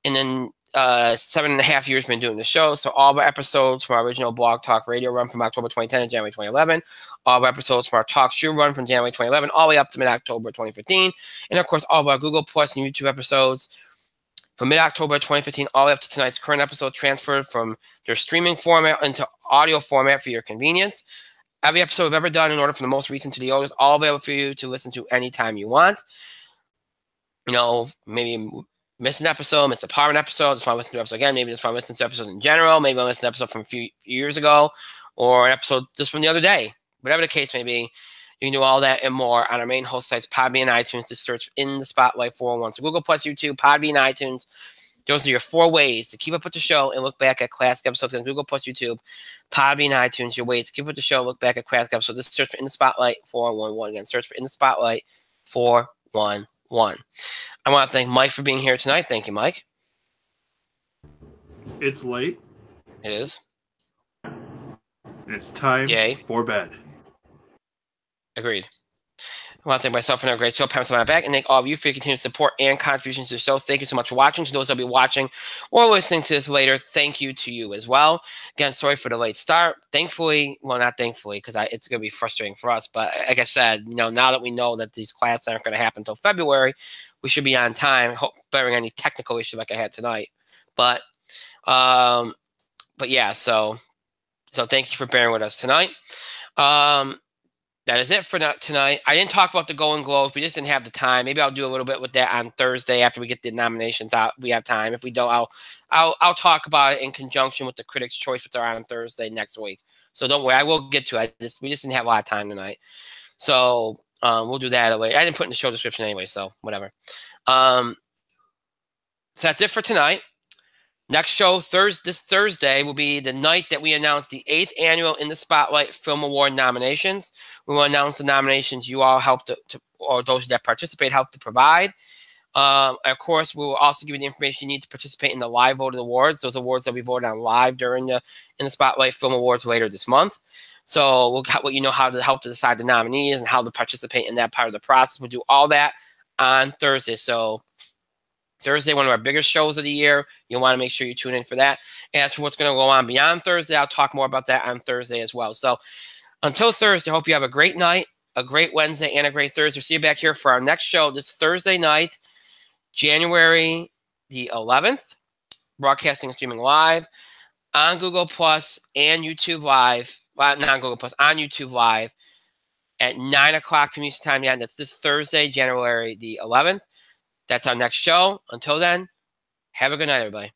And then 7.5 years we've been doing the show. So all of our episodes from our original Blog Talk Radio run from October 2010 to January 2011. All of our episodes from our Talk Show run from January 2011 all the way up to mid-October 2015. And, of course, all of our Google Plus and YouTube episodes from mid-October 2015 all the way up to tonight's current episode transferred from their streaming format into audio format for your convenience. Every episode we've ever done in order from the most recent to the oldest, all available for you to listen to anytime you want. Maybe missed an episode, missed a part of an episode, just want to listen to an episode again, maybe just want to listen to episodes in general, maybe I listen to an episode from a few years ago, or an episode just from the other day. Whatever the case may be, you can do all that and more on our main host sites, Podbean and iTunes. Just search In the Spotlight 401. So Google Plus, YouTube, Podbean, iTunes. Those are your 4 ways to keep up with the show and look back at classic episodes on Google Plus, YouTube, Podbean, iTunes. Your ways to keep up with the show and look back at classic episodes. Just search for In the Spotlight 411. Again, search for In the Spotlight 411. I want to thank Mike for being here tonight. Thank you, Mike. It's late. It is. It's time for bed. Agreed. I want to thank myself for a great show, parents on my back, and thank all of you for your continued support and contributions to the show. Thank you so much for watching. To those that will be watching or listening to this later, thank you to you as well. Again, sorry for the late start. Thankfully, well, not thankfully, because it's going to be frustrating for us. But like I said, now that we know that these classes aren't going to happen until February, we should be on time, barring any technical issue like I had tonight. But yeah, so thank you for bearing with us tonight. That is it for tonight. I didn't talk about the Golden Globes. We just didn't have the time. Maybe I'll do a little bit with that on Thursday after we get the nominations out. We have time. If we don't, I'll talk about it in conjunction with the Critics' Choice, which are on Thursday next week. So don't worry, I will get to it. We just didn't have a lot of time tonight. So we'll do that later. I didn't put in the show description anyway, so whatever. So that's it for tonight. Next show, this Thursday, will be the night that we announce the 8th annual In the Spotlight Film Award nominations. We will announce the nominations you all helped or those that participate helped to provide. Of course, we will also give you the information you need to participate in the live voted awards. Those awards that we voted on live during the In the Spotlight Film Awards later this month. So we'll let you know how to help to decide the nominees and how to participate in that part of the process. We'll do all that on Thursday. So Thursday, one of our biggest shows of the year. You'll want to make sure you tune in for that. As for what's going to go on beyond Thursday, I'll talk more about that on Thursday as well. So until Thursday, I hope you have a great night, a great Wednesday, and a great Thursday. We'll see you back here for our next show this Thursday night, January the 11th, broadcasting and streaming live on Google Plus and YouTube Live. Well, not Google Plus, on YouTube Live at 9 o'clock p.m. Eastern Time. Yeah, that's this Thursday, January the 11th. That's our next show. Until then, have a good night, everybody.